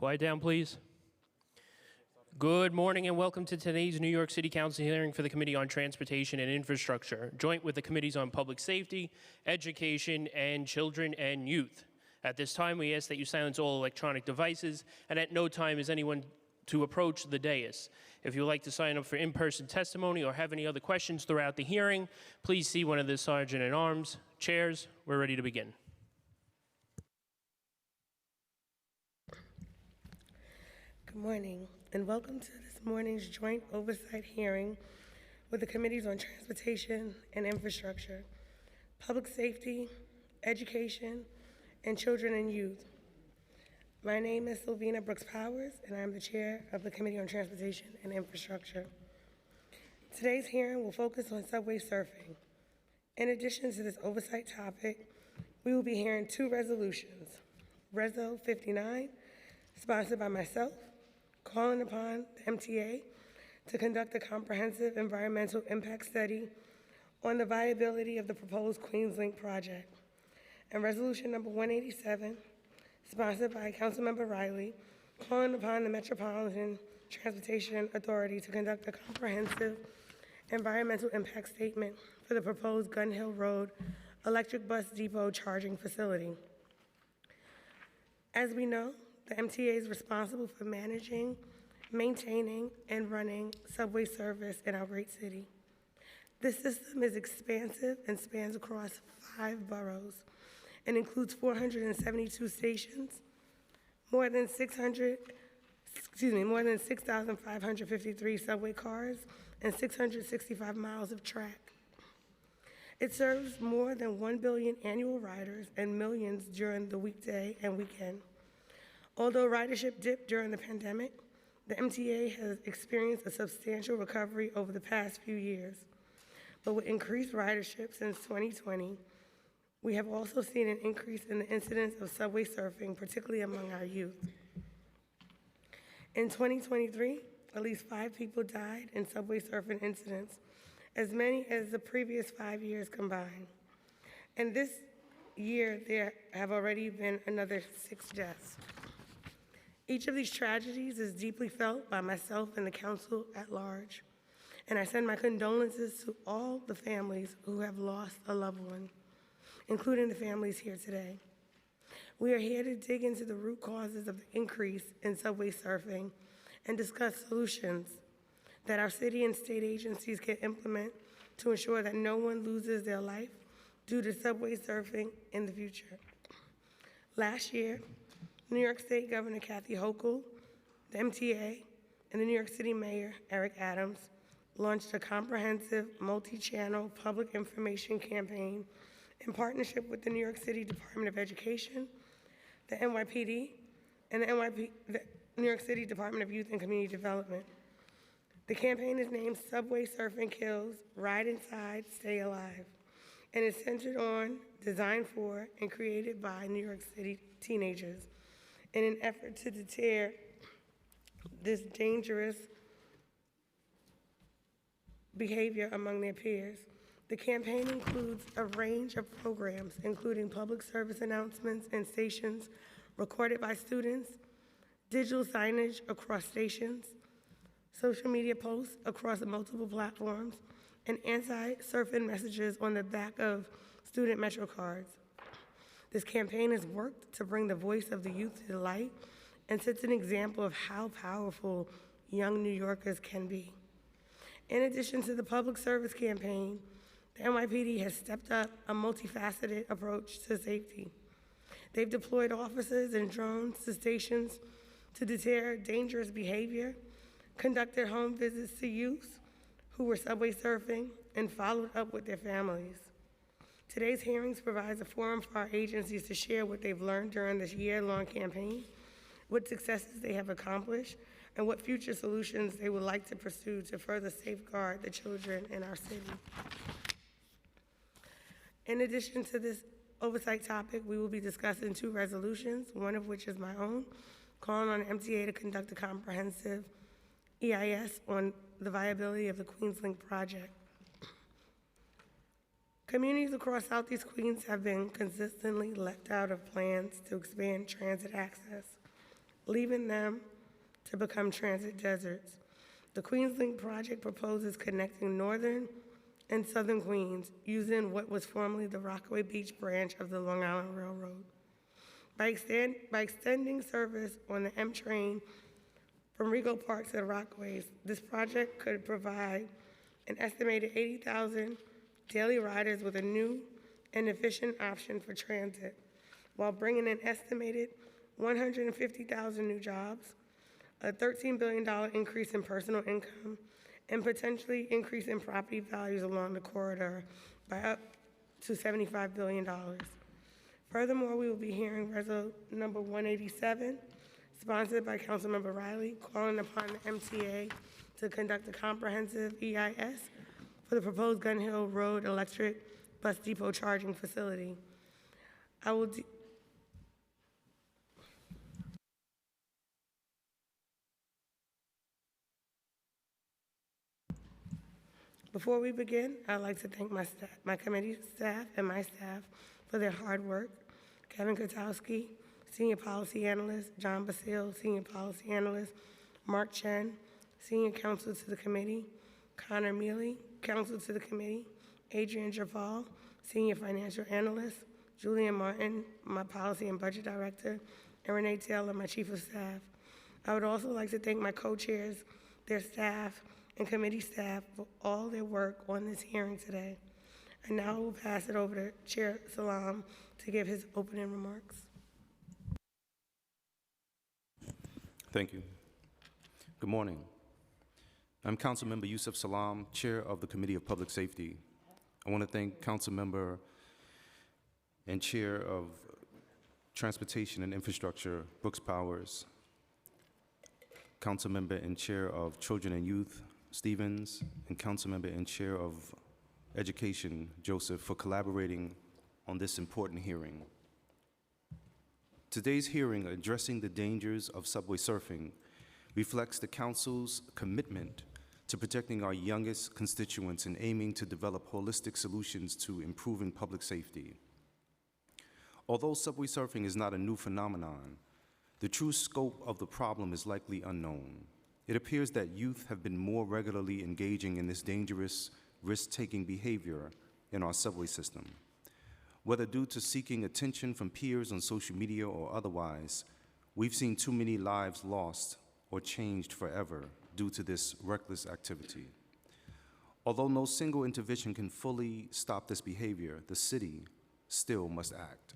Quiet down, please. Good morning and welcome to today's New York City Council hearing for the Committee on Transportation and Infrastructure, joint with the Committees on Public Safety, Education, and Children and Youth. At this time, we ask that you silence all electronic devices, and at no time is anyone to approach the dais. If you would like to sign up for in-person testimony or have any other questions throughout the hearing, please see one of the Sergeant-at-Arms. Chairs, we're ready to begin. Good morning, and welcome to this morning's joint oversight hearing with the Committees on Transportation and Infrastructure, Public Safety, Education, and Children and Youth. My name is Sylvina Brooks Powers, and I'm the chair of the Committee on Transportation and Infrastructure. Today's hearing will focus on subway surfing. In addition to this oversight topic, we will be hearing two resolutions. Reso 59, sponsored by myself, calling upon the MTA to conduct a comprehensive environmental impact study on the viability of the proposed QueensLink project. And resolution number 187, sponsored by Councilmember Riley, calling upon the Metropolitan Transportation Authority to conduct a comprehensive environmental impact statement for the proposed Gun Hill Road electric bus depot charging facility. As we know, the MTA is responsible for managing, maintaining, and running subway service in our great city. This system is expansive and spans across 5 boroughs and includes 472 stations, more than 6,553 subway cars, and 665 miles of track. It serves more than 1 billion annual riders and millions during the weekday and weekend. Although ridership dipped during the pandemic, the MTA has experienced a substantial recovery over the past few years. But with increased ridership since 2020, we have also seen an increase in the incidence of subway surfing, particularly among our youth. In 2023, at least 5 people died in subway surfing incidents, as many as the previous 5 years combined. And this year, there have already been another 6 deaths. Each of these tragedies is deeply felt by myself and the council at large, and I send my condolences to all the families who have lost a loved one, including the families here today. We are here to dig into the root causes of the increase in subway surfing and discuss solutions that our city and state agencies can implement to ensure that no one loses their life due to subway surfing in the future. Last year, New York State Governor Kathy Hochul, the MTA, and the New York City Mayor, Eric Adams, launched a comprehensive multi-channel public information campaign in partnership with the New York City Department of Education, the NYPD, and the New York City Department of Youth and Community Development. The campaign is named Subway Surfing Kills, Ride Inside, Stay Alive, and is centered on, designed for, and created by New York City teenagers in an effort to deter this dangerous behavior among their peers. The campaign includes a range of programs, including public service announcements and stations recorded by students, digital signage across stations, social media posts across multiple platforms, and anti-surfing messages on the back of student Metro cards. This campaign has worked to bring the voice of the youth to light and sets an example of how powerful young New Yorkers can be. In addition to the public service campaign, the NYPD has stepped up a multifaceted approach to safety. They've deployed officers and drones to stations to deter dangerous behavior, conducted home visits to youth who were subway surfing, and followed up with their families. Today's hearings provides a forum for our agencies to share what they've learned during this year-long campaign, what successes they have accomplished, and what future solutions they would like to pursue to further safeguard the children in our city. In addition to this oversight topic, we will be discussing 2 resolutions, one of which is my own, calling on the MTA to conduct a comprehensive EIS on the viability of the QueensLink project. Communities across Southeast Queens have been consistently left out of plans to expand transit access. leaving them to become transit deserts. The QueensLink project proposes connecting northern and southern Queens using what was formerly the Rockaway Beach branch of the Long Island Railroad. By extending service on the M train from Rego Park to the Rockaways, this project could provide an estimated 80,000 daily riders with a new and efficient option for transit, while bringing an estimated 150,000 new jobs, a $13 billion increase in personal income, and potentially increasing property values along the corridor by up to $75 billion. Furthermore, we will be hearing Resolution number 187, sponsored by Councilmember Riley, calling upon the MTA to conduct a comprehensive EIS for the proposed Gun Hill Road electric bus depot charging facility. Before we begin, I'd like to thank my committee staff and my staff for their hard work. Kevin Kotowski, Senior Policy Analyst, John Basile, Senior Policy Analyst, Mark Chen, Senior Counsel to the Committee, Connor Mealy, Counsel to the Committee, Adrian Javal, Senior Financial Analyst, Julian Martin, my Policy and Budget Director, and Renee Taylor, my Chief of Staff. I would also like to thank my co-chairs, their staff, and committee staff for all their work on this hearing today. And now I will pass it over to Chair Salam to give his opening remarks. Thank you. Good morning. I'm Councilmember Yusuf Salam, Chair of the Committee of Public Safety. I want to thank Councilmember and Chair of Transportation and Infrastructure, Brooks Powers, Councilmember and Chair of Children and Youth, Stevens, and Councilmember and Chair of Education, Joseph, for collaborating on this important hearing. Today's hearing, addressing the dangers of subway surfing, reflects the Council's commitment to protecting our youngest constituents and aiming to develop holistic solutions to improving public safety. Although subway surfing is not a new phenomenon, the true scope of the problem is likely unknown. It appears that youth have been more regularly engaging in this dangerous, risk-taking behavior in our subway system. Whether due to seeking attention from peers on social media or otherwise, we've seen too many lives lost or changed forever due to this reckless activity. Although no single intervention can fully stop this behavior, the city still must act.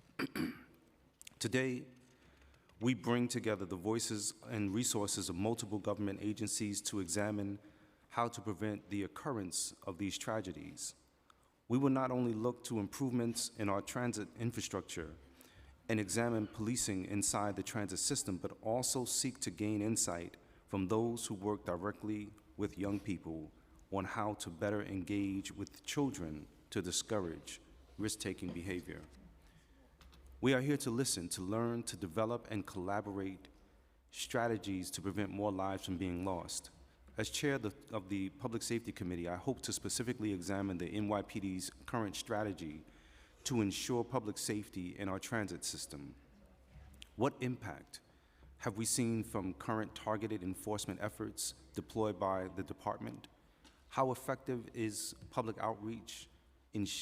Today, we bring together the voices and resources of multiple government agencies to examine how to prevent the occurrence of these tragedies. We will not only look to improvements in our transit infrastructure and examine policing inside the transit system, but also seek to gain insight from those who work directly with young people on how to better engage with children to discourage risk-taking behavior. We are here to listen, to learn, to develop and collaborate strategies to prevent more lives from being lost. As chair of the Public Safety Committee, I hope to specifically examine the NYPD's current strategy to ensure public safety in our transit system. What impact have we seen from current targeted enforcement efforts deployed by the department? How effective is public outreach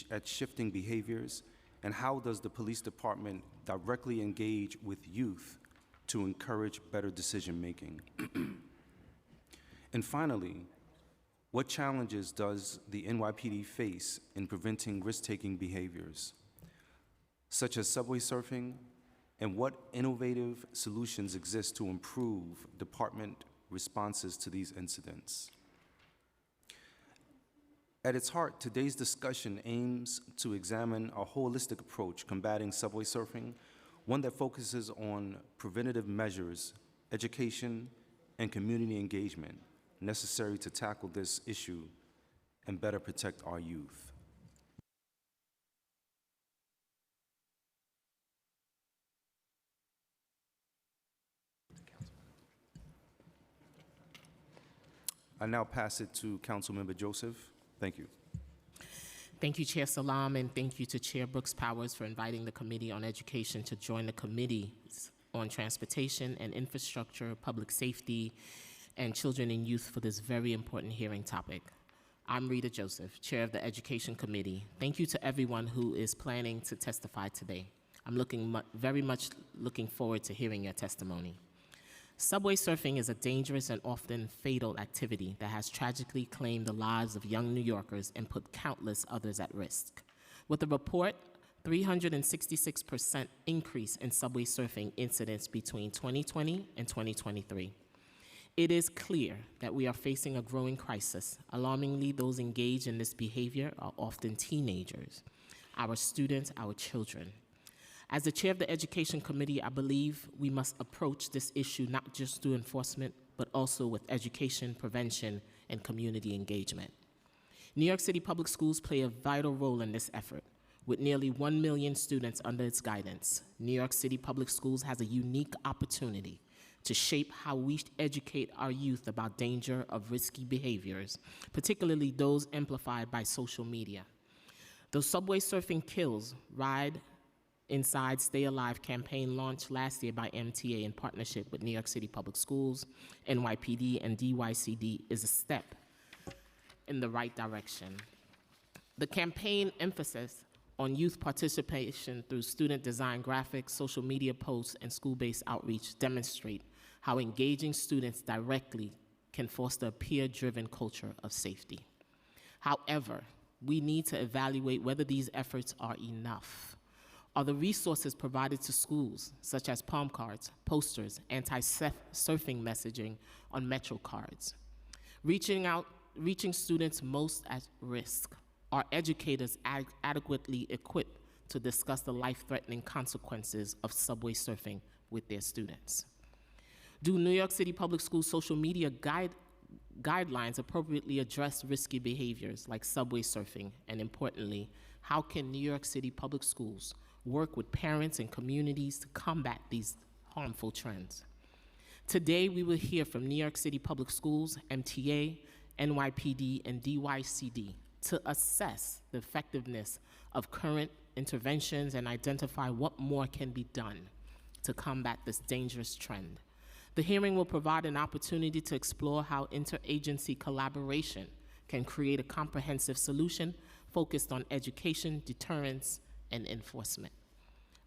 at shifting behaviors? And how does the police department directly engage with youth to encourage better decision-making? And finally, what challenges does the NYPD face in preventing risk-taking behaviors, such as subway surfing, and what innovative solutions exist to improve department responses to these incidents? At its heart, today's discussion aims to examine a holistic approach combating subway surfing, one that focuses on preventative measures, education, and community engagement necessary to tackle this issue and better protect our youth. I now pass it to Councilmember Joseph. Thank you. Thank you, Chair Salam, and thank you to Chair Brooks Powers for inviting the Committee on Education to join the committees on Transportation and Infrastructure, Public Safety, and Children and Youth for this very important hearing topic. I'm Rita Joseph, Chair of the Education Committee. Thank you to everyone who is planning to testify today. I'm very much looking forward to hearing your testimony. Subway surfing is a dangerous and often fatal activity that has tragically claimed the lives of young New Yorkers and put countless others at risk. With a report 366% increase in subway surfing incidents between 2020 and 2023. It is clear that we are facing a growing crisis. Alarmingly, those engaged in this behavior are often teenagers, our students, our children. As the chair of the Education Committee, I believe we must approach this issue not just through enforcement, but also with education, prevention, and community engagement. New York City Public Schools play a vital role in this effort. With nearly 1 million students under its guidance, New York City Public Schools has a unique opportunity to shape how we educate our youth about danger of risky behaviors, particularly those amplified by social media. The Subway Surfing Kills Ride Inside Stay Alive campaign launched last year by MTA in partnership with New York City Public Schools, NYPD, and DYCD is a step in the right direction. The campaign emphasis on youth participation through student design graphics, social media posts, and school-based outreach demonstrate how engaging students directly can foster a peer-driven culture of safety. However, we need to evaluate whether these efforts are enough. Are the resources provided to schools, such as palm cards, posters, anti-surfing messaging on Metro cards, reaching students most at risk? Are educators adequately equipped to discuss the life-threatening consequences of subway surfing with their students? Do New York City Public Schools social media guidelines appropriately address risky behaviors like subway surfing? And importantly, how can New York City Public Schools work with parents and communities to combat these harmful trends? Today, we will hear from New York City Public Schools, MTA, NYPD, and DYCD to assess the effectiveness of current interventions and identify what more can be done to combat this dangerous trend. The hearing will provide an opportunity to explore how interagency collaboration can create a comprehensive solution focused on education, deterrence, and enforcement.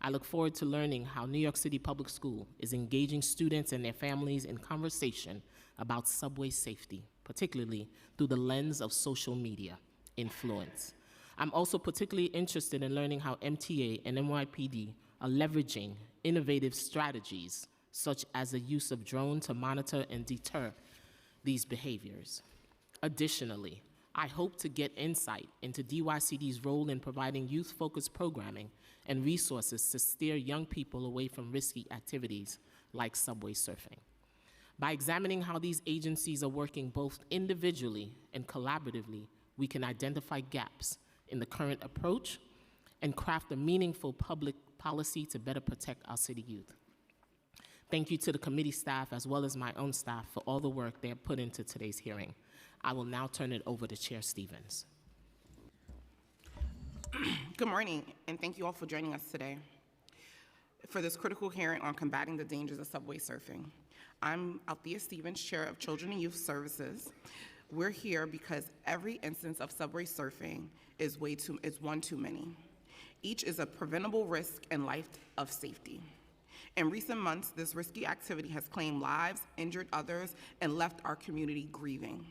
I look forward to learning how New York City Public School is engaging students and their families in conversation about subway safety, particularly through the lens of social media influence. I'm also particularly interested in learning how MTA and NYPD are leveraging innovative strategies such as the use of drones to monitor and deter these behaviors. Additionally, I hope to get insight into DYCD's role in providing youth-focused programming and resources to steer young people away from risky activities like subway surfing. By examining how these agencies are working both individually and collaboratively, we can identify gaps in the current approach and craft a meaningful public policy to better protect our city youth. Thank you to the committee staff as well as my own staff for all the work they have put into today's hearing. I will now turn it over to Chair Stevens. Good morning, and thank you all for joining us today for this critical hearing on combating the dangers of subway surfing. I'm Althea Stevens, Chair of Children and Youth Services. We're here because every instance of subway surfing is one too many. Each is a preventable risk and life of safety. In recent months, this risky activity has claimed lives, injured others, and left our community grieving.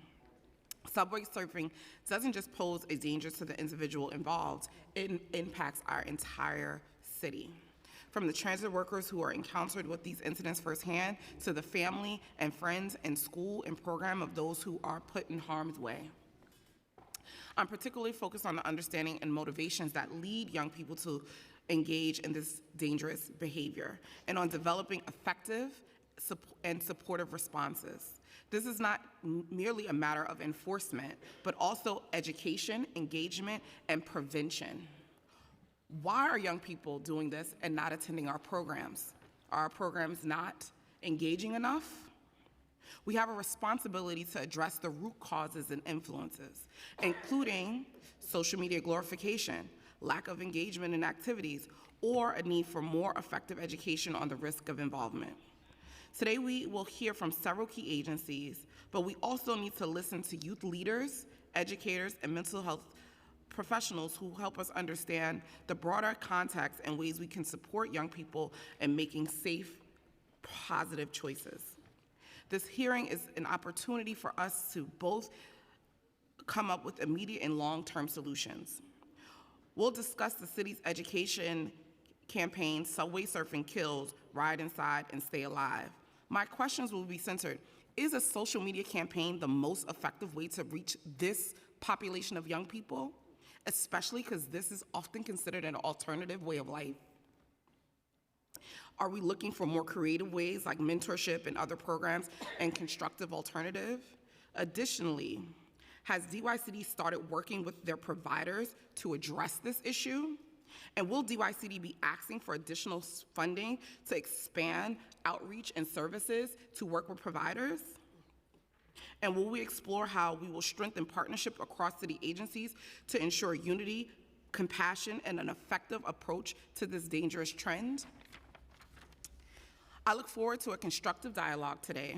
Subway surfing doesn't just pose a danger to the individual involved, it impacts our entire city. From the transit workers who are encountered with these incidents firsthand, to the family and friends and school and program of those who are put in harm's way. I'm particularly focused on the understanding and motivations that lead young people to engage in this dangerous behavior, and on developing effective and supportive responses. This is not merely a matter of enforcement, but also education, engagement, and prevention. Why are young people doing this and not attending our programs? Are our programs not engaging enough? We have a responsibility to address the root causes and influences, including social media glorification, lack of engagement in activities, or a need for more effective education on the risk of involvement. Today, we will hear from several key agencies, but we also need to listen to youth leaders, educators, and mental health professionals who help us understand the broader context and ways we can support young people in making safe, positive choices. This hearing is an opportunity for us to both come up with immediate and long-term solutions. We'll discuss the city's education campaign, Subway Surfing Kills, Ride Inside, and Stay Alive. My questions will be centered: is a social media campaign the most effective way to reach this population of young people, especially because this is often considered an alternative way of life? Are we looking for more creative ways like mentorship and other programs and constructive alternative? Additionally, has DYCD started working with their providers to address this issue? And will DYCD be asking for additional funding to expand outreach and services to work with providers? And will we explore how we will strengthen partnership across city agencies to ensure unity, compassion, and an effective approach to this dangerous trend? I look forward to a constructive dialogue today.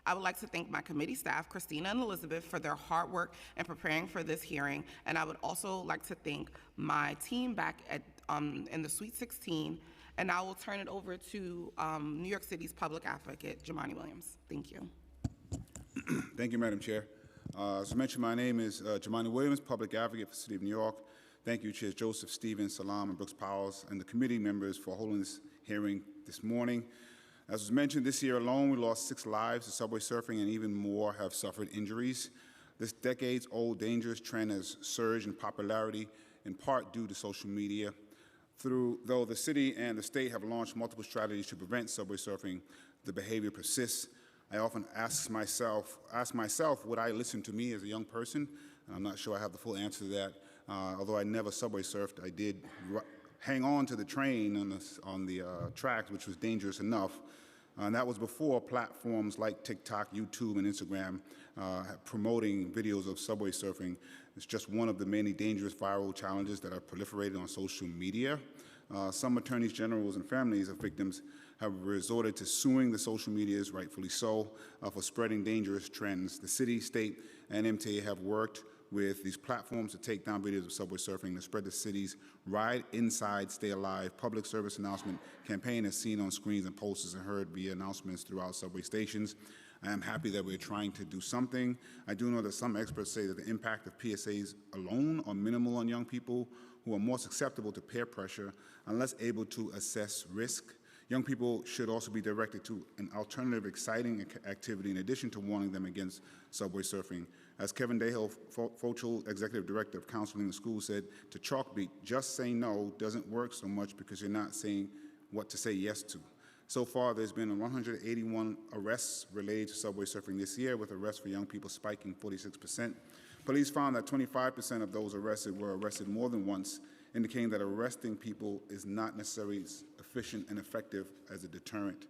I would like to thank my committee staff, Christina and Elizabeth, for their hard work in preparing for this hearing. And I would also like to thank my team back at in the Sweet 16. And I will turn it over to New York City's public advocate, Jamani Williams. Thank you. Thank you, Madam Chair. As I mentioned, my name is Jamani Williams, public advocate for the City of New York. Thank you, Chairs Joseph, Stevens, Salam, and Brooks Powers, and the committee members for holding this hearing this morning. As was mentioned, this year alone, we lost 6 lives to subway surfing, and even more have suffered injuries. This decades-old dangerous trend has surged in popularity, in part due to social media. Though the city and the state have launched multiple strategies to prevent subway surfing, the behavior persists. I often ask myself, would I listen to me as a young person? And I'm not sure I have the full answer to that. Although I never subway surfed, I did hang on to the train on the tracks, which was dangerous enough. And that was before platforms like TikTok, YouTube, and Instagram promoting videos of subway surfing. It's just one of the many dangerous viral challenges that are proliferated on social media. Some attorneys generals and families of victims have resorted to suing the social medias, rightfully so, for spreading dangerous trends. The city, state, and MTA have worked with these platforms to take down videos of subway surfing to spread the city's Ride Inside, Stay Alive public service announcement campaign, as seen on screens and posters and heard via announcements throughout subway stations. I am happy that we're trying to do something. I do know that some experts say that the impact of PSAs alone are minimal on young people who are more susceptible to peer pressure and less able to assess risk. Young people should also be directed to an alternative, exciting activity in addition to warning them against subway surfing. As Kevin Dahill, Fochel, Executive Director of Counseling in the School, said to Chalkbeat, just saying no doesn't work so much because you're not saying what to say yes to. So far, there's been 181 arrests related to subway surfing this year, with arrests for young people spiking 46%. Police found that 25% of those arrested were arrested more than once, indicating that arresting people is not necessarily as efficient and effective as a deterrent.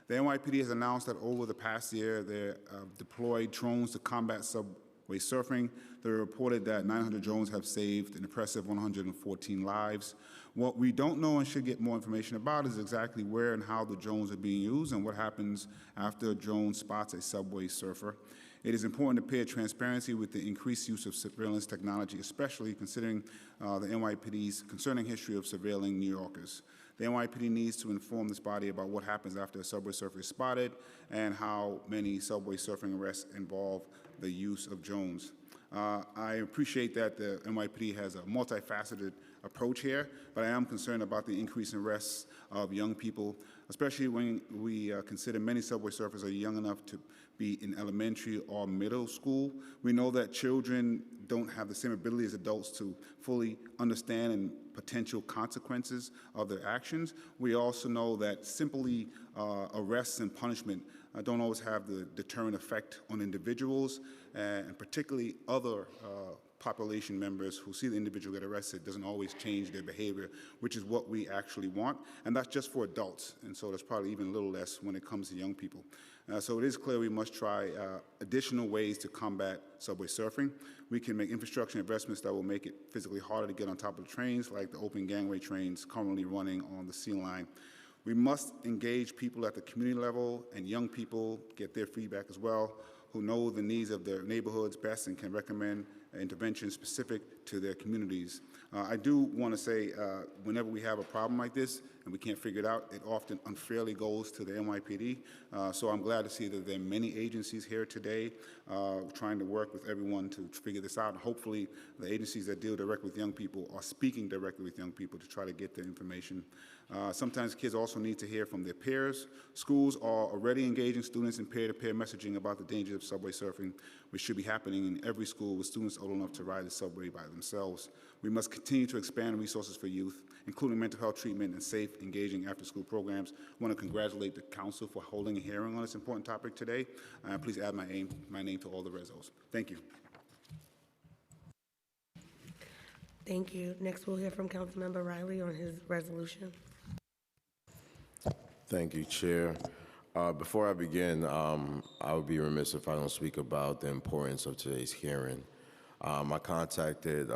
The NYPD has announced that over the past year, they deployed drones to combat subway surfing. They reported that 900 drones have saved an impressive 114 lives. What we don't know and should get more information about is exactly where and how the drones are being used and what happens after a drone spots a subway surfer. It is important to pair transparency with the increased use of surveillance technology, especially considering the NYPD's concerning history of surveilling New Yorkers. The NYPD needs to inform this body about what happens after a subway surfer is spotted and how many subway surfing arrests involve the use of drones. I appreciate that the NYPD has a multifaceted approach here, but I am concerned about the increase in arrests of young people, especially when we consider many subway surfers are young enough to be in elementary or middle school. We know that children don't have the same ability as adults to fully understand and potential consequences of their actions. We also know that simply arrests and punishment don't always have the deterrent effect on individuals, and particularly other population members who see the individual get arrested doesn't always change their behavior, which is what we actually want. And that's just for adults. And so that's probably even a little less when it comes to young people. So it is clear we must try additional ways to combat subway surfing. We can make infrastructure investments that will make it physically harder to get on top of the trains, like the open gangway trains currently running on the C line. We must engage people at the community level, and young people get their feedback as well, who know the needs of their neighborhoods best and can recommend interventions specific to their communities. I do want to say, whenever we have a problem like this and we can't figure it out, it often unfairly goes to the NYPD. So I'm glad to see that there are many agencies here today trying to work with everyone to figure this out. And hopefully the agencies that deal directly with young people are speaking directly with young people to try to get their information. Sometimes kids also need to hear from their peers. Schools are already engaging students in peer-to-peer messaging about the dangers of subway surfing, which should be happening in every school with students old enough to ride the subway by themselves. We must continue to expand resources for youth, including mental health treatment and safe, engaging after-school programs. I want to congratulate the council for holding a hearing on this important topic today. Please add my name to all the resos. Thank you. Thank you. Next, we'll hear from Councilmember Riley on his resolution. Thank you, Chair. Before I begin, I would be remiss if I don't speak about the importance of today's hearing. I contacted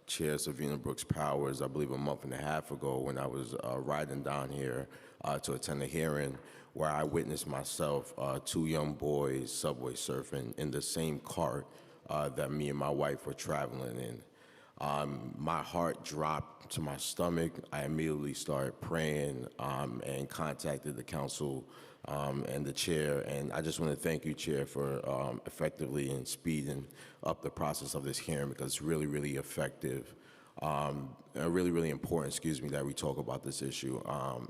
Chair Savina Brooks Powers, I believe a month and a half ago, when I was riding down here to attend a hearing where I witnessed myself 2 young boys subway surfing in the same cart that me and my wife were traveling in. My heart dropped to my stomach. I immediately started praying and contacted the council and the chair. And I just want to thank you, Chair, for effectively and speeding up the process of this hearing, because it's really, really effective. Really, really important, that we talk about this issue.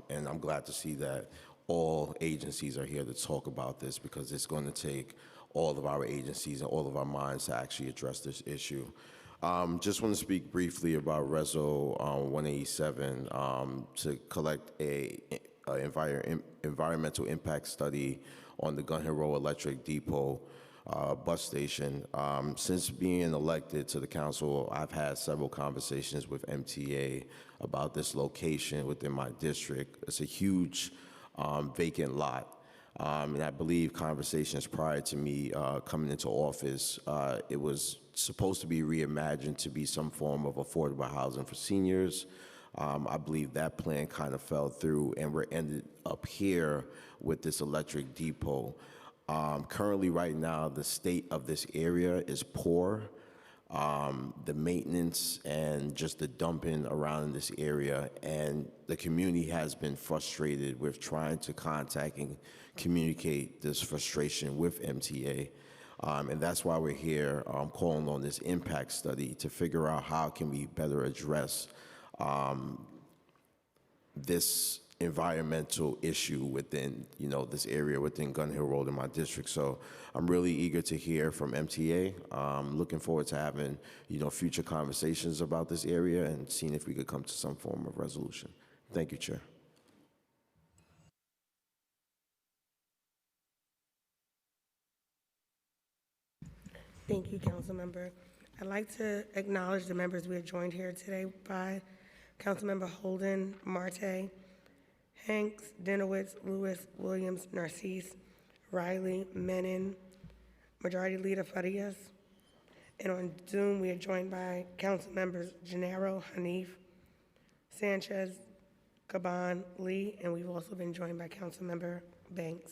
And I'm glad to see that all agencies are here to talk about this, because it's going to take all of our agencies and all of our minds to actually address this issue. Just want to speak briefly about Reso 187 to collect a environmental impact study on the Gun Hill Road Electric Depot bus station. Since being elected to the council, I've had several conversations with MTA about this location within my district. It's a huge vacant lot. And I believe conversations prior to me coming into office, it was supposed to be reimagined to be some form of affordable housing for seniors. I believe that plan kind of fell through, and we're ended up here with this electric depot. Currently, right now, the state of this area is poor. The maintenance and just the dumping around this area, and the community has been frustrated with trying to contact and communicate this frustration with MTA. And that's why we're here calling on this impact study to figure out how can we better address this environmental issue within, this area within Gun Hill Road in my district. So I'm really eager to hear from MTA. Looking forward to having, future conversations about this area and seeing if we could come to some form of resolution. Thank you, Chair. Thank you, Councilmember. I'd like to acknowledge the members we are joined here today by Councilmember Holden, Marte, Hanks, Dinowitz, Lewis, Williams, Narcisse, Riley, Menon, Majority Leader Farias. And on Zoom, we are joined by Council Members Gennaro, Hanif, Sanchez, Caban, Lee, and we've also been joined by Council Member Banks.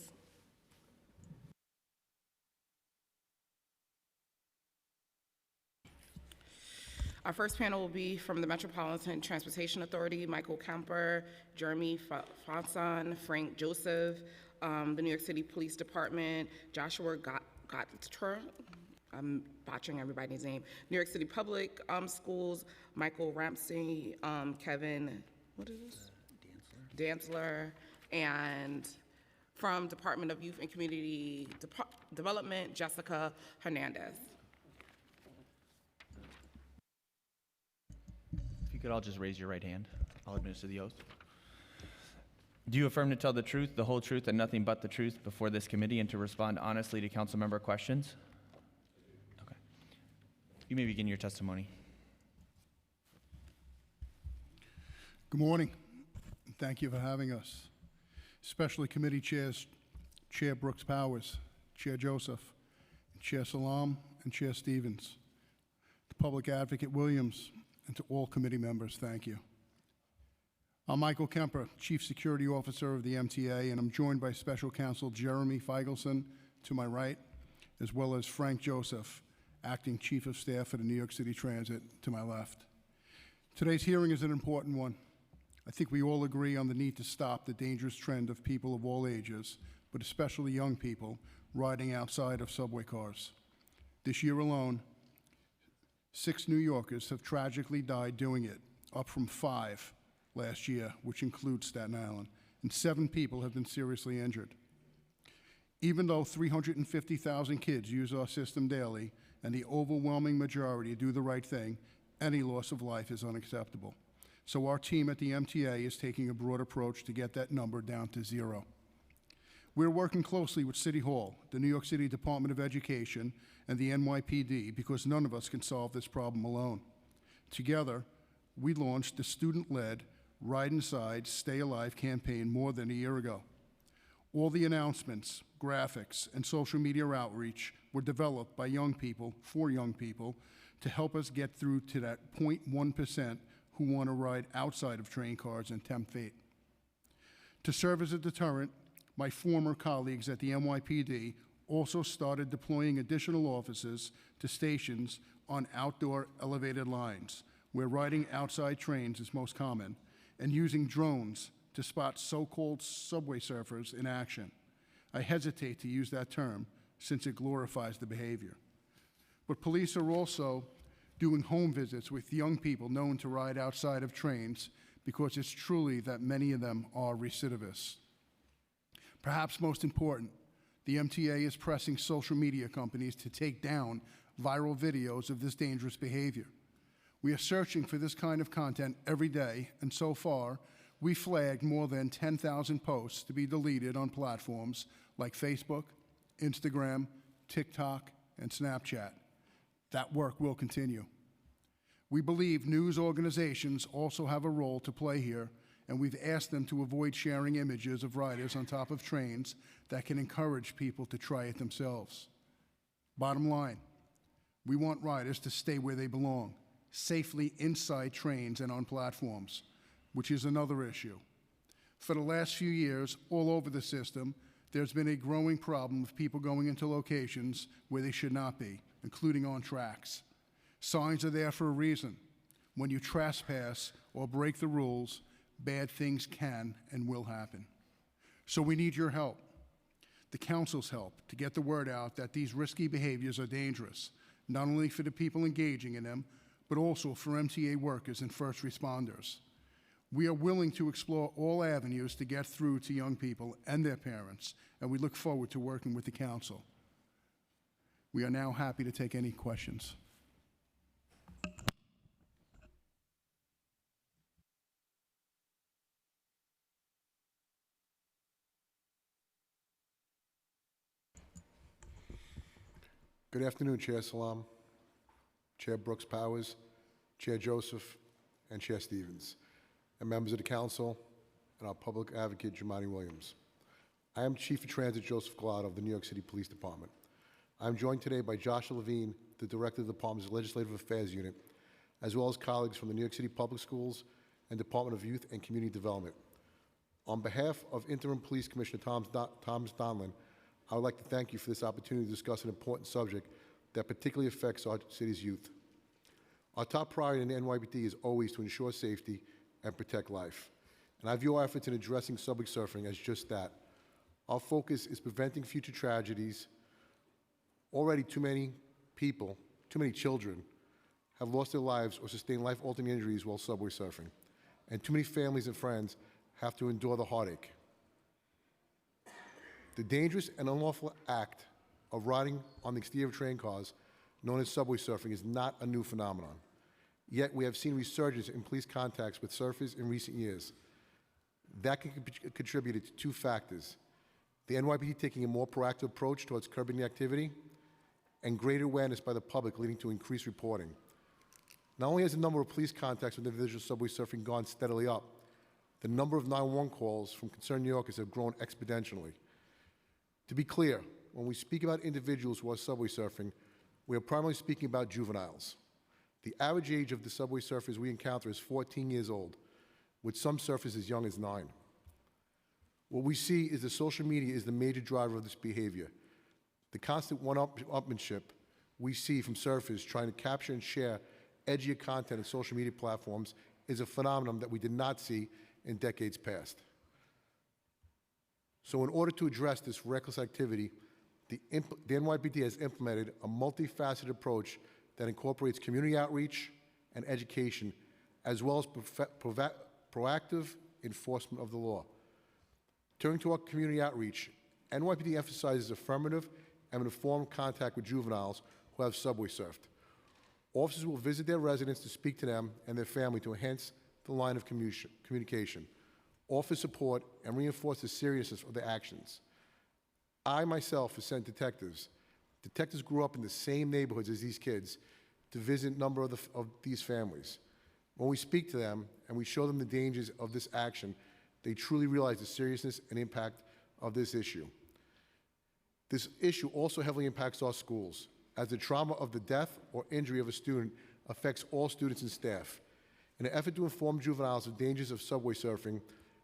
Our first panel will be from the Metropolitan Transportation Authority, Michael Kemper, Jeremy Fonson, Frank Joseph, the New York City Police Department, Joshua Gottra, I'm botching everybody's name, New York City Public Schools, Michael Ramsey, Kevin, what is this? Dantzler, and from Department of Youth and Community Development, Jessica Hernandez. Could all just raise your right hand. I'll administer the oath. Do you affirm to tell the truth, the whole truth, and nothing but the truth before this committee, and to respond honestly to council member questions? Okay. You may begin your testimony. Good morning. Thank you for having us. Especially committee chairs, Chair Brooks Powers, Chair Joseph, Chair Salam, and Chair Stevens. To Public Advocate Williams, and to all committee members, thank you. I'm Michael Kemper, Chief Security Officer of the MTA, and I'm joined by Special Counsel Jeremy Feigelson to my right, as well as Frank Joseph, Acting Chief of Staff for the New York City Transit, to my left. Today's hearing is an important one. I think we all agree on the need to stop the dangerous trend of people of all ages, but especially young people, riding outside of subway cars. This year alone, 6 New Yorkers have tragically died doing it, up from 5 last year, which includes Staten Island, and 7 people have been seriously injured. Even though 350,000 kids use our system daily, and the overwhelming majority do the right thing, any loss of life is unacceptable. So our team at the MTA is taking a broad approach to get that number down to 0. We're working closely with City Hall, the New York City Department of Education, and the NYPD because none of us can solve this problem alone. Together, we launched the student-led Ride Inside, Stay Alive campaign more than a year ago. All the announcements, graphics, and social media outreach were developed by young people, for young people, to help us get through to that 0.1% who want to ride outside of train cars and tempt fate. To serve as a deterrent, my former colleagues at the NYPD also started deploying additional officers to stations on outdoor elevated lines, where riding outside trains is most common, and using drones to spot so-called subway surfers in action. I hesitate to use that term since it glorifies the behavior. But police are also doing home visits with young people known to ride outside of trains because it's truly that many of them are recidivists. Perhaps most important, the MTA is pressing social media companies to take down viral videos of this dangerous behavior. We are searching for this kind of content every day, and so far, we flagged more than 10,000 posts to be deleted on platforms like Facebook, Instagram, TikTok, and Snapchat. That work will continue. We believe news organizations also have a role to play here, and we've asked them to avoid sharing images of riders on top of trains that can encourage people to try it themselves. Bottom line, we want riders to stay where they belong, safely inside trains and on platforms, which is another issue. For the last few years, all over the system, there's been a growing problem of people going into locations where they should not be, including on tracks. Signs are there for a reason. When you trespass or break the rules, bad things can and will happen. So we need your help, the council's help, to get the word out that these risky behaviors are dangerous, not only for the people engaging in them, but also for MTA workers and first responders. We are willing to explore all avenues to get through to young people and their parents, and we look forward to working with the council. We are now happy to take any questions. Good afternoon, Chair Salam, Chair Brooks Powers, Chair Joseph, and Chair Stevens, and members of the council, and our public advocate, Jumani Williams. I am Chief of Transit Joseph Gallardo of the New York City Police Department. I am joined today by Joshua Levine, the Director of the Department's Legislative Affairs Unit, as well as colleagues from the New York City Public Schools and Department of Youth and Community Development. On behalf of Interim Police Commissioner Thomas Donlan, I would like to thank you for this opportunity to discuss an important subject that particularly affects our city's youth. Our top priority in the NYPD is always to ensure safety and protect life. And I view our efforts in addressing subway surfing as just that. Our focus is preventing future tragedies. Already too many people, too many children, have lost their lives or sustained life-altering injuries while subway surfing. And too many families and friends have to endure the heartache. The dangerous and unlawful act of riding on the exterior of train cars, known as subway surfing, is not a new phenomenon. Yet we have seen resurgence in police contacts with surfers in recent years. That can contribute to 2 factors: the NYPD taking a more proactive approach towards curbing the activity, and greater awareness by the public, leading to increased reporting. Not only has the number of police contacts with individual subway surfing gone steadily up, the number of 911 calls from concerned New Yorkers have grown exponentially. To be clear, when we speak about individuals who are subway surfing, we are primarily speaking about juveniles. The average age of the subway surfers we encounter is 14 years old, with some surfers as young as 9. What we see is that social media is the major driver of this behavior. The constant one-upmanship we see from surfers trying to capture and share edgier content on social media platforms is a phenomenon that we did not see in decades past. So in order to address this reckless activity, the NYPD has implemented a multifaceted approach that incorporates community outreach and education, as well as proactive enforcement of the law. Turning to our community outreach, NYPD emphasizes affirmative and informed contact with juveniles who have subway surfed. Officers will visit their residents to speak to them and their family to enhance the line of communication, offer support, and reinforce the seriousness of their actions. I myself have sent detectives. Detectives grew up in the same neighborhoods as these kids to visit a number of these families. When we speak to them and we show them the dangers of this action, they truly realize the seriousness and impact of this issue. This issue also heavily impacts our schools, as the trauma of the death or injury of a student affects all students and staff. In an effort to inform juveniles of dangers of subway surfing,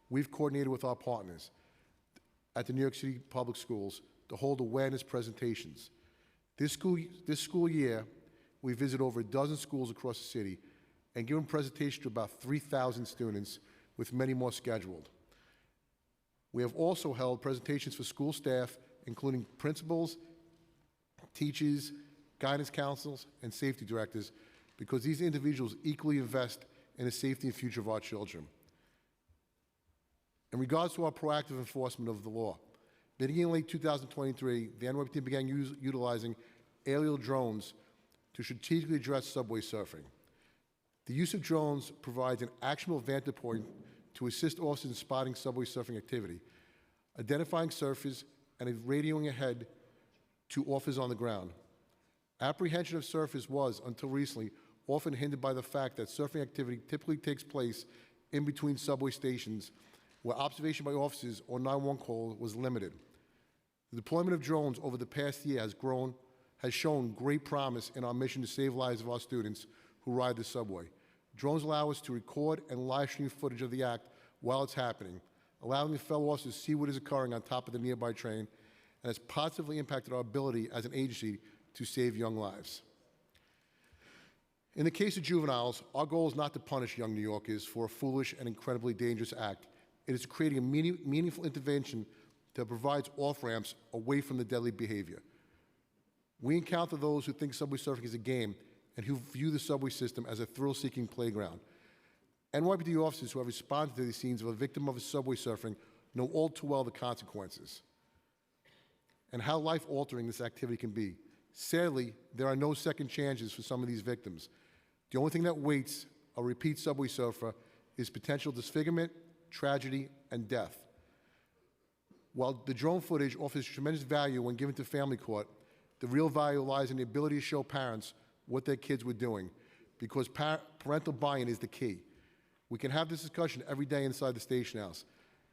we've coordinated with our partners at the New York City Public Schools to hold awareness presentations. This school year, we visited over a dozen schools across the city and given presentations to about 3,000 students, with many more scheduled. We have also held presentations for school staff, including principals, teachers, guidance counselors, and safety directors, because these individuals equally invest in the safety and future of our children. In regards to our proactive enforcement of the law, beginning in late 2023, the NYPD began utilizing aerial drones to strategically address subway surfing. The use of drones provides an actionable vantage point to assist officers in spotting subway surfing activity, identifying surfers, and radioing ahead to officers on the ground. Apprehension of surfers was, until recently, often hindered by the fact that surfing activity typically takes place in between subway stations, where observation by officers or 911 call was limited. The deployment of drones over the past year has shown great promise in our mission to save lives of our students who ride the subway. Drones allow us to record and live stream footage of the act while it's happening, allowing the fellow officers to see what is occurring on top of the nearby train, and has positively impacted our ability as an agency to save young lives. In the case of juveniles, our goal is not to punish young New Yorkers for a foolish and incredibly dangerous act. It is creating a meaningful intervention that provides off-ramps away from the deadly behavior. We encounter those who think subway surfing is a game and who view the subway system as a thrill-seeking playground. NYPD officers who have responded to these scenes of a victim of a subway surfing know all too well the consequences and how life-altering this activity can be. Sadly, there are no second chances for some of these victims. The only thing that waits a repeat subway surfer is potential disfigurement, tragedy, and death. While the drone footage offers tremendous value when given to family court, the real value lies in the ability to show parents what their kids were doing, because parental buy-in is the key. We can have this discussion every day inside the station house,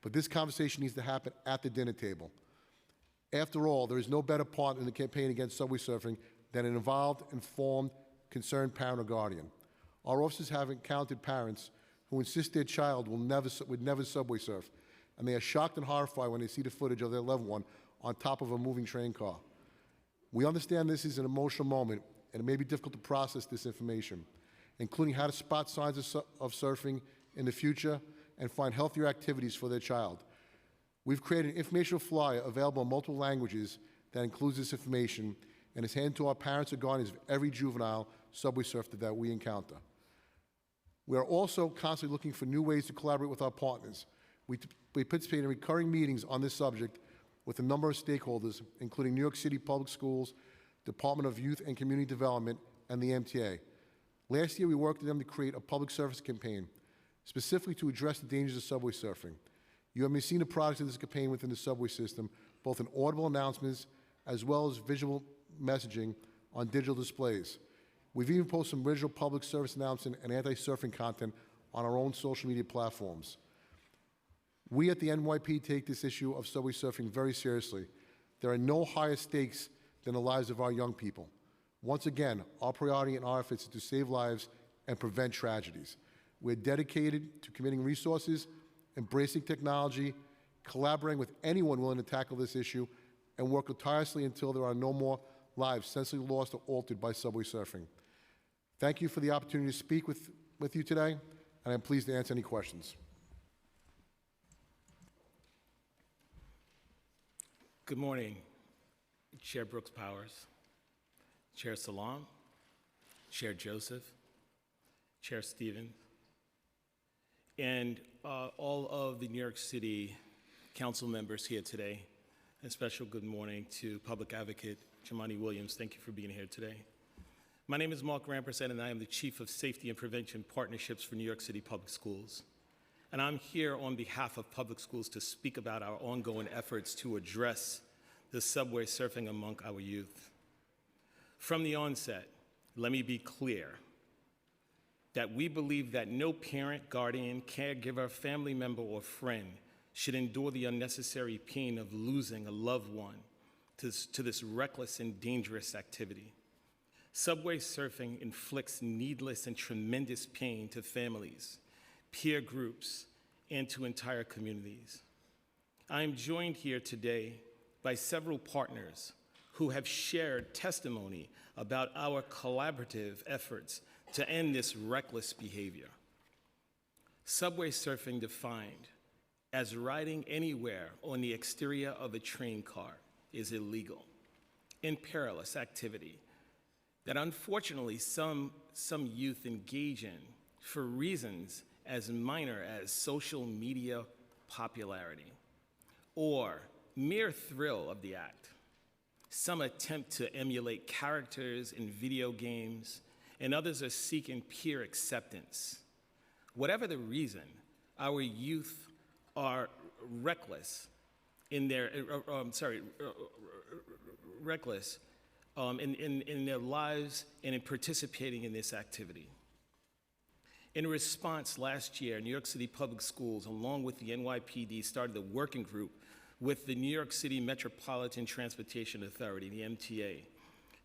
but this conversation needs to happen at the dinner table. After all, there is no better partner in the campaign against subway surfing than an involved, informed, concerned parent or guardian. Our officers have encountered parents who insist their child would never subway surf, and they are shocked and horrified when they see the footage of their loved one on top of a moving train car. We understand this is an emotional moment, and it may be difficult to process this information, including how to spot signs of surfing in the future and find healthier activities for their child. We've created an informational flyer available in multiple languages that includes this information and is handed to our parents or guardians of every juvenile subway surfer that we encounter. We are also constantly looking for new ways to collaborate with our partners. We participate in recurring meetings on this subject with a number of stakeholders, including New York City Public Schools, Department of Youth and Community Development, and the MTA. Last year, we worked with them to create a public service campaign, specifically to address the dangers of subway surfing. You have seen the products of this campaign within the subway system, both in audible announcements as well as visual messaging on digital displays. We've even posted some original public service announcement and anti-surfing content on our own social media platforms. We at the NYP take this issue of subway surfing very seriously. There are no higher stakes than the lives of our young people. Once again, our priority in our efforts is to save lives and prevent tragedies. We're dedicated to committing resources, embracing technology, collaborating with anyone willing to tackle this issue, and work tirelessly until there are no more lives senselessly lost or altered by subway surfing. Thank you for the opportunity to speak with you today, and I'm pleased to answer any questions. Good morning, Chair Brooks Powers, Chair Salam, Chair Joseph, Chair Stevens, and all of the New York City Council members here today. A special good morning to Public Advocate Jumaane Williams. Thank you for being here today. My name is Mark Rampersad, and I am the Chief of Safety and Prevention Partnerships for New York City Public Schools. And I'm here on behalf of public schools to speak about our ongoing efforts to address the subway surfing among our youth. From the onset, let me be clear that we believe that no parent, guardian, caregiver, family member, or friend should endure the unnecessary pain of losing a loved one to this reckless and dangerous activity. Subway surfing inflicts needless and tremendous pain to families, peer groups, and to entire communities. I am joined here today by several partners who have shared testimony about our collaborative efforts to end this reckless behavior. Subway surfing, defined as riding anywhere on the exterior of a train car, is illegal and perilous activity that unfortunately some youth engage in for reasons as minor as social media popularity or mere thrill of the act. Some attempt to emulate characters in video games, and others are seeking peer acceptance. Whatever the reason, our youth are reckless in their in their lives and in participating in this activity. In response, last year, New York City Public Schools, along with the NYPD, started a working group with the New York City Metropolitan Transportation Authority, the MTA,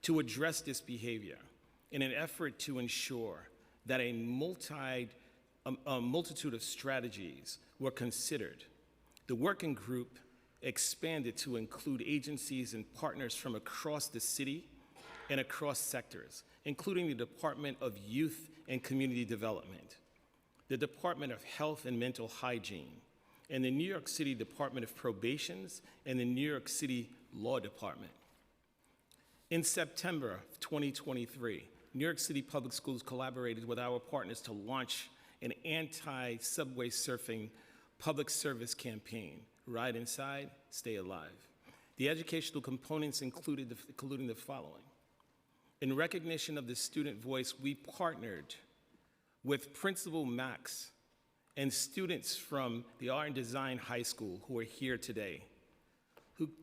to address this behavior in an effort to ensure that a multitude of strategies were considered. The working group expanded to include agencies and partners from across the city and across sectors, including the Department of Youth and Community Development, the Department of Health and Mental Hygiene, and the New York City Department of Probations and the New York City Law Department. In September of 2023, New York City Public Schools collaborated with our partners to launch an anti-subway surfing public service campaign, Ride Inside, Stay Alive. The educational components including the following. In recognition of the student voice, we partnered with Principal Max and students from the Art and Design High School who are here today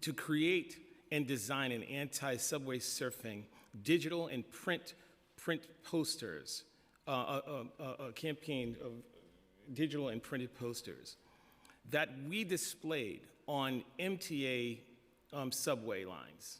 to create and design an anti-subway surfing digital and print posters, a campaign of digital and printed posters that we displayed on MTA subway lines.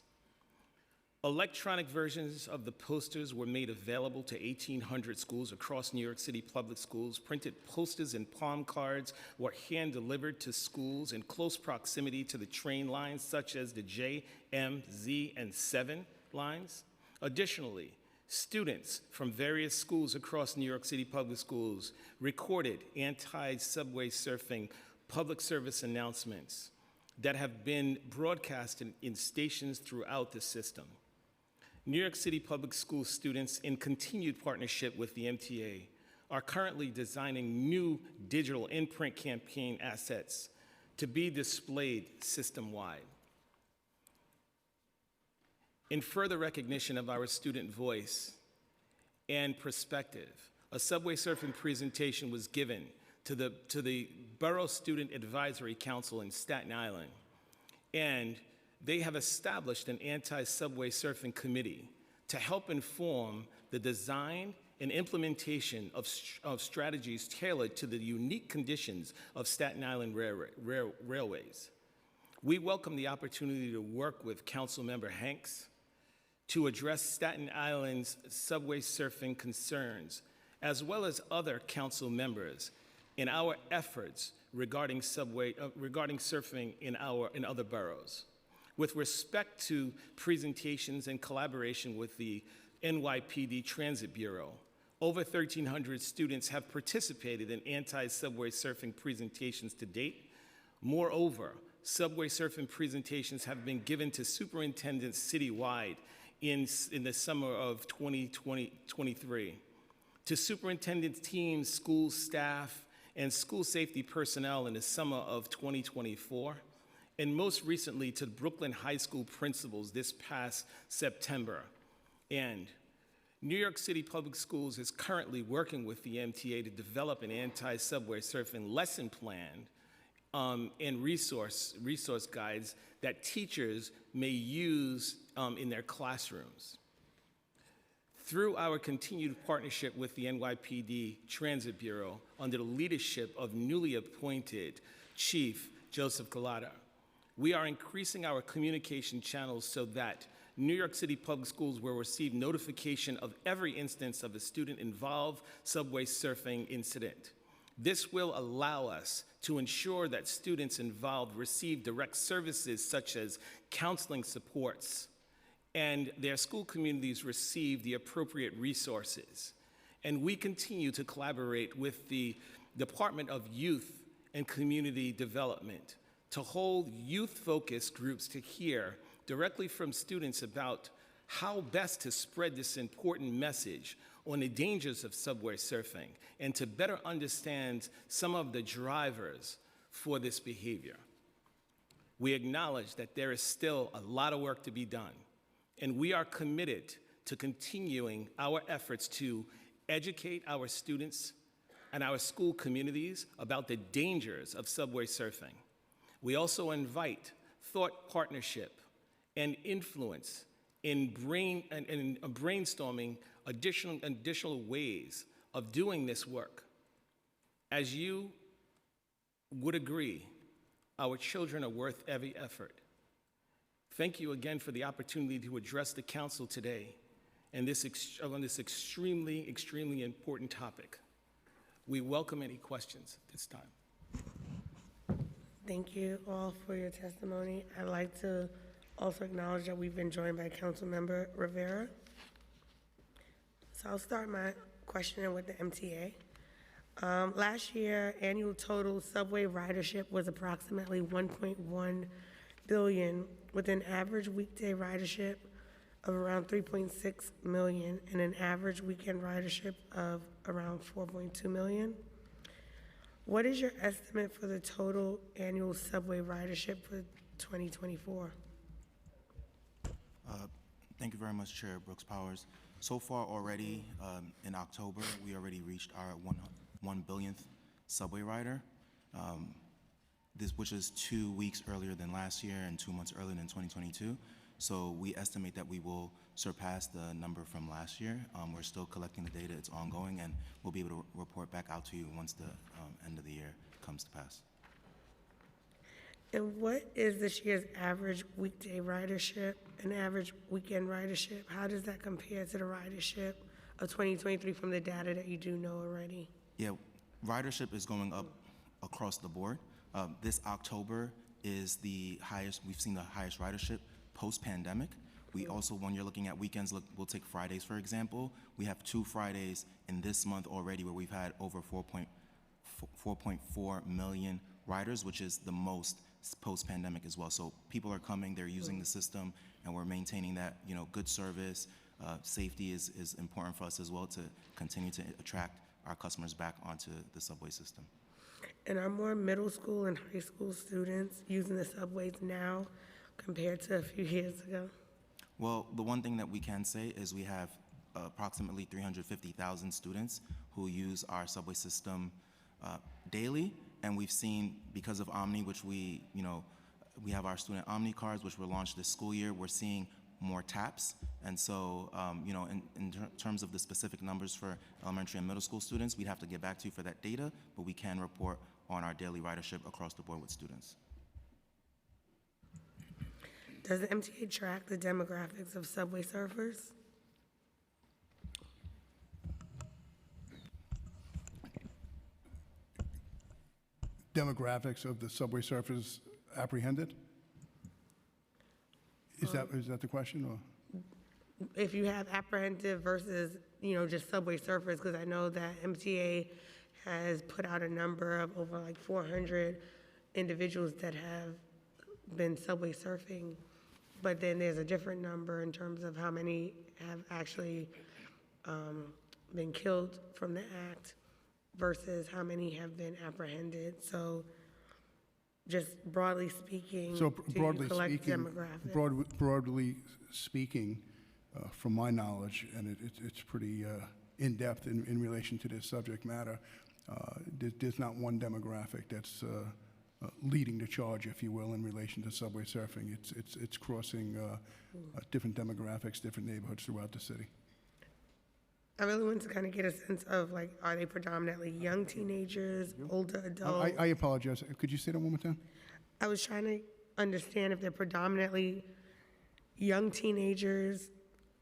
Electronic versions of the posters were made available to 1,800 schools across New York City Public Schools. Printed posters and palm cards were hand-delivered to schools in close proximity to the train lines, such as the J, M, Z, and 7 lines. Additionally, students from various schools across New York City Public Schools recorded anti-subway surfing public service announcements that have been broadcast in stations throughout the system. New York City Public School students, in continued partnership with the MTA, are currently designing new digital in-print campaign assets to be displayed system-wide. In further recognition of our student voice and perspective, a subway surfing presentation was given to the Borough Student Advisory Council in Staten Island, and they have established an anti-subway surfing committee to help inform the design and implementation of strategies tailored to the unique conditions of Staten Island railways. We welcome the opportunity to work with Councilmember Hanks to address Staten Island's subway surfing concerns, as well as other council members in our efforts regarding surfing in other boroughs. With respect to presentations and collaboration with the NYPD Transit Bureau, over 1,300 students have participated in anti-subway surfing presentations to date. Moreover, subway surfing presentations have been given to superintendents citywide in the summer of 2023, to superintendent teams, school staff, and school safety personnel in the summer of 2024, and most recently to Brooklyn High School principals this past September. And New York City Public Schools is currently working with the MTA to develop an anti-subway surfing lesson plan and resource guides that teachers may use in their classrooms. Through our continued partnership with the NYPD Transit Bureau under the leadership of newly appointed Chief Joseph Collada, we are increasing our communication channels so that New York City Public Schools will receive notification of every instance of a student-involved subway surfing incident. This will allow us to ensure that students involved receive direct services such as counseling supports, and their school communities receive the appropriate resources. And we continue to collaborate with the Department of Youth and Community Development to hold youth-focused groups to hear directly from students about how best to spread this important message on the dangers of subway surfing and to better understand some of the drivers for this behavior. We acknowledge that there is still a lot of work to be done, and we are committed to continuing our efforts to educate our students and our school communities about the dangers of subway surfing. We also invite thought partnership and influence in brainstorming additional ways of doing this work. As you would agree, our children are worth every effort. Thank you again for the opportunity to address the council today on this extremely, extremely important topic. We welcome any questions at this time. Thank you all for your testimony. I'd like to also acknowledge that we've been joined by Councilmember Rivera. So I'll start my questioning with the MTA. Last year, annual total subway ridership was approximately 1.1 billion, with an average weekday ridership of around 3.6 million and an average weekend ridership of around 4.2 million. What is your estimate for the total annual subway ridership for 2024? Thank you very much, Chair Brooks Powers. So far already, in October, we already reached our 1 billionth subway rider, which is 2 weeks earlier than last year and 2 months earlier than 2022. So we estimate that we will surpass the number from last year. We're still collecting the data, it's ongoing, and we'll be able to report back out to you once the end of the year comes to pass. And what is this year's average weekday ridership and average weekend ridership? How does that compare to the ridership of 2023 from the data that you do know already? Yeah, ridership is going up across the board. This October is the highest, we've seen the highest ridership post-pandemic. We also, when you're looking at weekends, we'll take Fridays, for example. We have 2 Fridays in this month already where we've had over 4.4 million riders, which is the most post-pandemic as well. So people are coming, they're using the system, and we're maintaining that, good service. Safety is important for us as well to continue to attract our customers back onto the subway system. And are more middle school and high school students using the subways now compared to a few years ago? Well, the one thing that we can say is we have approximately 350,000 students who use our subway system daily, and we've seen, because of Omni, which we have our student Omni cards, which were launched this school year, we're seeing more taps. And so, you know, in terms of the specific numbers for elementary and middle school students, we'd have to get back to you for that data, but we can report on our daily ridership across the board with students. Does the MTA track the demographics of subway surfers? Demographics of the subway surfers apprehended? Is that the question, or? If you have apprehensive versus, just subway surfers, because I know that MTA has put out a number of over like 400 individuals that have been subway surfing, but then there's a different number in terms of how many have actually been killed from the act versus how many have been apprehended. So just broadly speaking, So do broadly you collect speaking, demographics? broadly speaking, from my knowledge, and it's pretty in-depth in relation to this subject matter, there's not one demographic that's leading the charge, if you will, in relation to subway surfing. It's crossing different demographics, different neighborhoods throughout the city. I really want to kind of get a sense of, like, are they predominantly young teenagers, older adults? I apologize. Could you say that one more time? I was trying to understand if they're predominantly young teenagers,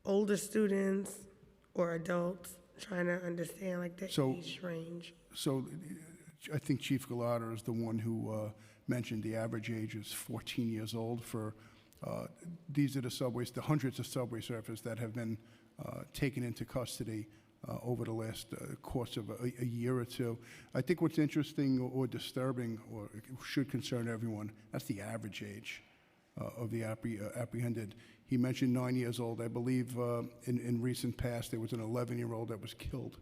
older students, or adults, trying to understand, like, the age range. So I think Chief Gallardo is the one who mentioned the average age is 14 years old for, these are the hundreds of subway surfers that have been taken into custody over the last course of a year or two. I think what's interesting or disturbing, or should concern everyone, that's the average age of the apprehended. He mentioned 9 years old. I believe in recent past there was an 11-year-old that was killed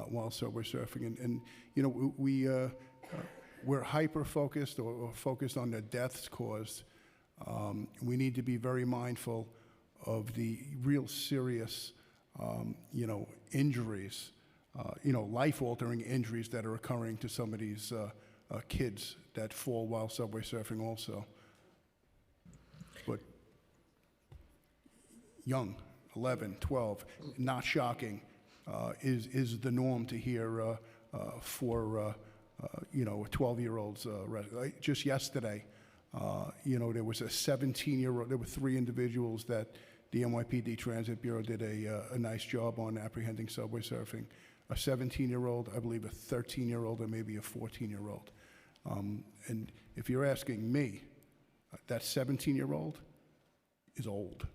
while subway surfing. And we're hyper-focused or focused on the deaths caused. We need to be very mindful of the real serious injuries, life-altering injuries that are occurring to some of these kids that fall while subway surfing also. But young, 11, 12, not shocking, is the norm to hear for, a 12-year-old's arrest. Just yesterday, there was a 17-year-old, there were 3 individuals that the NYPD Transit Bureau did a nice job on apprehending subway surfing. A 17-year-old, I believe a 13-year-old, or maybe a 14-year-old. And if you're asking me, that 17-year-old is old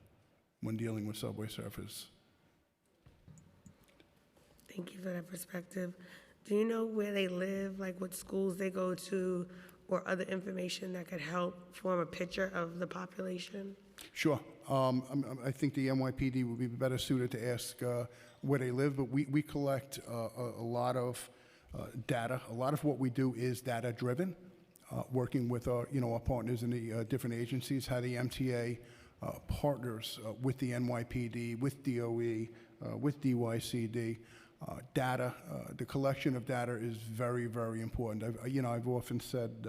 when dealing with subway surfers. Thank you for that perspective. Do you know where they live, like what schools they go to, or other information that could help form a picture of the population? Sure. I think the NYPD would be better suited to ask where they live, but we collect a lot of data. A lot of what we do is data-driven, working with our partners in the different agencies, how the MTA partners with the NYPD, with DOE, with DYCD. Data, the collection of data is very, very important. I've often said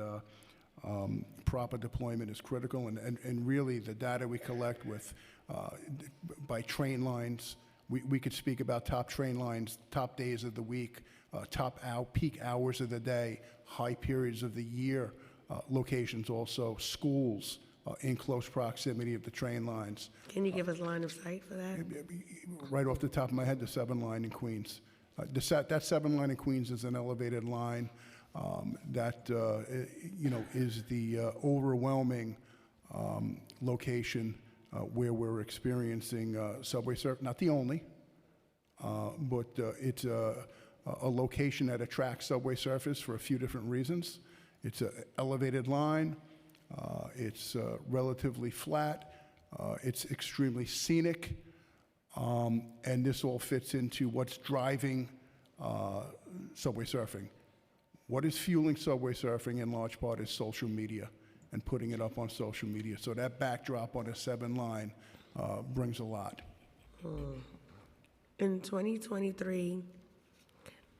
proper deployment is critical, and really the data we collect with by train lines, we could speak about top train lines, top days of the week, peak hours of the day, high periods of the year, locations also, schools in close proximity of the train lines. Can you give us line of sight for that? Right off the top of my head, the 7 line in Queens. That 7 line in Queens is an elevated line that is the overwhelming location where we're experiencing subway surf. Not the only, but it's a location that attracts subway surfers for a few different reasons. It's an elevated line. It's relatively flat. It's extremely scenic. And this all fits into what's driving subway surfing. What is fueling subway surfing in large part is social media and putting it up on social media. So that backdrop on a 7 line brings a lot. In 2023,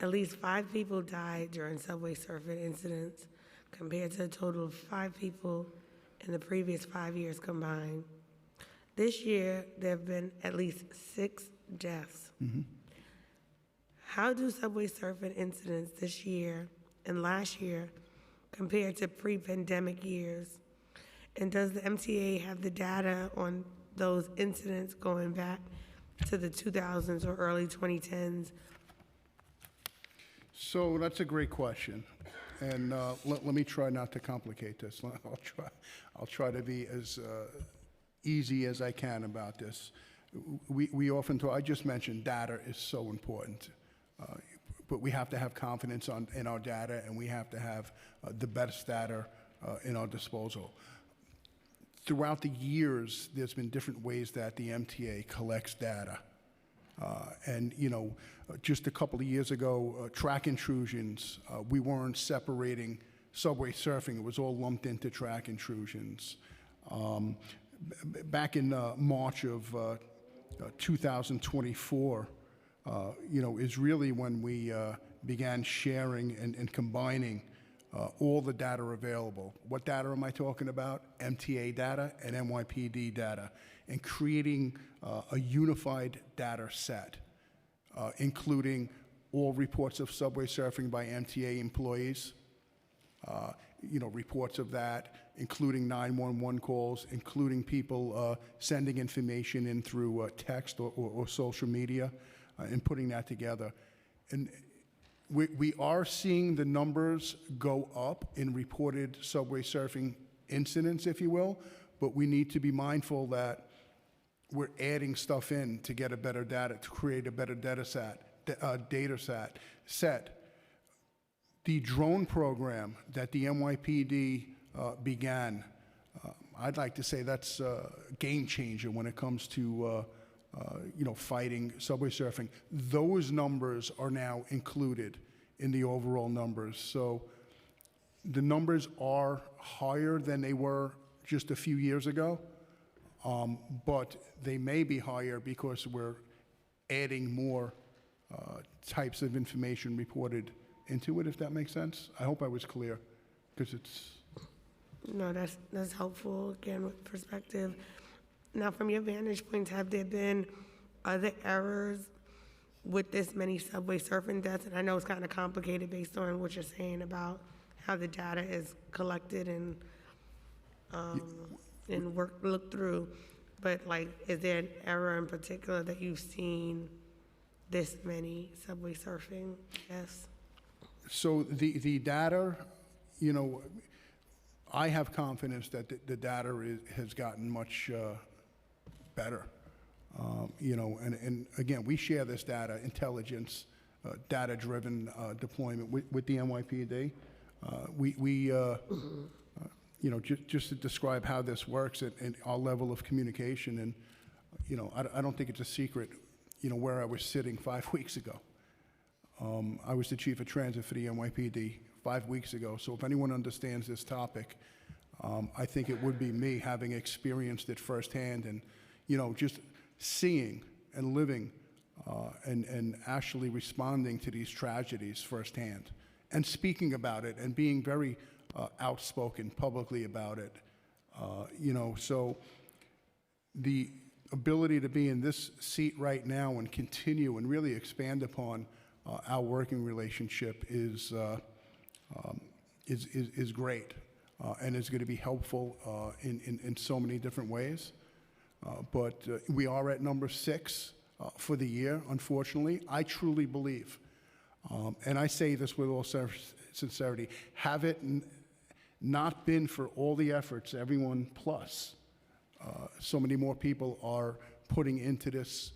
at least 5 people died during subway surfing incidents, compared to a total of 5 people in the previous 5 years combined. This year, there have been at least 6 deaths. How do subway surfing incidents this year and last year compare to pre-pandemic years? And does the MTA have the data on those incidents going back to the 2000s or early 2010s? So that's a great question, and let me try not to complicate this. I'll try to be as easy as I can about this. We often talk. I just mentioned data is so important, but we have to have confidence in our data, and we have to have the best data in our disposal. Throughout the years, there's been different ways that the MTA collects data. And, you know, just a couple of years ago, track intrusions, we weren't separating subway surfing. It was all lumped into track intrusions. Back in March of 2024, you know, is really when we began sharing and combining all the data available. What data am I talking about? MTA data and NYPD data, and creating a unified data set, including all reports of subway surfing by MTA employees, you know, reports of that, including 911 calls, including people sending information in through text or social media, and putting that together. And we are seeing the numbers go up in reported subway surfing incidents, if you will, but we need to be mindful that we're adding stuff in to get a better data, to create a better data set. The drone program that the NYPD began, I'd like to say that's a game changer when it comes to you know, fighting subway surfing. Those numbers are now included in the overall numbers. So the numbers are higher than they were just a few years ago, but they may be higher because we're adding more types of information reported into it, if that makes sense. I hope I was clear, because it's... No, that's helpful, again, with perspective. Now, from your vantage point, have there been other errors with this many subway surfing deaths? And I know it's kind of complicated based on what you're saying about how the data is collected and looked through. But, like, is there an error in particular that you've seen this many subway surfing deaths? So the data, you know, I have confidence that the data has gotten much better. You know, and again, we share this data, intelligence, data-driven deployment with the NYPD. You know, just to describe how this works and our level of communication, and, you know, I don't think it's a secret, you know, where I was sitting 5 weeks ago. I was the chief of transit for the NYPD 5 weeks ago, so if anyone understands this topic, I think it would be me, having experienced it firsthand, and, you know, just seeing and living and actually responding to these tragedies firsthand, and speaking about it and being very outspoken publicly about it. You know, so the ability to be in this seat right now and continue and really expand upon our working relationship is great, and is going to be helpful in so many different ways. But we are at number 6 for the year, unfortunately. I truly believe, and I say this with all sincerity, have it not been for all the efforts, everyone plus, so many more people are putting into this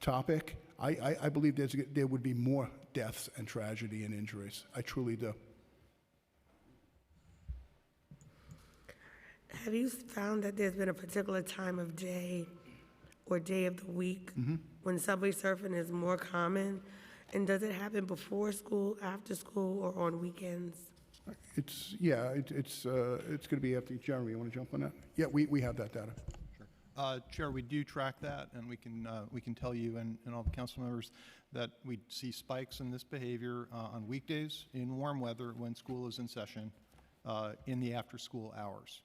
topic, I believe there would be more deaths and tragedy and injuries. I truly do. Have you found that there's been a particular time of day or day of the week when subway surfing is more common? And does it happen before school, after school, or on weekends? It's going to be after. Jeremy, you want to jump on that? Yeah, we have that data. Sure. Chair, we do track that, and we can tell you and all the council members that we see spikes in this behavior on weekdays in warm weather when school is in session in the after-school hours.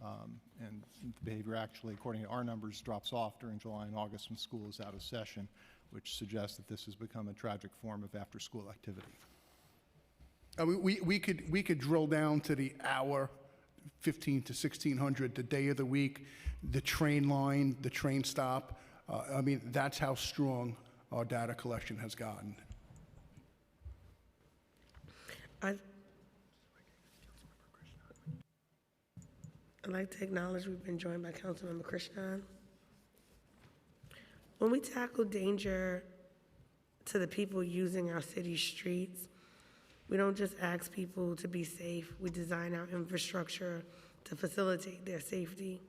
And the behavior actually, according to our numbers, drops off during July and August when school is out of session, which suggests that this has become a tragic form of after-school activity. We could drill down to the hour, 15 to 1600, the day of the week, the train line, the train stop. I mean, that's how strong our data collection has gotten. I'd like to acknowledge we've been joined by Councilmember Krishnan. When we tackle danger to the people using our city streets, we don't just ask people to be safe, we design our infrastructure to facilitate their safety.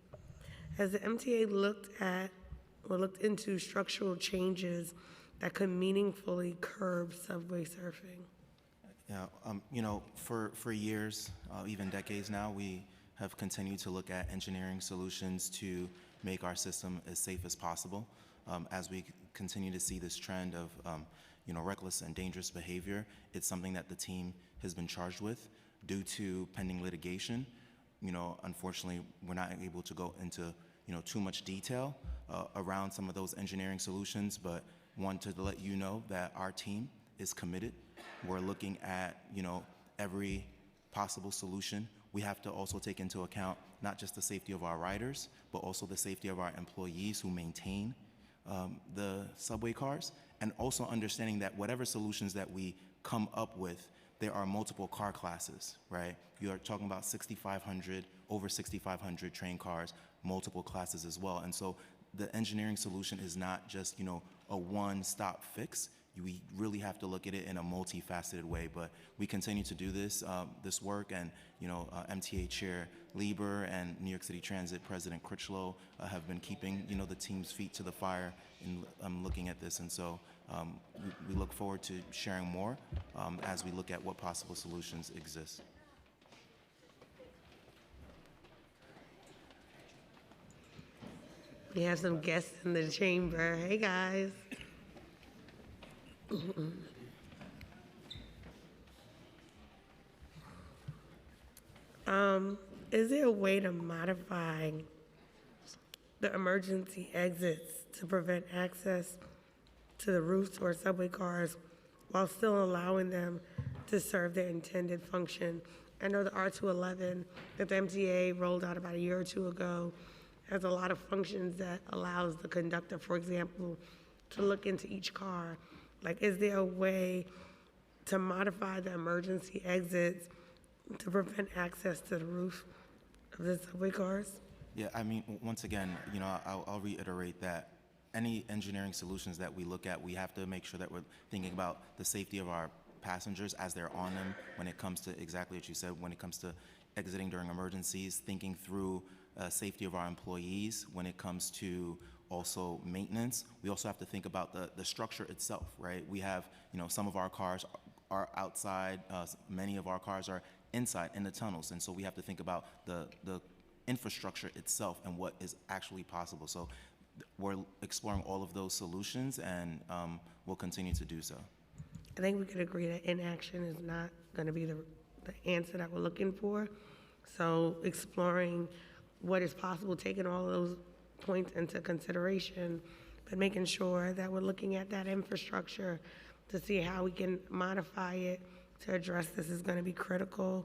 Has the MTA looked into structural changes that could meaningfully curb subway surfing? Yeah, for years, even decades now, we have continued to look at engineering solutions to make our system as safe as possible. As we continue to see this trend of reckless and dangerous behavior, it's something that the team has been charged with. Due to pending litigation, unfortunately, we're not able to go into too much detail around some of those engineering solutions, but wanted to let you know that our team is committed. We're looking at every possible solution. We have to also take into account not just the safety of our riders, but also the safety of our employees who maintain the subway cars, and also understanding that whatever solutions that we come up with, there are multiple car classes, right? You are talking about 6,500, over 6,500 train cars, multiple classes as well. And so the engineering solution is not just, a one-stop fix. We really have to look at it in a multifaceted way, but we continue to do this work, and MTA Chair Lieber and New York City Transit President Critchlow have been keeping the team's feet to the fire in looking at this, and so we look forward to sharing more as we look at what possible solutions exist. We have some guests in the chamber. Hey, guys. Is there a way to modify the emergency exits to prevent access to the roofs or subway cars while still allowing them to serve their intended function? I know the R211 that the MTA rolled out about a year or two ago has a lot of functions that allows the conductor, for example, to look into each car. Like, is there a way to modify the emergency exits to prevent access to the roof of the subway cars? Yeah, I mean, once again, I'll reiterate that any engineering solutions that we look at, we have to make sure that we're thinking about the safety of our passengers as they're on them when it comes to exactly what you said, when it comes to exiting during emergencies, thinking through safety of our employees when it comes to also maintenance. We also have to think about the structure itself, right? We have, some of our cars are outside, many of our cars are inside in the tunnels, and so we have to think about the infrastructure itself and what is actually possible. So we're exploring all of those solutions, and we'll continue to do so. I think we could agree that inaction is not going to be the answer that we're looking for. So exploring what is possible, taking all of those points into consideration, but making sure that we're looking at that infrastructure to see how we can modify it to address this is going to be critical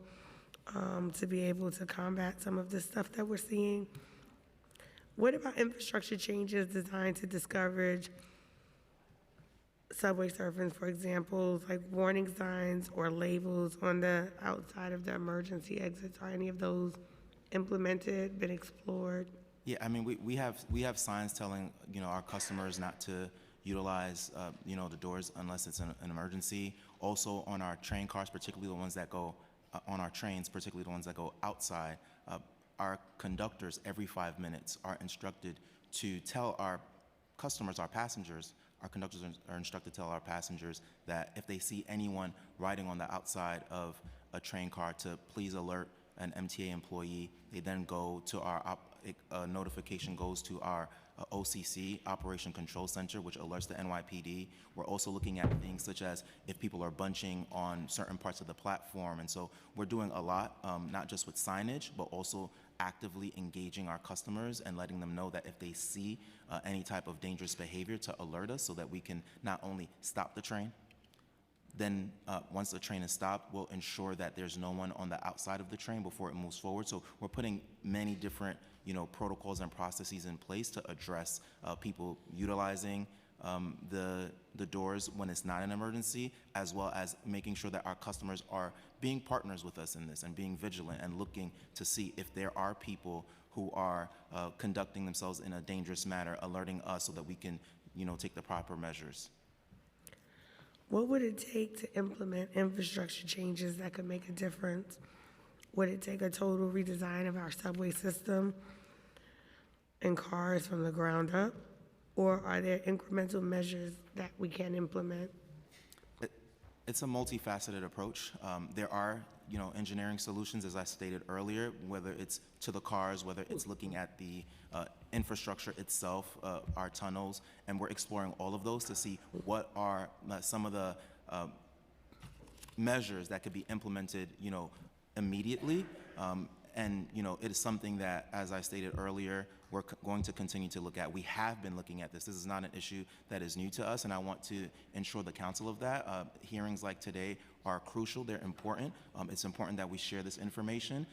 to be able to combat some of this stuff that we're seeing. What about infrastructure changes designed to discourage subway surfing, for example, like warning signs or labels on the outside of the emergency exits? Are any of those implemented, been explored? Yeah, I mean, we have signs telling our customers not to utilize the doors unless it's an emergency. Also on our train cars, particularly the ones that go on our trains, particularly the ones that go outside, our conductors every 5 minutes are instructed to tell our customers, our passengers, our conductors are instructed to tell our passengers that if they see anyone riding on the outside of a train car to please alert an MTA employee. They then go to our notification goes to our OCC, Operation Control Center, which alerts the NYPD. We're also looking at things such as if people are bunching on certain parts of the platform. And so we're doing a lot, not just with signage, but also actively engaging our customers and letting them know that if they see any type of dangerous behavior, to alert us so that we can not only stop the train, then once the train is stopped, we'll ensure that there's no one on the outside of the train before it moves forward. So we're putting many different protocols and processes in place to address people utilizing the doors when it's not an emergency, as well as making sure that our customers are being partners with us in this and being vigilant and looking to see if there are people who are conducting themselves in a dangerous manner, alerting us so that we can take the proper measures. What would it take to implement infrastructure changes that could make a difference? Would it take a total redesign of our subway system and cars from the ground up? Or are there incremental measures that we can implement? It's a multifaceted approach. There are, engineering solutions, as I stated earlier, whether it's to the cars, whether it's looking at the infrastructure itself, our tunnels, and we're exploring all of those to see what are some of the measures that could be implemented, immediately. And it is something that, as I stated earlier, we're going to continue to look at. We have been looking at this. This is not an issue that is new to us, and I want to ensure the council of that. Hearings like today are crucial. They're important. It's important that we share this information.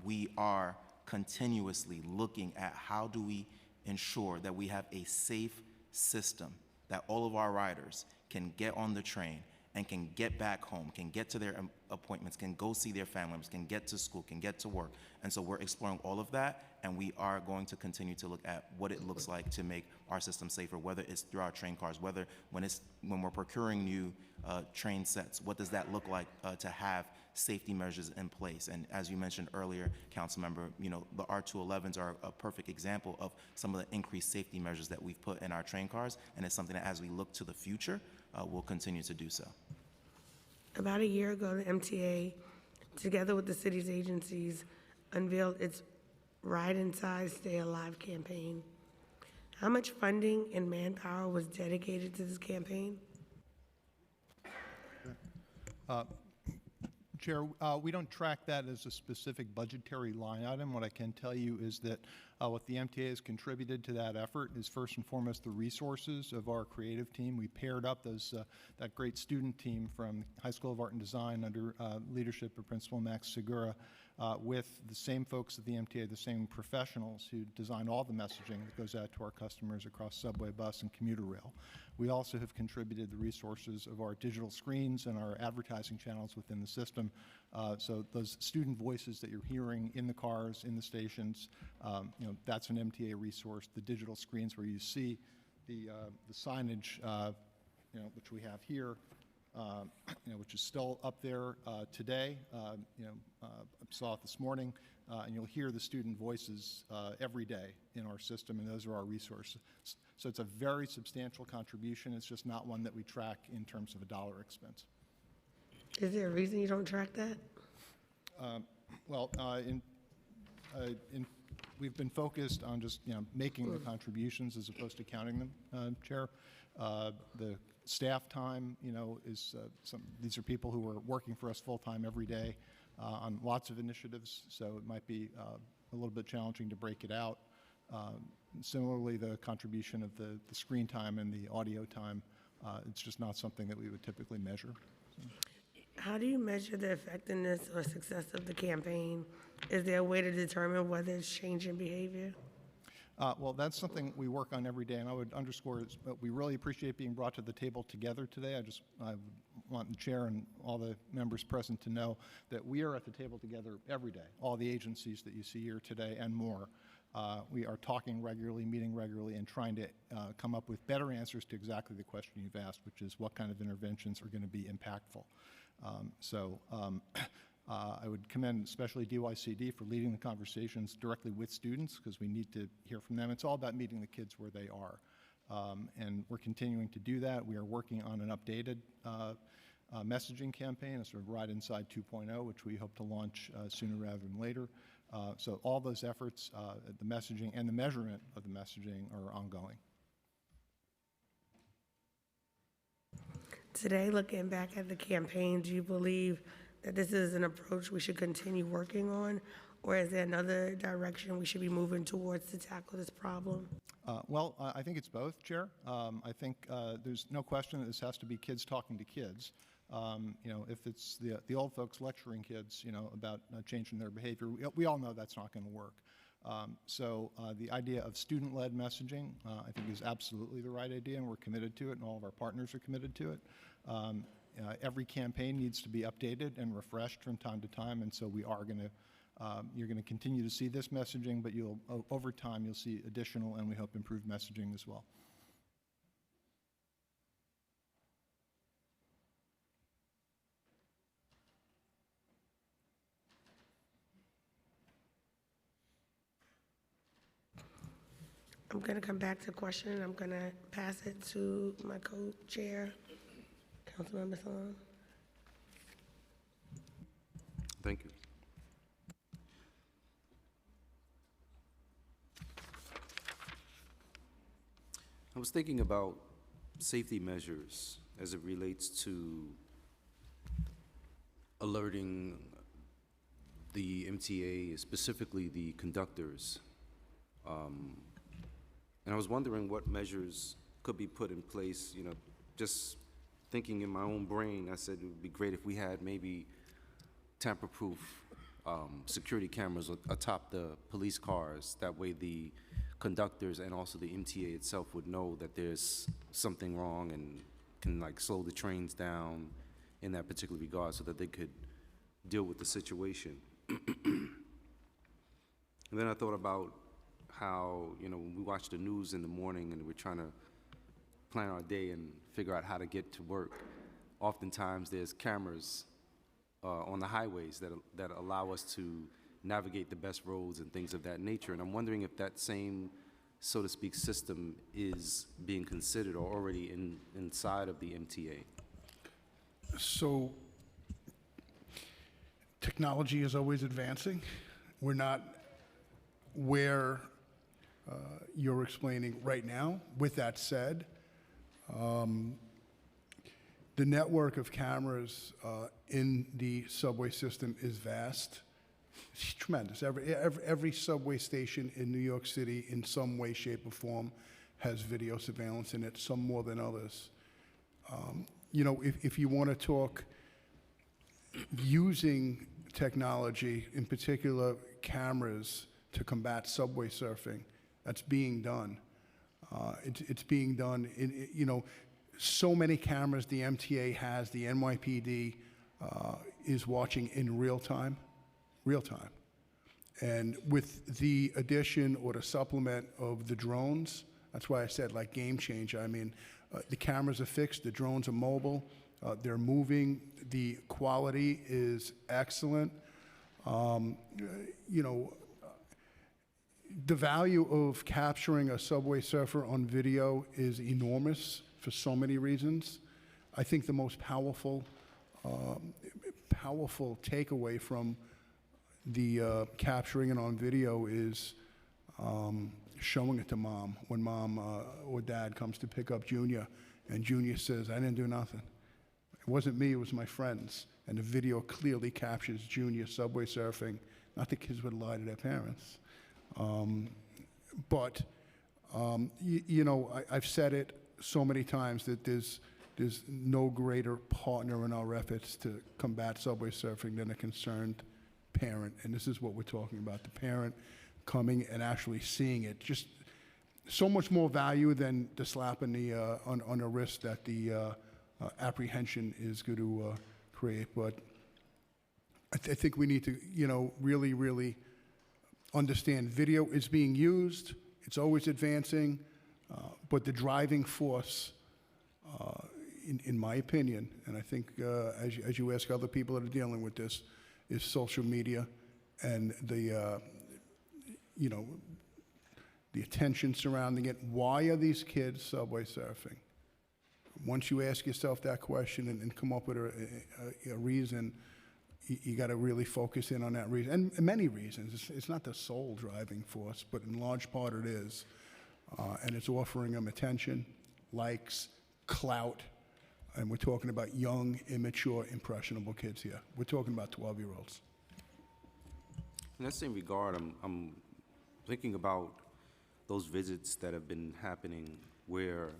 We are continuously looking at how do we ensure that we have a safe system, that all of our riders can get on the train and can get back home, can get to their appointments, can go see their family members, can get to school, can get to work. And so we're exploring all of that, and we are going to continue to look at what it looks like to make our system safer, whether it's through our train cars, whether when we're procuring new train sets, what does that look like to have safety measures in place? And as you mentioned earlier, Councilmember, the R211s are a perfect example of some of the increased safety measures that we've put in our train cars, and it's something that as we look to the future, we'll continue to do so. About a year ago, the MTA, together with the city's agencies, unveiled its Ride Inside, Stay Alive campaign. How much funding and manpower was dedicated to this campaign? Chair, we don't track that as a specific budgetary line item. What I can tell you is that what the MTA has contributed to that effort is first and foremost the resources of our creative team. We paired up that great student team from High School of Art and Design under leadership of Principal Max Segura with the same folks at the MTA, the same professionals who design all the messaging that goes out to our customers across subway, bus, and commuter rail. We also have contributed the resources of our digital screens and our advertising channels within the system. So those student voices that you're hearing in the cars, in the stations, that's an MTA resource. The digital screens where you see the signage, which we have here, which is still up there today. I saw it this morning, and you'll hear the student voices every day in our system, and those are our resources. So it's a very substantial contribution. It's just not one that we track in terms of a dollar expense. Is there a reason you don't track that? We've been focused on just making the contributions as opposed to counting them, Chair. The staff time, these are people who are working for us full time every day on lots of initiatives, so it might be a little bit challenging to break it out. Similarly, the contribution of the screen time and the audio time, it's just not something that we would typically measure. How do you measure the effectiveness or success of the campaign? Is there a way to determine whether it's changing behavior? Well, that's something we work on every day, and I would underscore we really appreciate being brought to the table together today. I want the chair and all the members present to know that we are at the table together every day, all the agencies that you see here today and more. We are talking regularly, meeting regularly, and trying to come up with better answers to exactly the question you've asked, which is what kind of interventions are going to be impactful. I would commend especially DYCD for leading the conversations directly with students because we need to hear from them. It's all about meeting the kids where they are. And we're continuing to do that. We are working on an updated messaging campaign, a sort of Ride Inside 2.0, which we hope to launch sooner rather than later. So all those efforts, the messaging and the measurement of the messaging are ongoing. Today, looking back at the campaign, do you believe that this is an approach we should continue working on, Or is there another direction we should be moving towards to tackle this problem? Well, I think it's both, Chair. I think there's no question that this has to be kids talking to kids. If it's the old folks lecturing kids, about changing their behavior, we all know that's not going to work. So the idea of student-led messaging, I think, is absolutely the right idea, and we're committed to it, and all of our partners are committed to it. Every campaign needs to be updated and refreshed from time to time, and so we are going to. You're going to continue to see this messaging, but over time you'll see additional, and we hope improved messaging as well. I'm going to come back to the question, and I'm going to pass it to my co-chair, Councilmember Salam. Thank you. I was thinking about safety measures as it relates to alerting the MTA, specifically the conductors. And I was wondering what measures could be put in place, just thinking in my own brain. I said it would be great if we had maybe tamper-proof security cameras atop the police cars. That way the conductors and also the MTA itself would know that there's something wrong and can slow the trains down in that particular regard so that they could deal with the situation. And then I thought about how, when we watch the news in the morning and we're trying to plan our day and figure out how to get to work, oftentimes there's cameras on the highways that allow us to navigate the best roads and things of that nature. And I'm wondering if that same, so to speak, system is being considered or already inside of the MTA. So technology is always advancing. We're not where you're explaining right now. With that said, the network of cameras in the subway system is vast. It's tremendous. Every subway station in New York City in some way, shape, or form has video surveillance in it, some more than others. If you want to talk using technology, in particular cameras, to combat subway surfing, that's being done. It's being done in, so many cameras the MTA has, the NYPD is watching in real time. And with the addition or the supplement of the drones, that's why I said game changer. I mean, the cameras are fixed, the drones are mobile, they're moving, the quality is excellent. The value of capturing a subway surfer on video is enormous for so many reasons. I think the most powerful takeaway from the capturing it on video is showing it to mom when mom or dad comes to pick up Junior, and Junior says, "I didn't do nothing. It wasn't me, it was my friends." And the video clearly captures Junior subway surfing. Not that kids would lie to their parents. I've said it so many times that there's no greater partner in our efforts to combat subway surfing than a concerned parent. And this is what we're talking about, the parent coming and actually seeing it. Just so much more value than the slap on the wrist that the apprehension is going to create. But I think we need to, really, really understand video is being used. It's always advancing. But the driving force, in my opinion, and I think as you ask other people that are dealing with this, is social media and the attention surrounding it. Why are these kids subway surfing? Once you ask yourself that question and come up with a reason, you got to really focus in on that reason. And many reasons. It's not the sole driving force, but in large part it is. And it's offering them attention, likes, clout. And we're talking about young, immature, impressionable kids here. We're talking about 12-year-olds. In that same regard, I'm thinking about those visits that have been happening where,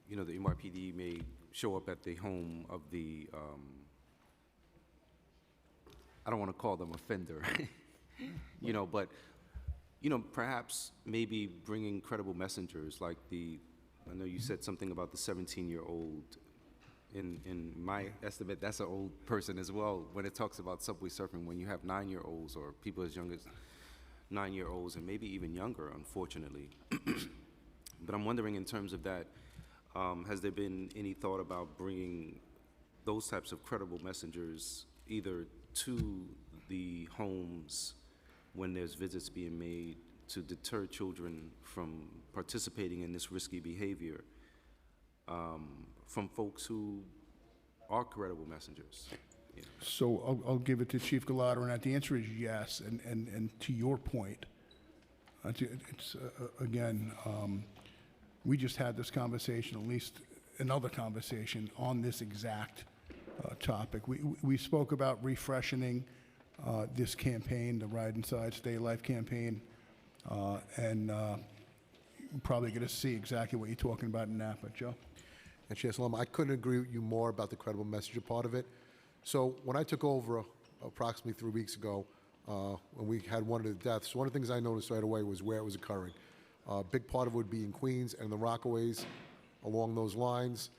you know, the NYPD may show up at the home of the, I don't want to call them offender, you know, but, you know, perhaps maybe bringing credible messengers like I know you said something about the 17-year-old. In my estimate, that's an old person as well when it talks about subway surfing, when you have 9-year-olds or people as young as 9-year-olds and maybe even younger, unfortunately. But I'm wondering in terms of that, has there been any thought about bringing those types of credible messengers either to the homes when there's visits being made to deter children from participating in this risky behavior, from folks who are credible messengers? You know. So I'll give it to Chief Gallardo, and the answer is yes. And to your point, we just had this conversation, at least another conversation on this exact topic. We spoke about refreshing this campaign, the Ride Inside, Stay Alive campaign, and you're probably going to see exactly what you're talking about in Napa. Joe? And Chair Salam, I couldn't agree with you more about the credible messenger part of it. So when I took over approximately 3 weeks ago, when we had one of the deaths, one of the things I noticed right away was where it was occurring. A big part of it would be in Queens and the Rockaways along those lines.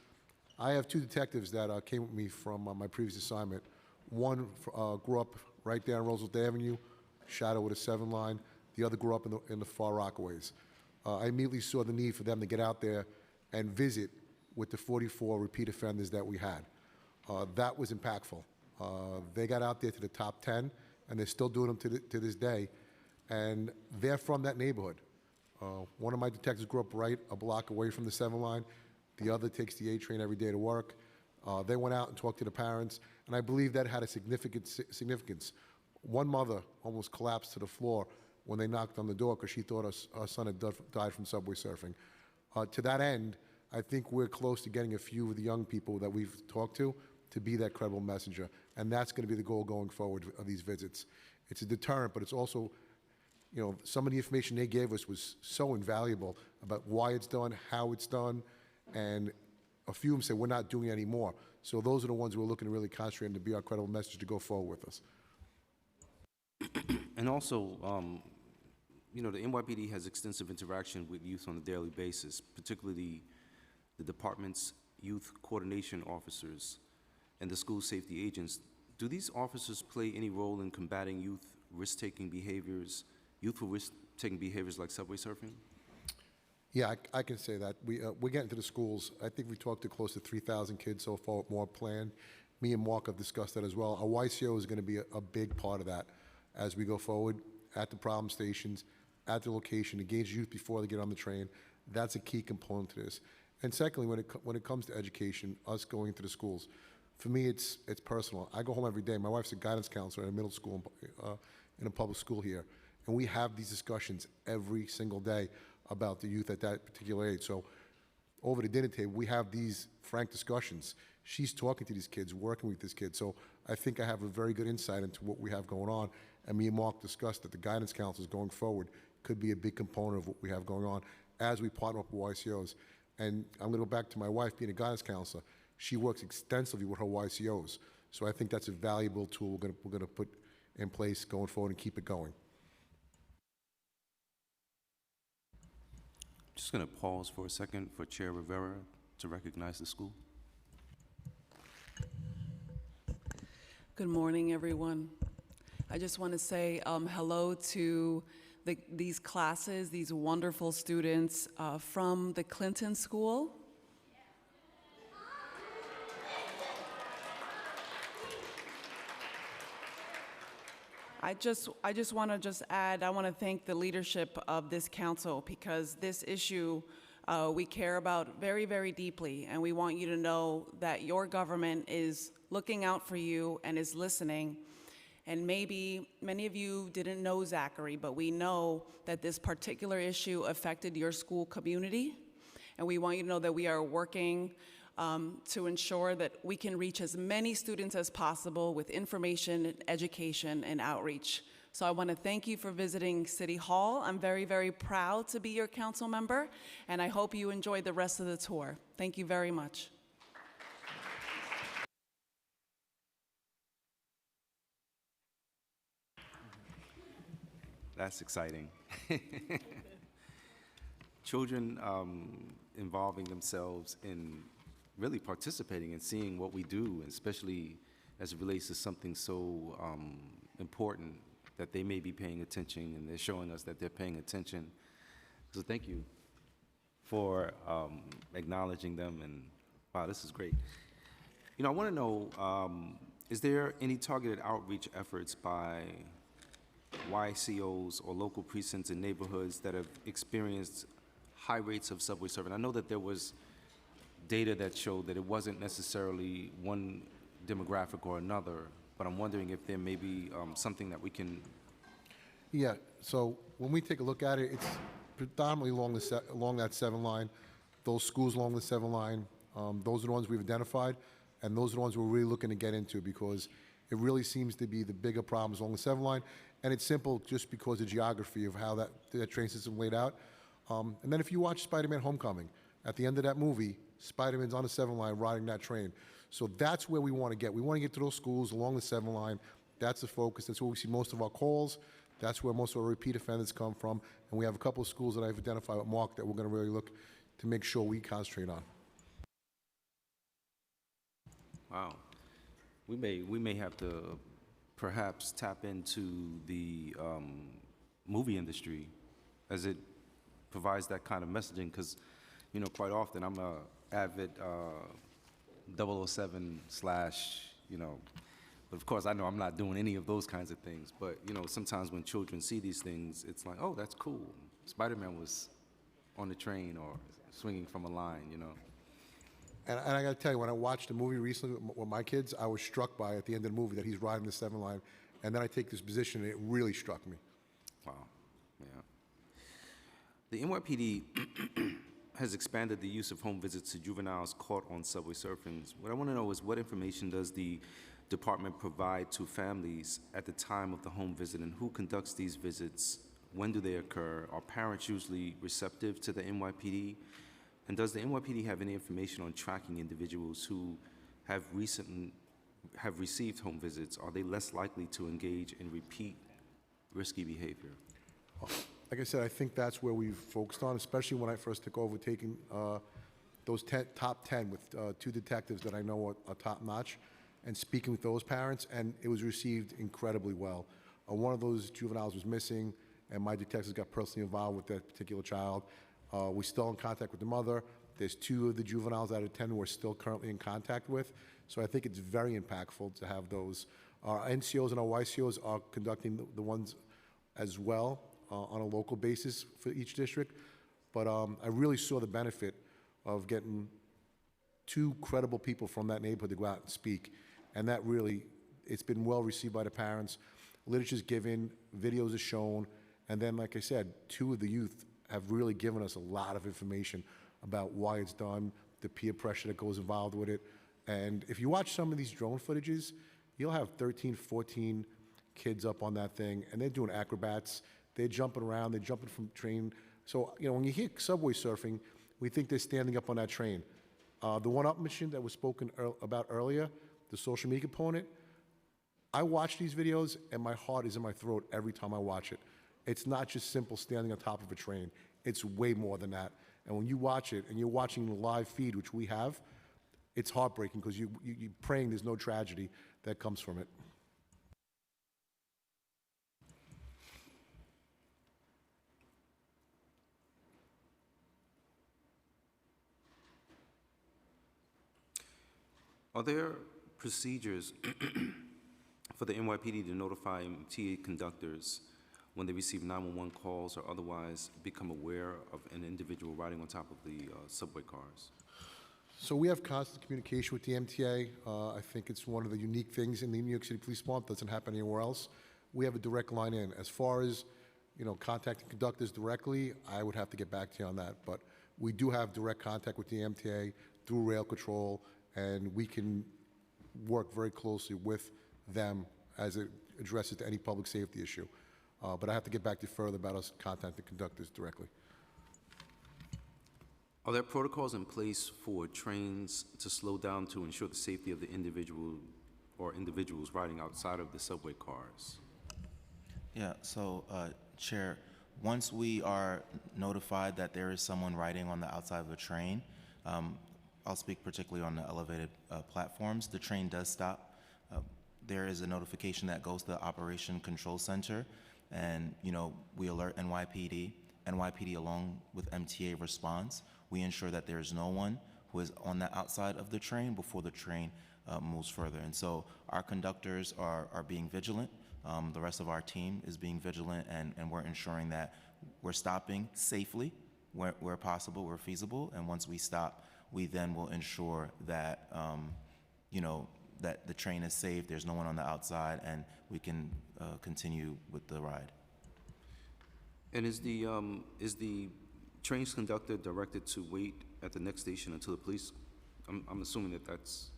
I have 2 detectives that came with me from my previous assignment. One grew up right there on Roosevelt Avenue, shadow with a 7 line. The other grew up in the far Rockaways. I immediately saw the need for them to get out there and visit with the 44 repeat offenders that we had. That was impactful. They got out there to the top 10, and they're still doing them to this day. And they're from that neighborhood. One of my detectives grew up right a block away from the 7 line. The other takes the A train every day to work. They went out and talked to the parents, and I believe that had a significance. One mother almost collapsed to the floor when they knocked on the door because she thought her son had died from subway surfing. To that end, I think we're close to getting a few of the young people that we've talked to be that credible messenger, and that's going to be the goal going forward of these visits. It's a deterrent, but it's also, you know, some of the information they gave us was so invaluable about why it's done, how it's done, and a few of them said we're not doing it anymore. So those are the ones we're looking to really concentrate on to be our credible message to go forward with us. And also, you know, the NYPD has extensive interaction with youth on a daily basis, particularly the department's youth coordination officers and the school safety agents. Do these officers play any role in combating youthful risk-taking behaviors like subway surfing? Yeah, I can say that. We're getting to the schools. I think we talked to close to 3,000 kids so far, more planned. Me and Mark have discussed that as well. Our YCO is going to be a big part of that as we go forward at the problem stations, at the location, engage youth before they get on the train. That's a key component to this. And secondly, when it comes to education, us going into the schools, for me, it's personal. I go home every day. My wife's a guidance counselor in a middle school, in a public school here, and we have these discussions every single day about the youth at that particular age. So over the dinner table, we have these frank discussions. She's talking to these kids, working with these kids. So I think I have a very good insight into what we have going on. And me and Mark discussed that the guidance counselors going forward could be a big component of what we have going on as we partner up with YCOs. And I'm going to go back to my wife being a guidance counselor. She works extensively with her YCOs. So I think that's a valuable tool we're going to put in place going forward and keep it going. Just going to pause for a second for Chair Rivera to recognize the school. Good morning, everyone. I just want to say hello to these classes, these wonderful students from the Clinton School. I just want to add, I want to thank the leadership of this council because this issue we care about very, very deeply, and we want you to know that your government is looking out for you and is listening. And maybe many of you didn't know Zachary, but we know that this particular issue affected your school community, and we want you to know that we are working to ensure that we can reach as many students as possible with information, education, and outreach. So I want to thank you for visiting City Hall. I'm very, very proud to be your council member, and I hope you enjoy the rest of the tour. Thank you very much. That's exciting. Children involving themselves in really participating and seeing what we do, especially as it relates to something so important, that they may be paying attention, and they're showing us that they're paying attention. So thank you for acknowledging them, and wow, this is great. You know, I want to know, is there any targeted outreach efforts by YCOs or local precincts and neighborhoods that have experienced high rates of subway surfing? I know that there was data that showed that it wasn't necessarily one demographic or another, but I'm wondering if there may be something that we can. Yeah, so when we take a look at it, it's predominantly along that 7 line, those schools along the 7 line, those are the ones we've identified, and those are the ones we're really looking to get into, because it really seems to be the bigger problems along the 7 line, and it's simple just because of geography of how that train system laid out. And then if you watch Spider-Man Homecoming, at the end of that movie, Spider-Man's on the 7 line riding that train. So that's where we want to get. We want to get to those schools along the 7 line. That's the focus. That's where we see most of our calls. That's where most of our repeat offenders come from. And we have a couple of schools that I've identified with Mark that we're going to really look to make sure we concentrate on. Wow. We may have to perhaps tap into the movie industry as it provides that kind of messaging, because, you know, quite often I'm a avid 007 / you know, but of course I know I'm not doing any of those kinds of things, but, you know, sometimes when children see these things, it's like, oh, that's cool. Spider-Man was on the train or swinging from a line, you know. And I got to tell you, when I watched the movie recently with my kids, I was struck by, at the end of the movie, that he's riding the 7 line. And then I take this position, and it really struck me. Wow, yeah. The NYPD has expanded the use of home visits to juveniles caught on subway surfing. What I want to know is, what information does the department provide to families at the time of the home visit, and who conducts these visits? When do they occur? Are parents usually receptive to the NYPD? And does the NYPD have any information on tracking individuals who have received home visits? Are they less likely to engage in repeat risky behavior? Like I said, I think that's where we've focused on, especially when I first took over, taking those top 10 with 2 detectives that I know are top-notch, and speaking with those parents, and it was received incredibly well. One of those juveniles was missing, and my detectives got personally involved with that particular child. We're still in contact with the mother. There's 2 of the juveniles out of 10 we're still currently in contact with. So I think it's very impactful to have those. Our NCOs and our YCOs are conducting the ones as well on a local basis for each district. But I really saw the benefit of getting 2 credible people from that neighborhood to go out and speak. And that really, it's been well received by the parents. Literature's given, videos are shown, and then, like I said, 2 of the youth have really given us a lot of information about why it's done, the peer pressure that goes involved with it. And if you watch some of these drone footages, you'll have 13, 14 kids up on that thing, and they're doing acrobats. They're jumping around. They're jumping from train. So, you know, when you hear subway surfing, we think they're standing up on that train. The one-up mission that was spoken about earlier, the social media component, I watch these videos, and my heart is in my throat every time I watch it. It's not just simple standing on top of a train. It's way more than that. And when you watch it, and you're watching the live feed, which we have, it's heartbreaking, because you're praying there's no tragedy that comes from it. Are there procedures for the NYPD to notify MTA conductors when they receive 911 calls or otherwise become aware of an individual riding on top of the subway cars? So we have constant communication with the MTA. I think it's one of the unique things in the New York City Police Department. Doesn't happen anywhere else. We have a direct line in. As far as, you know, contacting conductors directly, I would have to get back to you on that. But we do have direct contact with the MTA through rail control, and we can work very closely with them as it addresses any public safety issue. But I have to get back to you further about us contacting conductors directly. Are there protocols in place for trains to slow down to ensure the safety of the individual or individuals riding outside of the subway cars? Yeah, so, Chair, once we are notified that there is someone riding on the outside of the train, I'll speak particularly on the elevated platforms, the train does stop. There is a notification that goes to the Operation Control Center, and, you know, we alert NYPD. NYPD, along with MTA, responds. We ensure that there is no one who is on the outside of the train before the train moves further. And so our conductors are being vigilant. The rest of our team is being vigilant, and we're ensuring that we're stopping safely where possible, where feasible. And once we stop, we then will ensure that, you know, that the train is safe, there's no one on the outside, and we can continue with the ride. And is the train's conductor directed to wait at the next station until the police? I'm assuming that that's...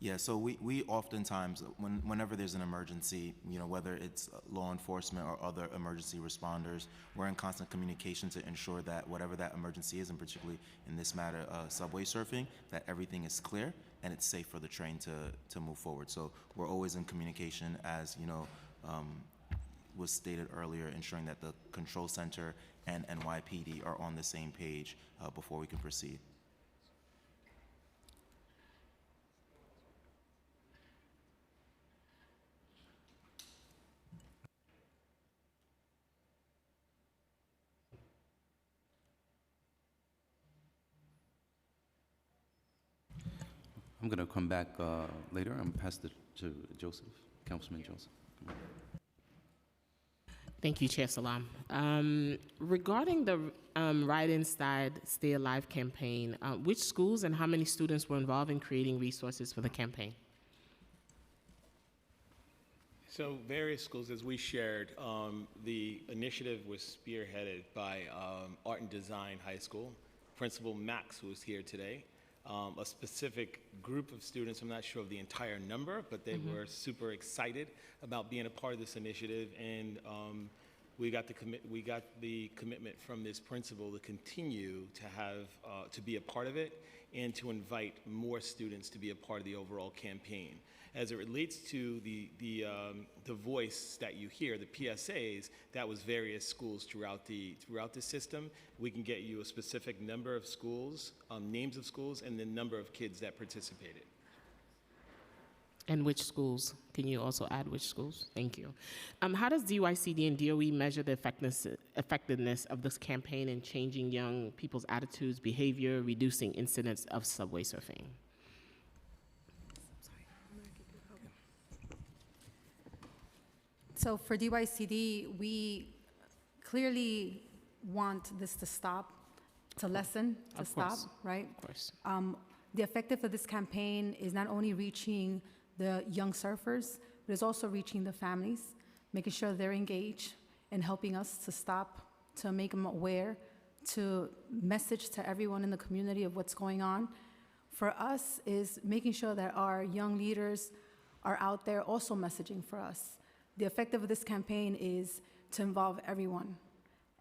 Yeah, so we oftentimes, whenever there's an emergency, you know, whether it's law enforcement or other emergency responders, we're in constant communication to ensure that whatever that emergency is, and particularly in this matter, subway surfing, that everything is clear and it's safe for the train to move forward. So we're always in communication, as, you know, was stated earlier, ensuring that the control center and NYPD are on the same page before we can proceed. I'm going to come back later. I'm going to pass it to Joseph, Councilman Joseph. Thank you, Chair Salam. Regarding the Ride Inside, Stay Alive campaign, which schools and how many students were involved in creating resources for the campaign? So various schools, as we shared, the initiative was spearheaded by Art and Design High School. Principal Max, who is here today. A specific group of students, I'm not sure of the entire number, but they were super excited about being a part of this initiative, and we got the commitment from this principal to continue to have to be a part of it and to invite more students to be a part of the overall campaign. As it relates to the voice that you hear, the PSAs, that was various schools throughout the system. We can get you a specific number of schools, names of schools, and the number of kids that participated. And which schools? Can you also add which schools? Thank you. How does DYCD and DOE measure the effectiveness of this campaign in changing young people's attitudes, behavior, reducing incidents of subway surfing? So for DYCD, we clearly want this to stop, to lessen, to stop, right? Of course. The effective of this campaign is not only reaching the young surfers, but it's also reaching the families, making sure they're engaged and helping us to stop, to make them aware, to message to everyone in the community of what's going on. For us is making sure that our young leaders are out there also messaging for us. The effective of this campaign is to involve everyone,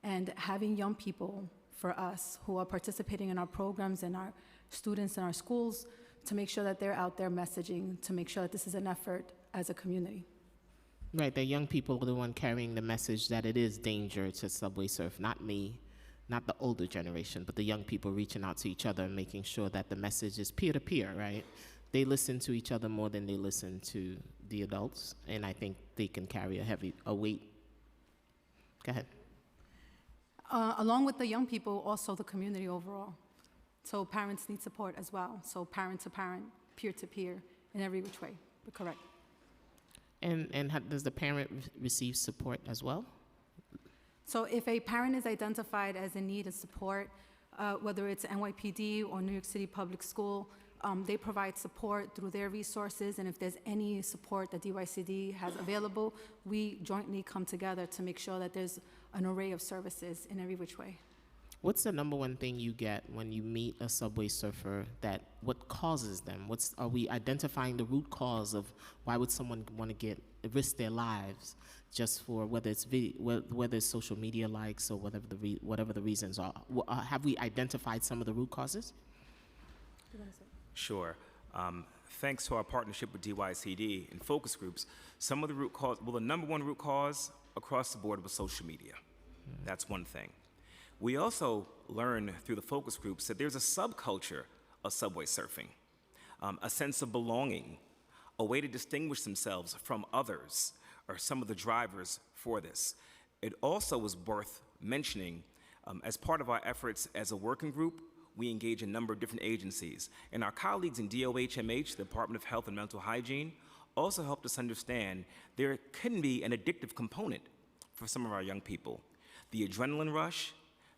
and having young people for us who are participating in our programs and our students in our schools to make sure that they're out there messaging, to make sure that this is an effort as a community. Right, the young people are the one carrying the message that it is danger to subway surf, not me, not the older generation, but the young people reaching out to each other and making sure that the message is peer-to-peer, right? They listen to each other more than they listen to the adults, and I think they can carry a weight. Go ahead. Along with the young people, also the community overall. So parents need support as well. So parent to parent, peer to peer, in every which way. But correct. And does the parent receive support as well? So if a parent is identified as in need of support, whether it's NYPD or New York City Public School, they provide support through their resources, and if there's any support that DYCD has available, we jointly come together to make sure that there's an array of services in every which way. What's the number one thing you get when you meet a subway surfer that what causes them? Are we identifying the root cause of why would someone want to risk their lives just for whether it's social media likes or whatever the reasons are? Have we identified some of the root causes? Sure. Thanks to our partnership with DYCD and focus groups, some of the root cause, the number one root cause across the board was social media. That's one thing. We also learned through the focus groups that there's a subculture of subway surfing, a sense of belonging, a way to distinguish themselves from others, or some of the drivers for this. It also was worth mentioning, as part of our efforts as a working group, we engage a number of different agencies. And our colleagues in DOHMH, the Department of Health and Mental Hygiene, also helped us understand there can be an addictive component for some of our young people. The adrenaline rush,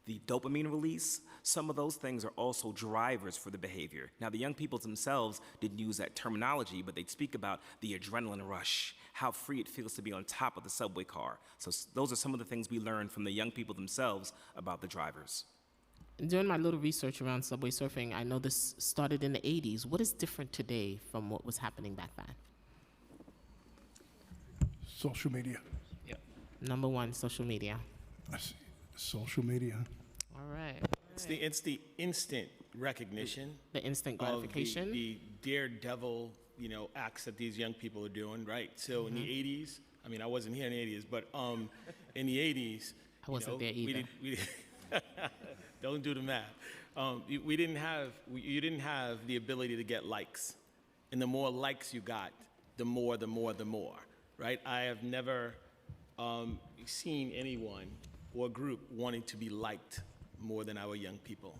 the dopamine release, some of those things are also drivers for the behavior. Now, the young people themselves didn't use that terminology, but they'd speak about the adrenaline rush, how free it feels to be on top of the subway car. So those are some of the things we learned from the young people themselves about the drivers. Doing my little research around subway surfing, I know this started in the 80s. What is different today from what was happening back then? Social media. Number one, social media. I see. Social media. All right. It's the instant recognition. The instant gratification. Of the daredevil, acts that these young people are doing, right? So in the 80s, I mean, I wasn't here in the 80s, but in the 80s, I wasn't there either. Don't do the math. You didn't have the ability to get likes, and the more likes you got, the more, right? I have never seen anyone or group wanting to be liked more than our young people.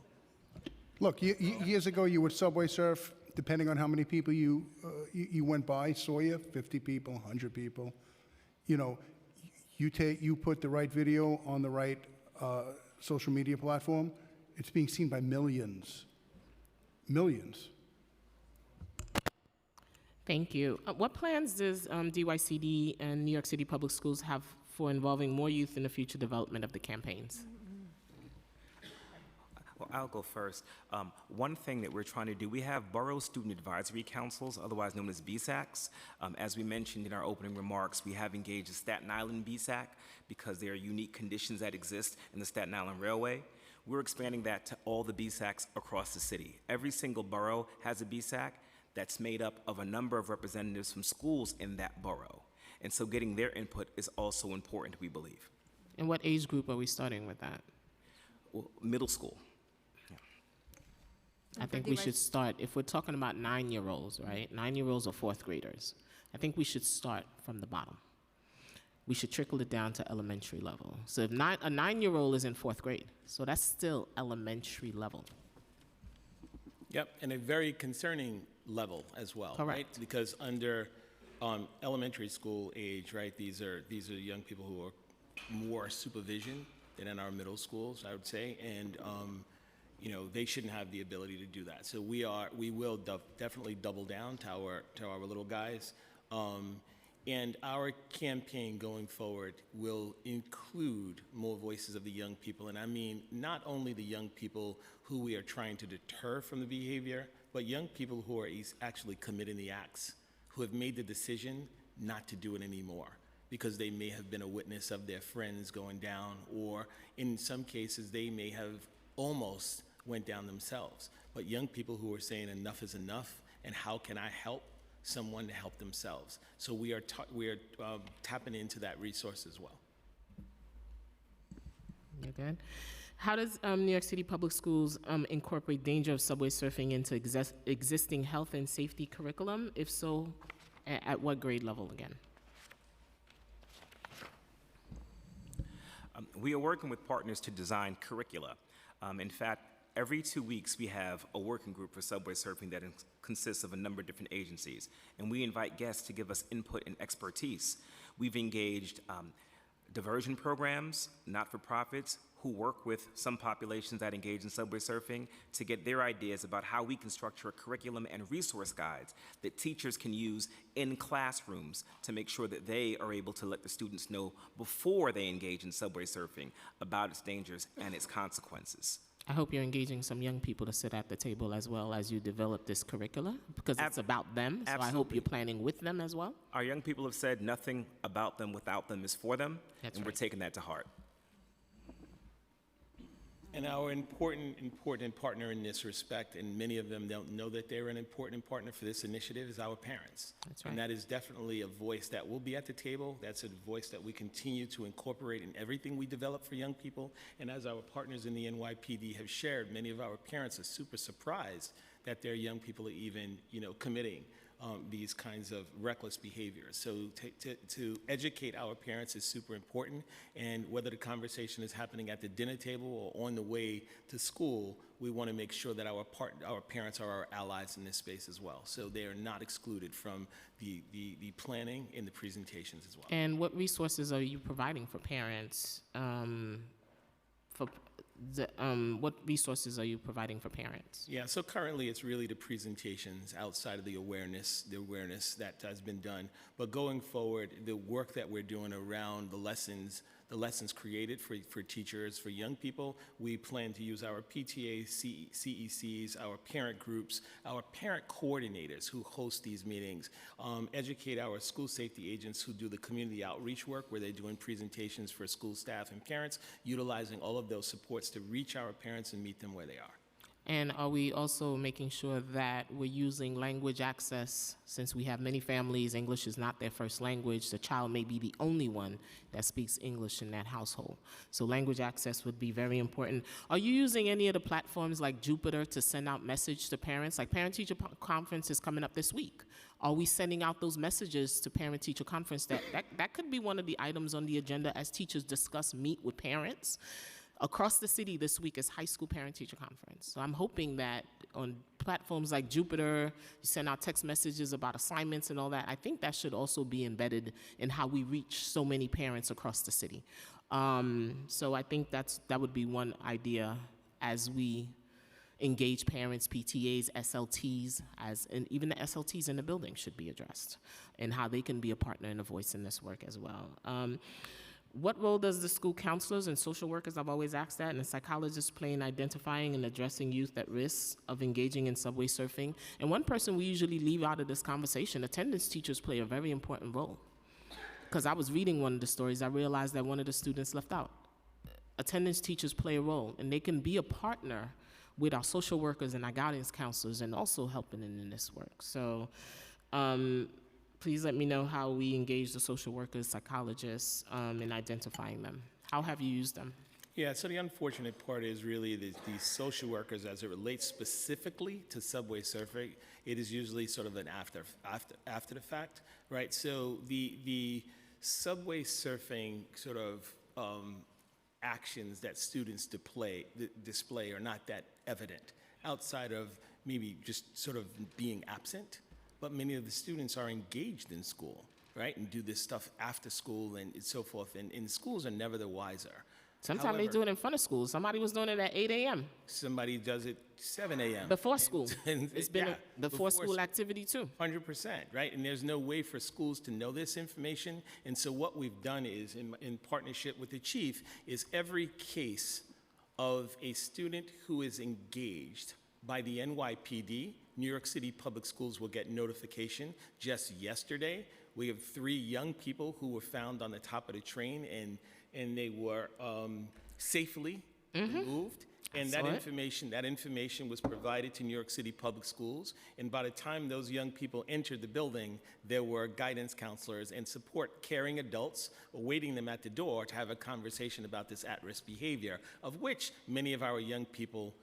Look, years ago, you would subway surf, depending on how many people you went by, saw you, 50 people, 100 people. You put the right video on the right social media platform, it's being seen by millions. Millions. Thank you. What plans does DYCD and New York City Public Schools have for involving more youth in the future development of the campaigns? Well, I'll go first. One thing that we're trying to do, we have Borough Student Advisory Councils, otherwise known as BSACs. As we mentioned in our opening remarks, we have engaged the Staten Island BSAC because there are unique conditions that exist in the Staten Island Railway. We're expanding that to all the BSACs across the city. Every single borough has a BSAC that's made up of a number of representatives from schools in that borough. And so getting their input is also important, we believe. And what age group are we starting with that? Well, middle school. I think we should start, if we're talking about 9-year-olds, right? 9-year-olds or fourth graders. I think we should start from the bottom. We should trickle it down to elementary level. So if a 9-year-old is in fourth grade, so that's still elementary level. Yep, and a very concerning level as well, Correct. Right? Because under elementary school age, right, these are young people who are more supervision than in our middle schools, I would say, and they shouldn't have the ability to do that. So we will definitely double down to our little guys. And our campaign going forward will include more voices of the young people. And I mean, not only the young people who we are trying to deter from the behavior, but young people who are actually committing the acts, who have made the decision not to do it anymore because they may have been a witness of their friends going down, or in some cases, they may have almost went down themselves. But young people who are saying enough is enough, and how can I help someone to help themselves? So we are tapping into that resource as well. You're good. How does New York City Public Schools incorporate danger of subway surfing into existing health and safety curriculum? If so, at what grade level again? We are working with partners to design curricula. In fact, every 2 weeks we have a working group for subway surfing that consists of a number of different agencies, and we invite guests to give us input and expertise. We've engaged diversion programs, not-for-profits, who work with some populations that engage in subway surfing to get their ideas about how we can structure a curriculum and resource guides that teachers can use in classrooms to make sure that they are able to let the students know before they engage in subway surfing about its dangers and its consequences. I hope you're engaging some young people to sit at the table as well as you develop this curricula, because it's about them. So I hope you're planning with them as well. Our young people have said nothing about them without them is for them, That's and right. we're taking that to heart. And our important partner in this respect, and many of them don't know that they're an important partner for this initiative, is our parents. That's right. And that is definitely a voice that will be at the table. That's a voice that we continue to incorporate in everything we develop for young people. And as our partners in the NYPD have shared, many of our parents are super surprised that their young people are even, committing these kinds of reckless behaviors. So to educate our parents is super important, and whether the conversation is happening at the dinner table or on the way to school, we want to make sure that our parents are our allies in this space as well. So they are not excluded from the planning and the presentations as well. And what resources are you providing for parents? What resources are you providing for parents? Yeah, so currently it's really the presentations outside of the awareness that has been done. But going forward, the work that we're doing around the lessons created for teachers, for young people, we plan to use our PTA, CECs, our parent groups, our parent coordinators who host these meetings, educate our school safety agents who do the community outreach work where they're doing presentations for school staff and parents, utilizing all of those supports to reach our parents and meet them where they are. And are we also making sure that we're using language access? Since we have many families, English is not their first language. The child may be the only one that speaks English in that household. So language access would be very important. Are you using any of the platforms like Jupiter to send out message to parents? Like Parent-Teacher Conference is coming up this week. Are we sending out those messages to Parent-Teacher Conference? That could be one of the items on the agenda as teachers discuss, meet with parents. Across the city this week is High School Parent-Teacher Conference. So I'm hoping that on platforms like Jupiter, you send out text messages about assignments and all that. I think that should also be embedded in how we reach so many parents across the city. So I think that would be one idea as we engage parents, PTAs, SLTs, and even the SLTs in the building should be addressed, and how they can be a partner and a voice in this work as well. What role does the school counselors and social workers, I've always asked that, and the psychologists play in identifying and addressing youth at risk of engaging in subway surfing? And one person we usually leave out of this conversation, attendance teachers play a very important role. Because I was reading one of the stories, I realized that one of the students left out. Attendance teachers play a role, and they can be a partner with our social workers and our guidance counselors and also helping in this work. So, please let me know how we engage the social workers, psychologists, in identifying them. How have you used them? Yeah, so the unfortunate part is really these social workers, as it relates specifically to subway surfing, it is usually sort of an after the fact, right? So the subway surfing sort of actions that students display are not that evident outside of maybe just sort of being absent. But many of the students are engaged in school, right, and do this stuff after school and so forth, and schools are never the wiser. Sometimes they do it in front of school. Somebody was doing it at 8 a.m. Somebody does it 7 a.m. Before school. It's been yeah, a before school activity too. 100%, right? And there's no way for schools to know this information. And so what we've done is, in partnership with the chief, is every case of a student who is engaged by the NYPD, New York City Public Schools will get notification. Just yesterday, we have 3 young people who were found on the top of the train, and they were safely removed. And that information was provided to New York City Public Schools. And by the time those young people entered the building, there were guidance counselors and support caring adults awaiting them at the door to have a conversation about this at-risk behavior, of which many of our young people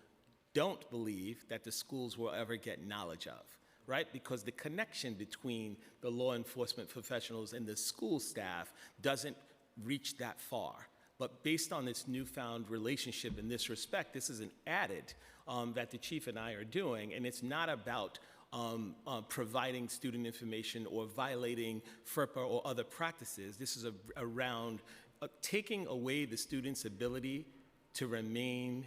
don't believe that the schools will ever get knowledge of, right? Because the connection between the law enforcement professionals and the school staff doesn't reach that far. But based on this newfound relationship in this respect, this is an added that the chief and I are doing, and it's not about providing student information or violating FERPA or other practices. This is around taking away the student's ability to remain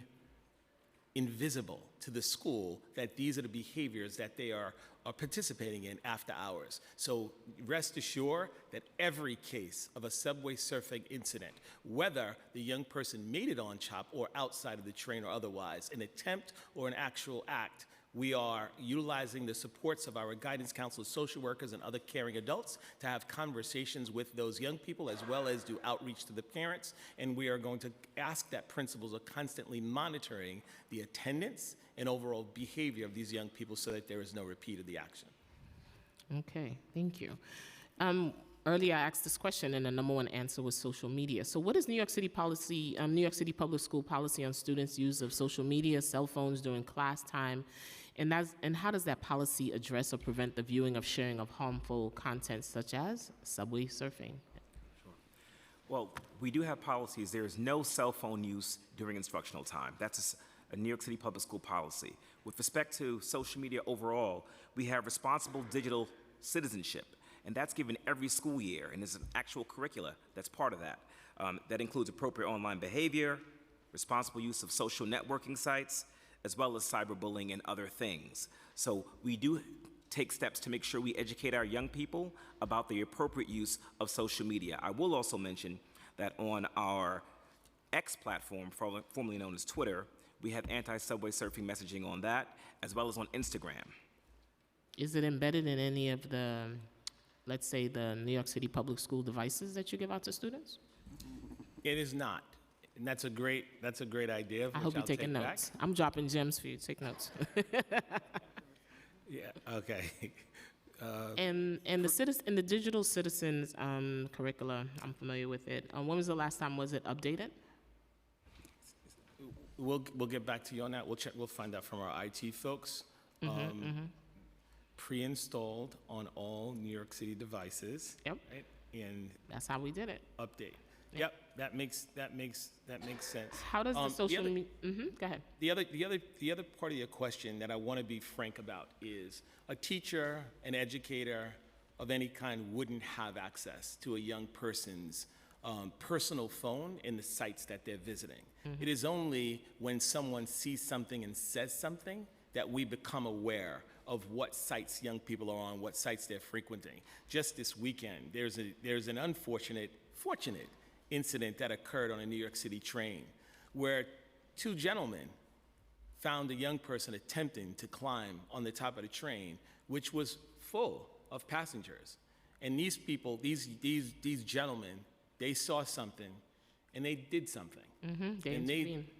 invisible to the school that these are the behaviors that they are participating in after hours. So rest assured that every case of a subway surfing incident, whether the young person made it on CHOP or outside of the train or otherwise, an attempt or an actual act, we are utilizing the supports of our guidance counselors, social workers, and other caring adults to have conversations with those young people, as well as do outreach to the parents. And we are going to ask that principals are constantly monitoring the attendance and overall behavior of these young people so that there is no repeat of the action. Okay, thank you. Earlier, I asked this question, and the number one answer was social media. So, what is New York City policy, New York City Public School policy on students' use of social media, cell phones during class time, and how does that policy address or prevent the viewing of sharing of harmful content such as subway surfing? Well, we do have policies. There is no cell phone use during instructional time. That's a New York City Public School policy. With respect to social media overall, we have responsible digital citizenship, and that's given every school year, and there's an actual curricula that's part of that. That includes appropriate online behavior, responsible use of social networking sites, as well as cyberbullying and other things. So we do take steps to make sure we educate our young people about the appropriate use of social media. I will also mention that on our X platform, formerly known as Twitter, we have anti-subway surfing messaging on that, as well as on Instagram. Is it embedded in any of the, let's say, the New York City Public School devices that you give out to students? It is not. And that's a great idea. I hope you're taking notes. I'm dropping gems for you. Take notes. Yeah, okay. And the digital citizens curricula, I'm familiar with it. When was the last time was it updated? We'll get back to you on that. We'll check. We'll find out from our IT folks. Pre-installed on all New York City devices. Yep. Right? And that's how we did it. Update. Yep. That makes sense. How does the social media? Go ahead. The other part of your question that I want to be frank about is a teacher, an educator of any kind wouldn't have access to a young person's personal phone and the sites that they're visiting. It is only when someone sees something and says something that we become aware of what sites young people are on, what sites they're frequenting. Just this weekend, there's an fortunate incident that occurred on a New York City train where two gentlemen found a young person attempting to climb on the top of the train, which was full of passengers. And these people, these gentlemen, they saw something and they did something.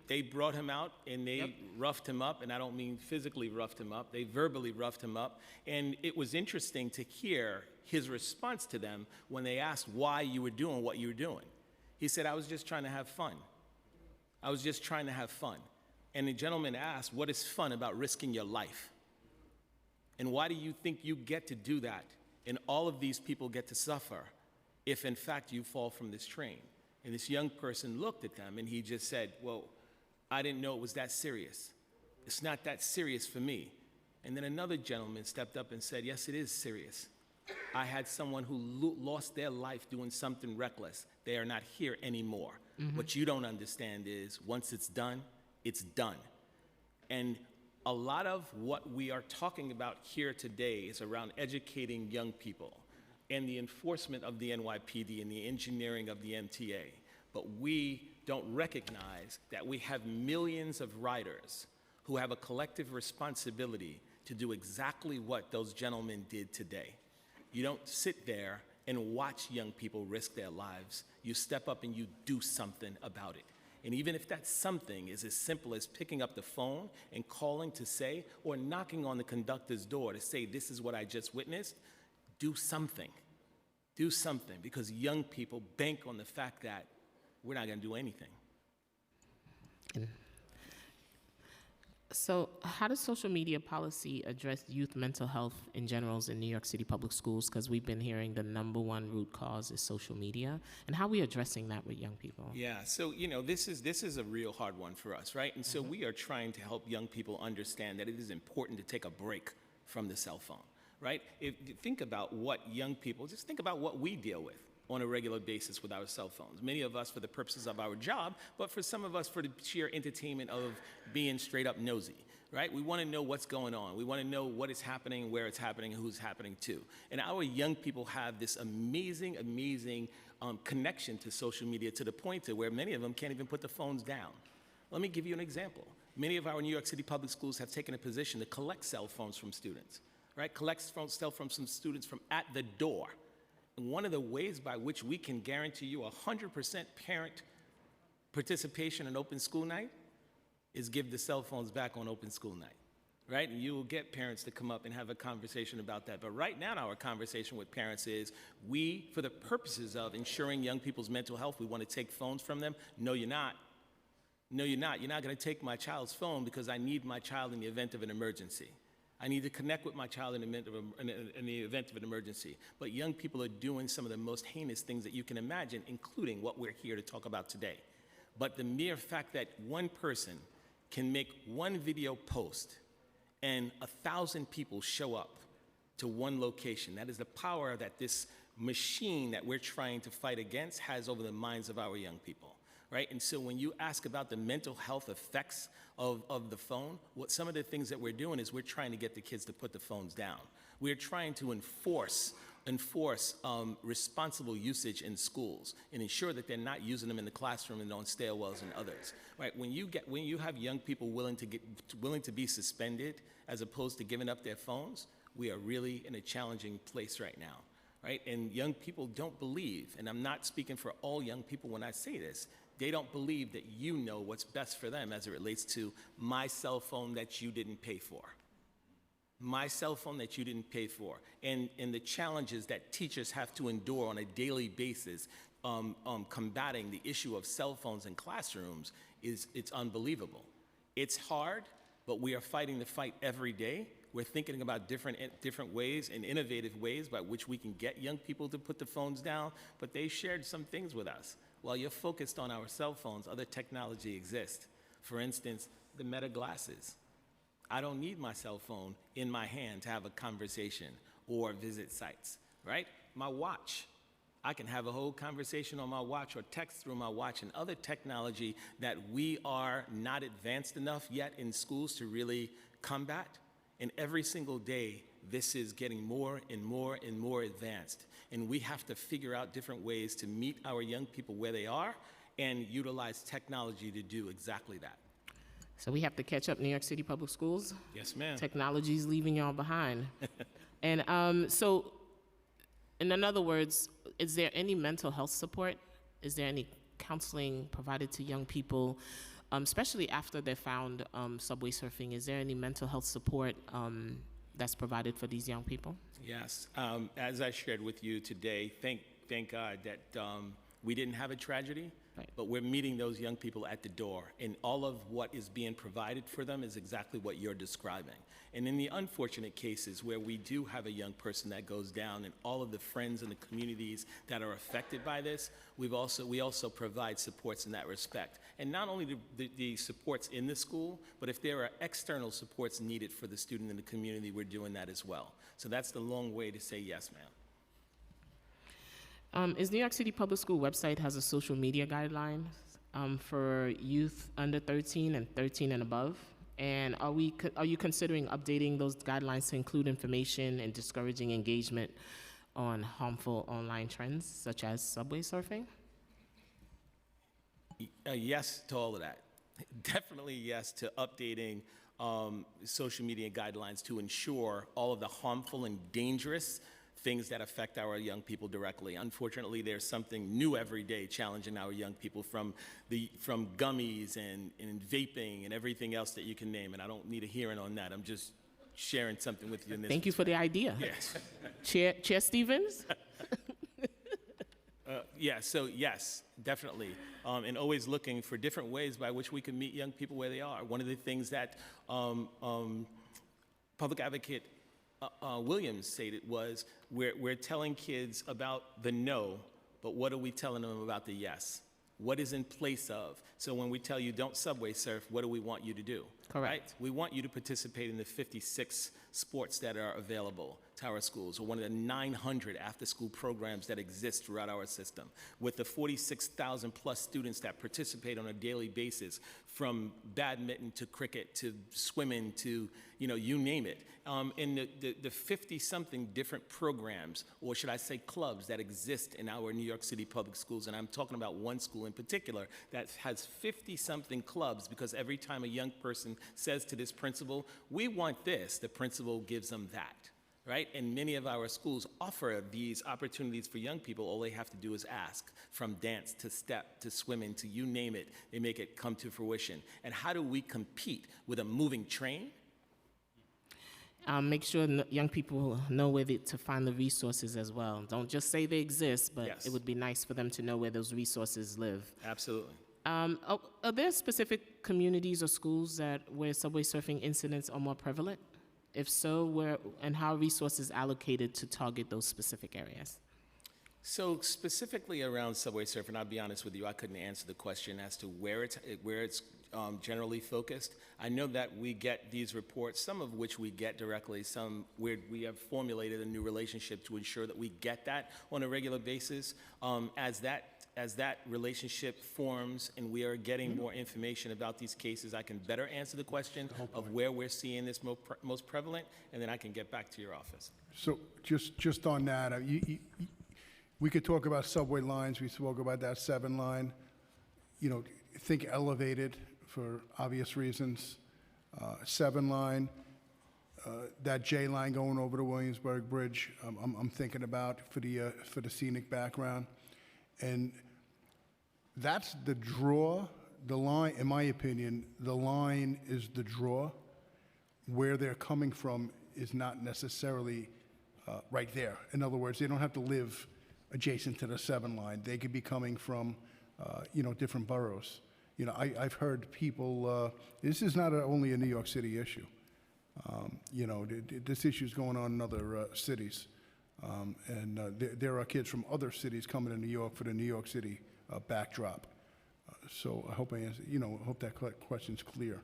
They brought him out and they roughed him up, and I don't mean physically roughed him up, they verbally roughed him up. And it was interesting to hear his response to them when they asked why you were doing what you were doing. He said, I was just trying to have fun. I was just trying to have fun. And the gentleman asked, what is fun about risking your life? And why do you think you get to do that and all of these people get to suffer if in fact you fall from this train? And this young person looked at them and he just said, well, I didn't know it was that serious. It's not that serious for me. And then another gentleman stepped up and said, yes, it is serious. I had someone who lost their life doing something reckless. They are not here anymore. What you don't understand is once it's done, it's done. And a lot of what we are talking about here today is around educating young people and the enforcement of the NYPD and the engineering of the MTA. But we don't recognize that we have millions of riders who have a collective responsibility to do exactly what those gentlemen did today. You don't sit there and watch young people risk their lives. You step up and you do something about it. And even if that something is as simple as picking up the phone and calling to say, or knocking on the conductor's door to say, this is what I just witnessed, do something. Do something, because young people bank on the fact that we're not going to do anything. So how does social media policy address youth mental health in general in New York City public schools? Because we've been hearing the number one root cause is social media. And how are we addressing that with young people? Yeah, so this is a real hard one for us, right? And so we are trying to help young people understand that it is important to take a break from the cell phone, right? If you think about what young people, just think about what we deal with. on a regular basis with our cell phones. Many of us for the purposes of our job, but for some of us for the sheer entertainment of being straight up nosy, right? We want to know what's going on. We want to know what is happening, where it's happening, and who's happening to. And our young people have this amazing, amazing connection to social media to the point to where many of them can't even put the phones down. Let me give you an example. Many of our New York City public schools have taken a position to collect cell phones from students, right? Collect cell phones from students from at the door. And one of the ways by which we can guarantee you 100% parent participation in open school night is give the cell phones back on open school night, right? And you will get parents to come up and have a conversation about that. But right now, our conversation with parents is we, for the purposes of ensuring young people's mental health, we want to take phones from them. No, you're not. No, you're not. You're not going to take my child's phone because I need my child in the event of an emergency. I need to connect with my child in the event of an emergency. But young people are doing some of the most heinous things that you can imagine, including what we're here to talk about today. But the mere fact that one person can make one video post and 1,000 people show up to one location, that is the power that this machine that we're trying to fight against has over the minds of our young people. Right? And so when you ask about the mental health effects of the phone, what some of the things that we're doing is we're trying to get the kids to put the phones down. We're trying to enforce responsible usage in schools and ensure that they're not using them in the classroom and on stairwells and others. Right? When you have young people willing to be suspended as opposed to giving up their phones, we are really in a challenging place right now. Right? And young people don't believe, and I'm not speaking for all young people when I say this, they don't believe that you know what's best for them as it relates to my cell phone that you didn't pay for. My cell phone that you didn't pay for. And the challenges that teachers have to endure on a daily basis combating the issue of cell phones in classrooms it's unbelievable. It's hard, but we are fighting the fight every day. We're thinking about different ways and innovative ways by which we can get young people to put the phones down, but they shared some things with us. While you're focused on our cell phones, other technology exists. For instance, the Meta glasses. I don't need my cell phone in my hand to have a conversation or visit sites, right? My watch. I can have a whole conversation on my watch or text through my watch and other technology that we are not advanced enough yet in schools to really combat. And every single day, this is getting more and more and more advanced. And we have to figure out different ways to meet our young people where they are and utilize technology to do exactly that. So we have to catch up, New York City Public Schools? Yes, ma'am. Technology's leaving y'all behind. And so, in other words, is there any mental health support? Is there any counseling provided to young people, especially after they're found subway surfing? Is there any mental health support that's provided for these young people? Yes. As I shared with you today, thank God that we didn't have a tragedy, right. But we're meeting those young people at the door, and all of what is being provided for them is exactly what you're describing. And in the unfortunate cases where we do have a young person that goes down and all of the friends and the communities that are affected by this, we also provide supports in that respect. And not only the supports in the school, but if there are external supports needed for the student in the community, we're doing that as well. So that's the long way to say yes, ma'am. Is New York City Public School website has a social media guideline for youth under 13 and 13 and above? And are you considering updating those guidelines to include information and discouraging engagement on harmful online trends such as subway surfing? Yes to all of that. Definitely yes to updating social media guidelines to ensure all of the harmful and dangerous things that affect our young people directly. Unfortunately, there's something new every day challenging our young people from gummies and vaping and everything else that you can name. And I don't need a hearing on that. I'm just sharing something with you in this. Thank you for the idea. Yes. Chair Stevens? So yes, definitely. And always looking for different ways by which we can meet young people where they are. One of the things that Public Advocate Williams stated was we're telling kids about the no, but what are we telling them about the yes? What is in place of? So when we tell you don't subway surf, what do we want you to do? Correct. Right? We want you to participate in the 56 sports that are available. to our schools, or one of the 900 after-school programs that exist throughout our system, with the 46,000 plus students that participate on a daily basis, from badminton to cricket to swimming to, you name it. And the 50-something different programs, or should I say clubs, that exist in our New York City public schools. And I'm talking about one school in particular that has 50-something clubs, because every time a young person says to this principal, we want this, the principal gives them that. Right? And many of our schools offer these opportunities for young people. All they have to do is ask, from dance to step to swimming to you name it. They make it come to fruition. And how do we compete with a moving train? Make sure young people know where to find the resources as well. Don't just say they exist, but Yes. it would be nice for them to know where those resources live. Absolutely. Are there specific communities or schools where subway surfing incidents are more prevalent? If so, where and how are resources allocated to target those specific areas? So specifically around subway surfing, I'll be honest with you, I couldn't answer the question as to where it's generally focused. I know that we get these reports, some of which we get directly, some where we have formulated a new relationship to ensure that we get that on a regular basis. As that relationship forms and we are getting more information about these cases, I can better answer the question of where we're seeing this most prevalent, and then I can get back to your office. So just on that, we could talk about subway lines. We spoke about that 7 line. Think elevated for obvious reasons. 7 line, that J line going over the Williamsburg Bridge. I'm thinking about for the scenic background, and that's the draw. The line, in my opinion, the line is the draw. Where they're coming from is not necessarily right there. In other words, they don't have to live adjacent to the 7 line. They could be coming from, different boroughs. I've heard people, this is not only a New York City issue. This issue is going on in other cities. And there are kids from other cities coming to New York for the New York City backdrop. So I hope I answer, hope that question's clear.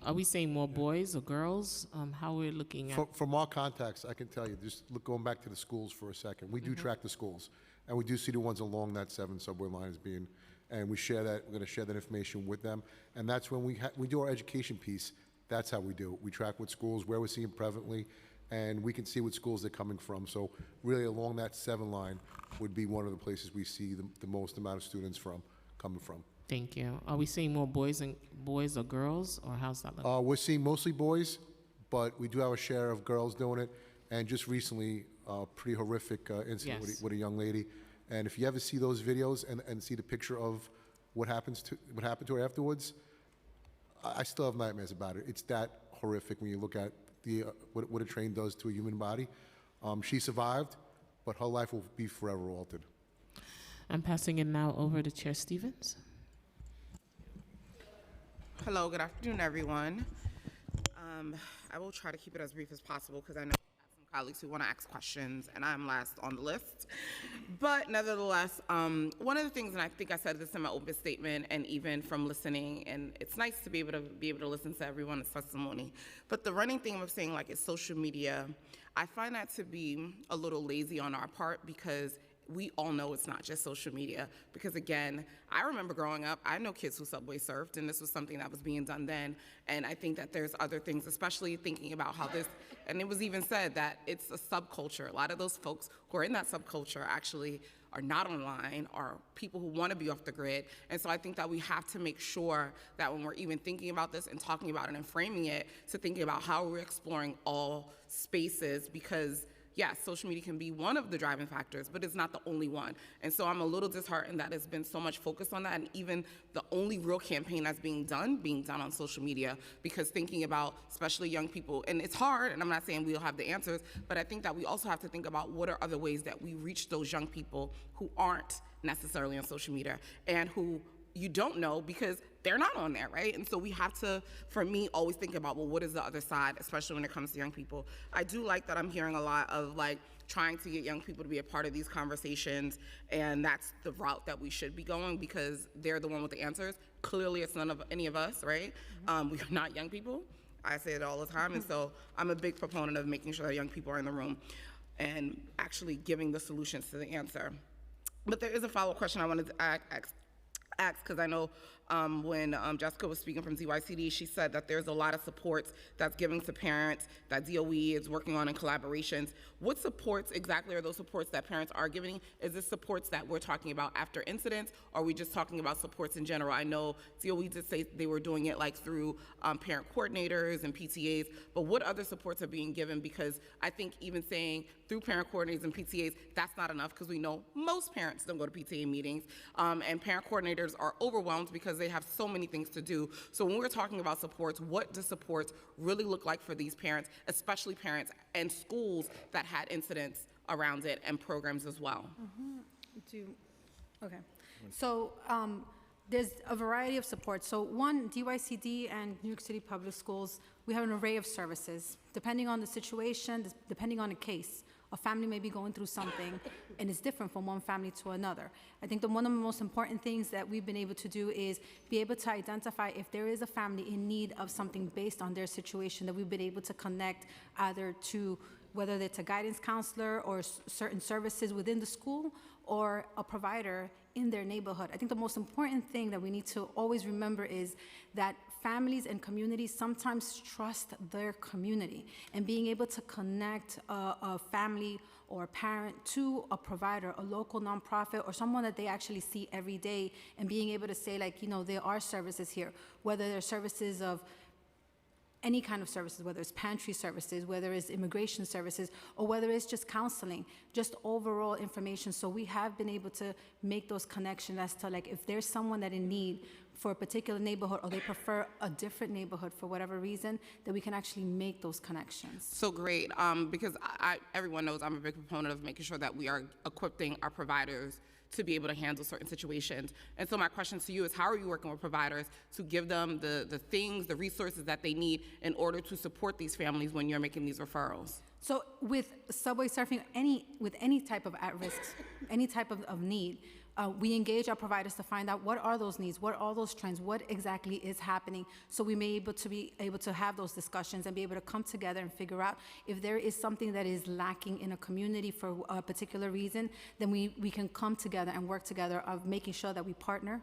Are we saying more boys or girls? How we're looking at? From our contacts, I can tell you, going back to the schools for a second, we do track the schools, and we do see the ones along that 7 subway line as being, and we share that. We're going to share that information with them, and that's when we do our education piece. That's how we do it. We track what schools, where we're seeing prevalently, and we can see what schools they're coming from. So really, along that 7 line would be one of the places we see the most amount of students coming from. Thank you. Are we seeing more boys or girls, or how's that looking? We're seeing mostly boys, but we do have a share of girls doing it. And just recently, a pretty horrific incident Yes. with a young lady. And if you ever see those videos and see the picture of what happened to her afterwards, I still have nightmares about it. It's that horrific when you look at what a train does to a human body. She survived, but her life will be forever altered. I'm passing it now over to Chair Stevens. Hello, good afternoon, everyone. I will try to keep it as brief as possible because I know I have some colleagues who want to ask questions, and I'm last on the list. But nevertheless, one of the things, and I think I said this in my open statement, and even from listening, and it's nice to be able to listen to everyone's testimony. But the running theme of saying like it's social media, I find that to be a little lazy on our part because we all know it's not just social media, because again, I remember growing up, I know kids who subway surfed, and this was something that was being done then, and I think that there's other things, especially thinking about how this, and it was even said that it's a subculture. A lot of those folks who are in that subculture actually are not online, are people who want to be off the grid, and so I think that we have to make sure that when we're even thinking about this and talking about it and framing it, to thinking about how we're exploring all spaces, because yes, social media can be one of the driving factors, but it's not the only one. And so I'm a little disheartened that there's been so much focus on that, and even the only real campaign that's being done on social media, because thinking about especially young people, and it's hard, and I'm not saying we'll have the answers, but I think that we also have to think about what are other ways that we reach those young people who aren't necessarily on social media and who you don't know because they're not on there, right? And so we have to, for me, always think about, well, what is the other side, especially when it comes to young people. I do like that I'm hearing a lot of like trying to get young people to be a part of these conversations, and that's the route that we should be going because they're the one with the answers. Clearly, it's none of any of us, right? We are not young people. I say it all the time, and so I'm a big proponent of making sure that young people are in the room and actually giving the solutions to the answer. But there is a follow-up question I wanted to ask because I know when Jessica was speaking from DYCD, she said that there's a lot of supports that's given to parents that DOE is working on in collaborations. What supports exactly are those supports that parents are giving? Is this supports that we're talking about after incidents, or are we just talking about supports in general? I know DOE did say they were doing it like through parent coordinators and PTAs, but what other supports are being given? Because I think even saying through parent coordinators and PTAs, that's not enough, because we know most parents don't go to PTA meetings, and parent coordinators are overwhelmed because they have so many things to do. So when we're talking about supports, what do supports really look like for these parents, especially parents and schools that had incidents around it and programs as well? Okay. So there's a variety of supports. So one, DYCD and New York City Public Schools, we have an array of services. Depending on the situation, depending on the case, a family may be going through something, and it's different from one family to another. I think that one of the most important things that we've been able to do is be able to identify if there is a family in need of something based on their situation, that we've been able to connect either to whether it's a guidance counselor or certain services within the school or a provider in their neighborhood. I think the most important thing that we need to always remember is that families and communities sometimes trust their community, and being able to connect a family or a parent to a provider, a local nonprofit, or someone that they actually see every day, and being able to say, like, you know, there are services here, whether they're services of any kind of services, whether it's pantry services, whether it's immigration services, or whether it's just counseling, just overall information. So we have been able to make those connections as to, like, if there's someone that in need for a particular neighborhood, or they prefer a different neighborhood for whatever reason, that we can actually make those connections. So great, because everyone knows I'm a big proponent of making sure that we are equipping our providers to be able to handle certain situations. And so my question to you is, how are you working with providers to give them the things, the resources that they need in order to support these families when you're making these referrals? So with subway surfing, with any type of at-risk, any type of need, we engage our providers to find out what are those needs, what are those trends, what exactly is happening, so we may be able to have those discussions and be able to come together and figure out if there is something that is lacking in a community for a particular reason, then we can come together and work together of making sure that we partner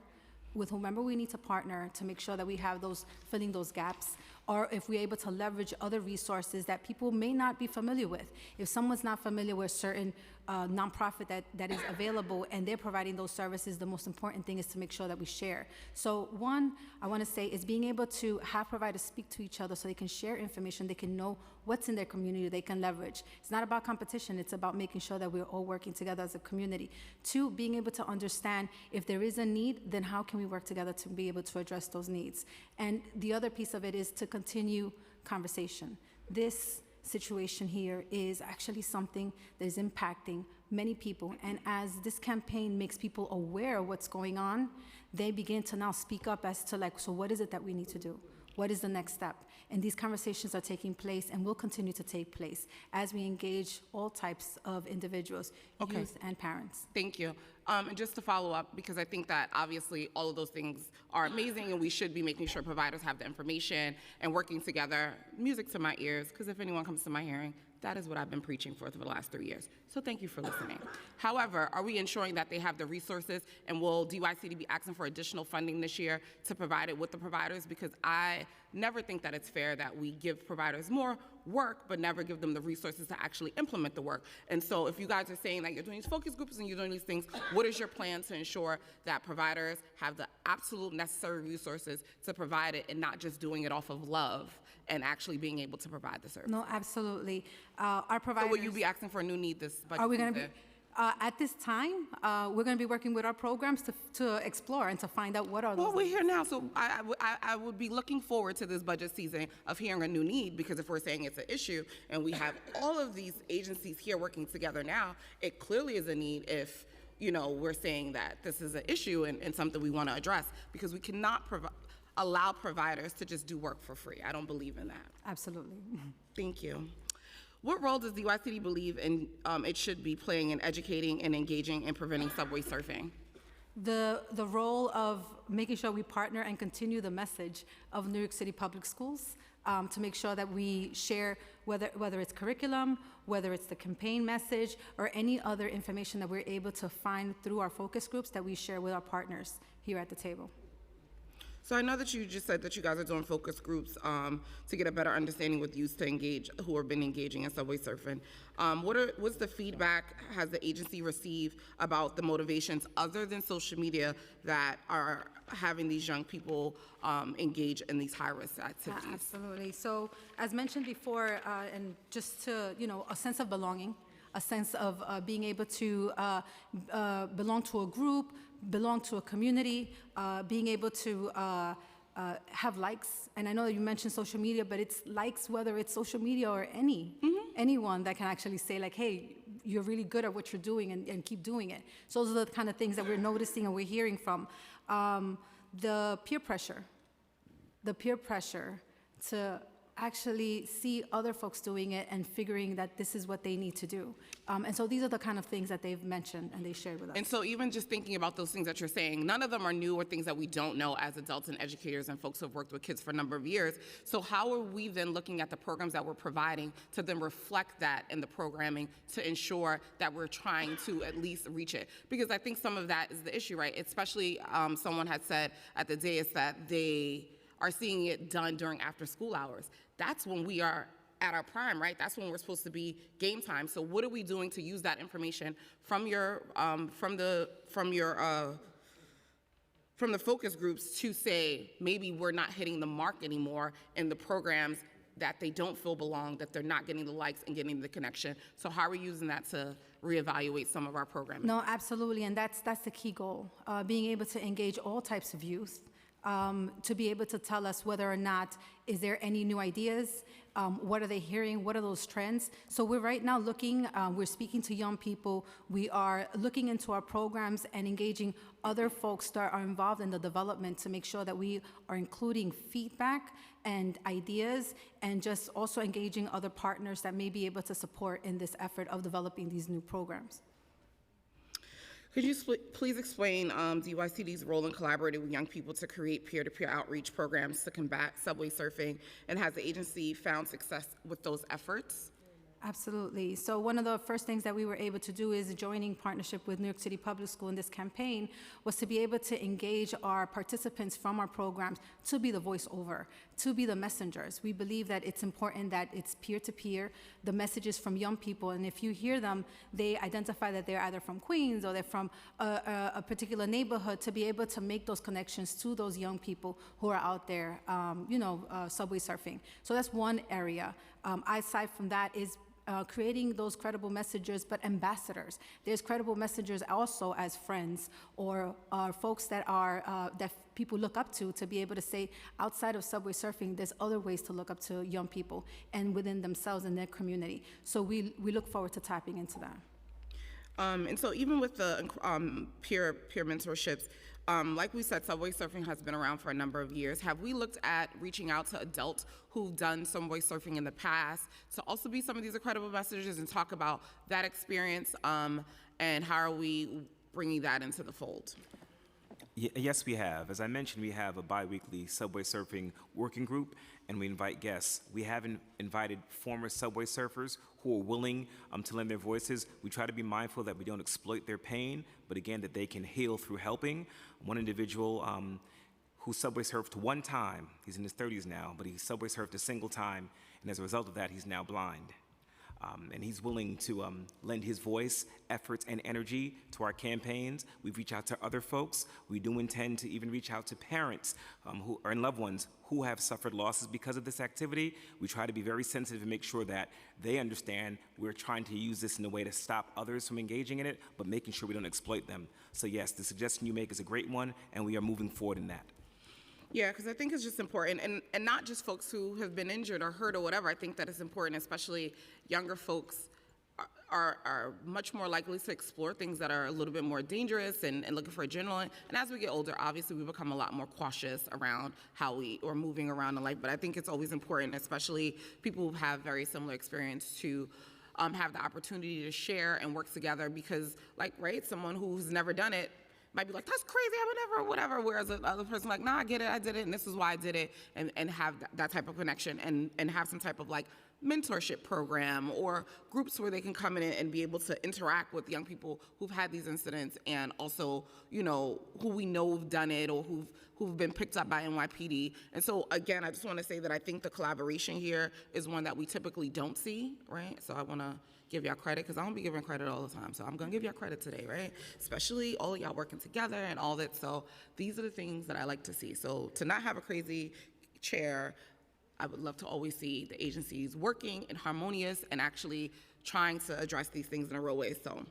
with whomever we need to partner to make sure that we have those, filling those gaps, or if we're able to leverage other resources that people may not be familiar with. If someone's not familiar with certain nonprofit that is available and they're providing those services, the most important thing is to make sure that we share. So one, I want to say, is being able to have providers speak to each other so they can share information, they can know what's in their community, they can leverage. It's not about competition, it's about making sure that we're all working together as a community. Two, being able to understand if there is a need, then how can we work together to be able to address those needs? And the other piece of it is to continue conversation. This situation here is actually something that is impacting many people, and as this campaign makes people aware of what's going on, they begin to now speak up as to, like, so what is it that we need to do? What is the next step? And these conversations are taking place and will continue to take place as we engage all types of individuals, youth and parents. Thank you. And just to follow up, because I think that obviously all of those things are amazing, and we should be making sure providers have the information and working together. Music to my ears, because if anyone comes to my hearing, that is what I've been preaching for the last 3 years. So thank you for listening. However, are we ensuring that they have the resources, and will DYCD be asking for additional funding this year to provide it with the providers? Because I never think that it's fair that we give providers more work but never give them the resources to actually implement the work. And so if you guys are saying that you're doing these focus groups and you're doing these things, what is your plan to ensure that providers have the absolute necessary resources to provide it, and not just doing it off of love and actually being able to provide the service? No, absolutely. Our providers. So will you be asking for a new need this budget Are we going to be? season? At this time, we're going to be working with our programs to explore and to find out what are those. Well, we're here now, so I would be looking forward to this budget season of hearing a new need, because if we're saying it's an issue and we have all of these agencies here working together now, it clearly is a need if, you know, we're saying that this is an issue and something we want to address, because we cannot allow providers to just do work for free. I don't believe in that. Absolutely. Thank you. What role does DYCD believe in it should be playing in educating and engaging in preventing subway surfing? the role of making sure we partner and continue the message of New York City Public Schools to make sure that we share whether it's curriculum, whether it's the campaign message, or any other information that we're able to find through our focus groups that we share with our partners here at the table. So I know that you just said that you guys are doing focus groups to get a better understanding with youth to engage, who have been engaging in subway surfing. What's the feedback has the agency received about the motivations other than social media that are having these young people engage in these high-risk activities? Absolutely. So as mentioned before, and just to, a sense of belonging, a sense of being able to belong to a group, belong to a community, being able to have likes. And I know that you mentioned social media, but it's likes, whether it's social media or anyone that can actually say like, hey, you're really good at what you're doing and keep doing it. So those are the kind of things that we're noticing and we're hearing from. The peer pressure to actually see other folks doing it and figuring that this is what they need to do. And so these are the kind of things that they've mentioned and they shared with us. And so even just thinking about those things that you're saying, none of them are new or things that we don't know as adults and educators and folks who have worked with kids for a number of years. So how are we then looking at the programs that we're providing to then reflect that in the programming to ensure that we're trying to at least reach it? Because I think some of that is the issue, right? Especially someone had said at the dais that they are seeing it done during after school hours. That's when we are at our prime, right? That's when we're supposed to be game time. So what are we doing to use that information from your from the focus groups to say maybe we're not hitting the mark anymore in the programs that they don't feel belong, that they're not getting the likes and getting the connection. So how are we using that to reevaluate some of our programming? No, absolutely, and that's the key goal, being able to engage all types of youth. To be able to tell us whether or not is there any new ideas, what are they hearing, what are those trends. So we're right now looking, we're speaking to young people, we are looking into our programs and engaging other folks that are involved in the development to make sure that we are including feedback and ideas and just also engaging other partners that may be able to support in this effort of developing these new programs. Could you please explain DYCD's role in collaborating with young people to create peer-to-peer outreach programs to combat subway surfing, and has the agency found success with those efforts? Absolutely. So one of the first things that we were able to do is joining partnership with New York City Public School in this campaign was to be able to engage our participants from our programs to be the voiceover, to be the messengers. We believe that it's important that it's peer-to-peer, the messages from young people, and if you hear them, they identify that they're either from Queens or they're from a particular neighborhood, to be able to make those connections to those young people who are out there, subway surfing. So that's one area. Aside from that is creating those credible messengers, but ambassadors. There's credible messengers also as friends or folks that are that people look up to be able to say, outside of subway surfing, there's other ways to look up to young people and within themselves and their community. So we look forward to tapping into that. And so even with the peer mentorships, like we said, subway surfing has been around for a number of years. Have we looked at reaching out to adults who've done subway surfing in the past to also be some of these incredible messages and talk about that experience, and how are we bringing that into the fold? Yes, we have. As I mentioned, we have a bi-weekly subway surfing working group, and we invite guests. We have invited former subway surfers who are willing to lend their voices. We try to be mindful that we don't exploit their pain, but again, that they can heal through helping. One individual who subway surfed one time, he's in his 30s now, but he subway surfed a single time, and as a result of that, he's now blind. And he's willing to lend his voice, efforts, and energy to our campaigns. We reach out to other folks. We do intend to even reach out to parents who are and loved ones who have suffered losses because of this activity. We try to be very sensitive and make sure that they understand we're trying to use this in a way to stop others from engaging in it, but making sure we don't exploit them. So yes, the suggestion you make is a great one, and we are moving forward in that. Yeah, because I think it's just important, and not just folks who have been injured or hurt or whatever. I think that it's important, especially younger folks are much more likely to explore things that are a little bit more dangerous and looking for adrenaline. And as we get older, obviously, we become a lot more cautious around how we are moving around in life. But I think it's always important, especially people who have very similar experience, to have the opportunity to share and work together because, someone who's never done it might be like, that's crazy, I would never, whatever. Whereas another person like, nah, I get it, I did it, and this is why I did it, and have that type of connection, and have some type of like mentorship program or groups where they can come in and be able to interact with young people who've had these incidents, and also, you know, who we know have done it or who've been picked up by NYPD. And so again, I just want to say that I think the collaboration here is one that we typically don't see, right? So I want to give y'all credit, because I don't be giving credit all the time. So I'm going to give y'all credit today, right? Especially all of y'all working together and all that. So these are the things that I like to see. So to not have a crazy chair, I would love to always see the agencies working and harmonious and actually trying to address these things in a real way. So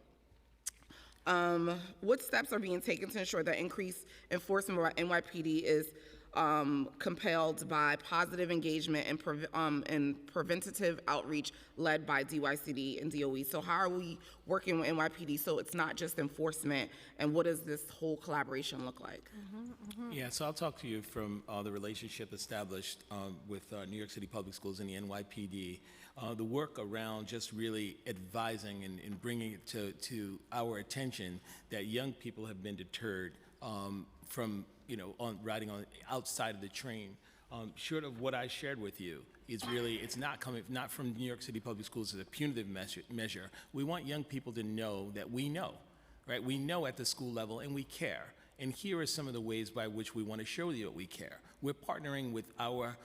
what steps are being taken to ensure that increased enforcement by NYPD is compelled by positive engagement and preventative outreach led by DYCD and DOE? So how are we working with NYPD so it's not just enforcement, and what does this whole collaboration look like? Yeah, so I'll talk to you from the relationship established with New York City Public Schools and the NYPD. The work around just really advising and bringing it to our attention that young people have been deterred from, you know, riding on outside of the train. Short of what I shared with you, is really, it's not from New York City Public Schools as a punitive measure. We want young people to know that we know, right? We know at the school level and we care. And here are some of the ways by which we want to show you that we care. We're partnering with our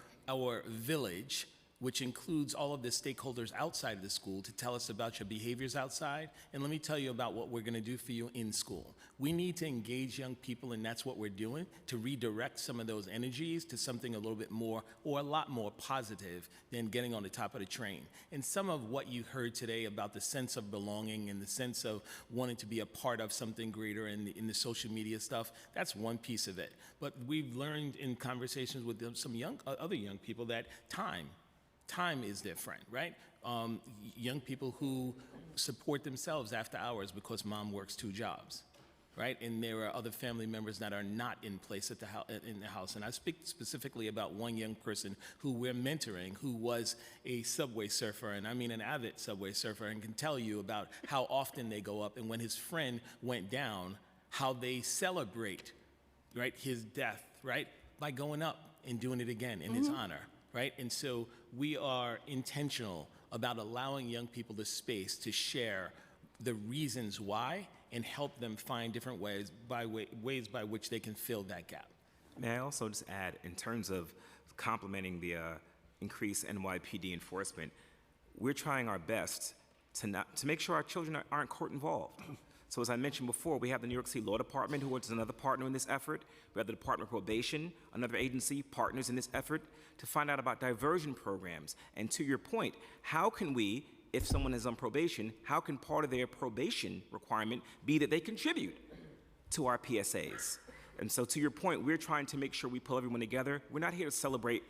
village, which includes all of the stakeholders outside of the school, to tell us about your behaviors outside. And let me tell you about what we're going to do for you in school. We need to engage young people, and that's what we're doing, to redirect some of those energies to something a little bit more, or a lot more positive than getting on the top of the train. And some of what you heard today about the sense of belonging and the sense of wanting to be a part of something greater in the social media stuff, that's one piece of it. But we've learned in conversations with some other young people that time is their friend, right? Young people who support themselves after hours because mom works 2 jobs, right? And there are other family members that are not in place at in the house. And I speak specifically about one young person who we're mentoring, who was a subway surfer, and I mean an avid subway surfer, and can tell you about how often they go up, and when his friend went down, how they celebrate, right, his death, right, by going up and doing it again in his honor. Right? And so we are intentional about allowing young people the space to share the reasons why and help them find different ways by which they can fill that gap. May I also just add, in terms of complementing the increased NYPD enforcement, we're trying our best to make sure our children aren't court involved. So as I mentioned before, we have the New York City Law Department, who is another partner in this effort. We have the Department of Probation, another agency, partners in this effort, to find out about diversion programs. And to your point, how can we, if someone is on probation, how can part of their probation requirement be that they contribute to our PSAs? And so to your point, we're trying to make sure we pull everyone together. We're not here to celebrate.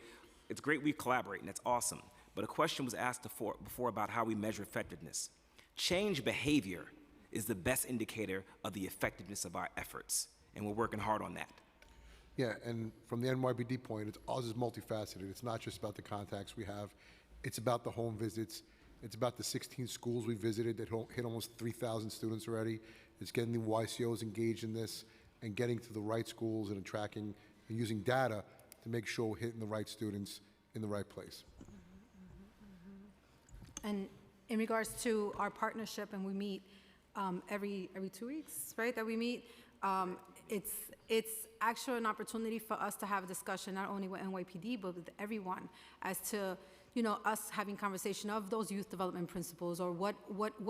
It's great we collaborate, and that's awesome. But a question was asked before about how we measure effectiveness. Change behavior is the best indicator of the effectiveness of our efforts, and we're working hard on that. Yeah, and from the NYPD point, ours is multifaceted. It's not just about the contacts we have. It's about the home visits. It's about the 16 schools we visited that hit almost 3,000 students already. It's getting the YCOs engaged in this and getting to the right schools and tracking and using data to make sure we're hitting the right students in the right place. And in regards to our partnership, and we meet every 2 weeks, right, that we meet, it's actually an opportunity for us to have a discussion, not only with NYPD, but with everyone, as to, you know, us having conversation of those youth development principles, or what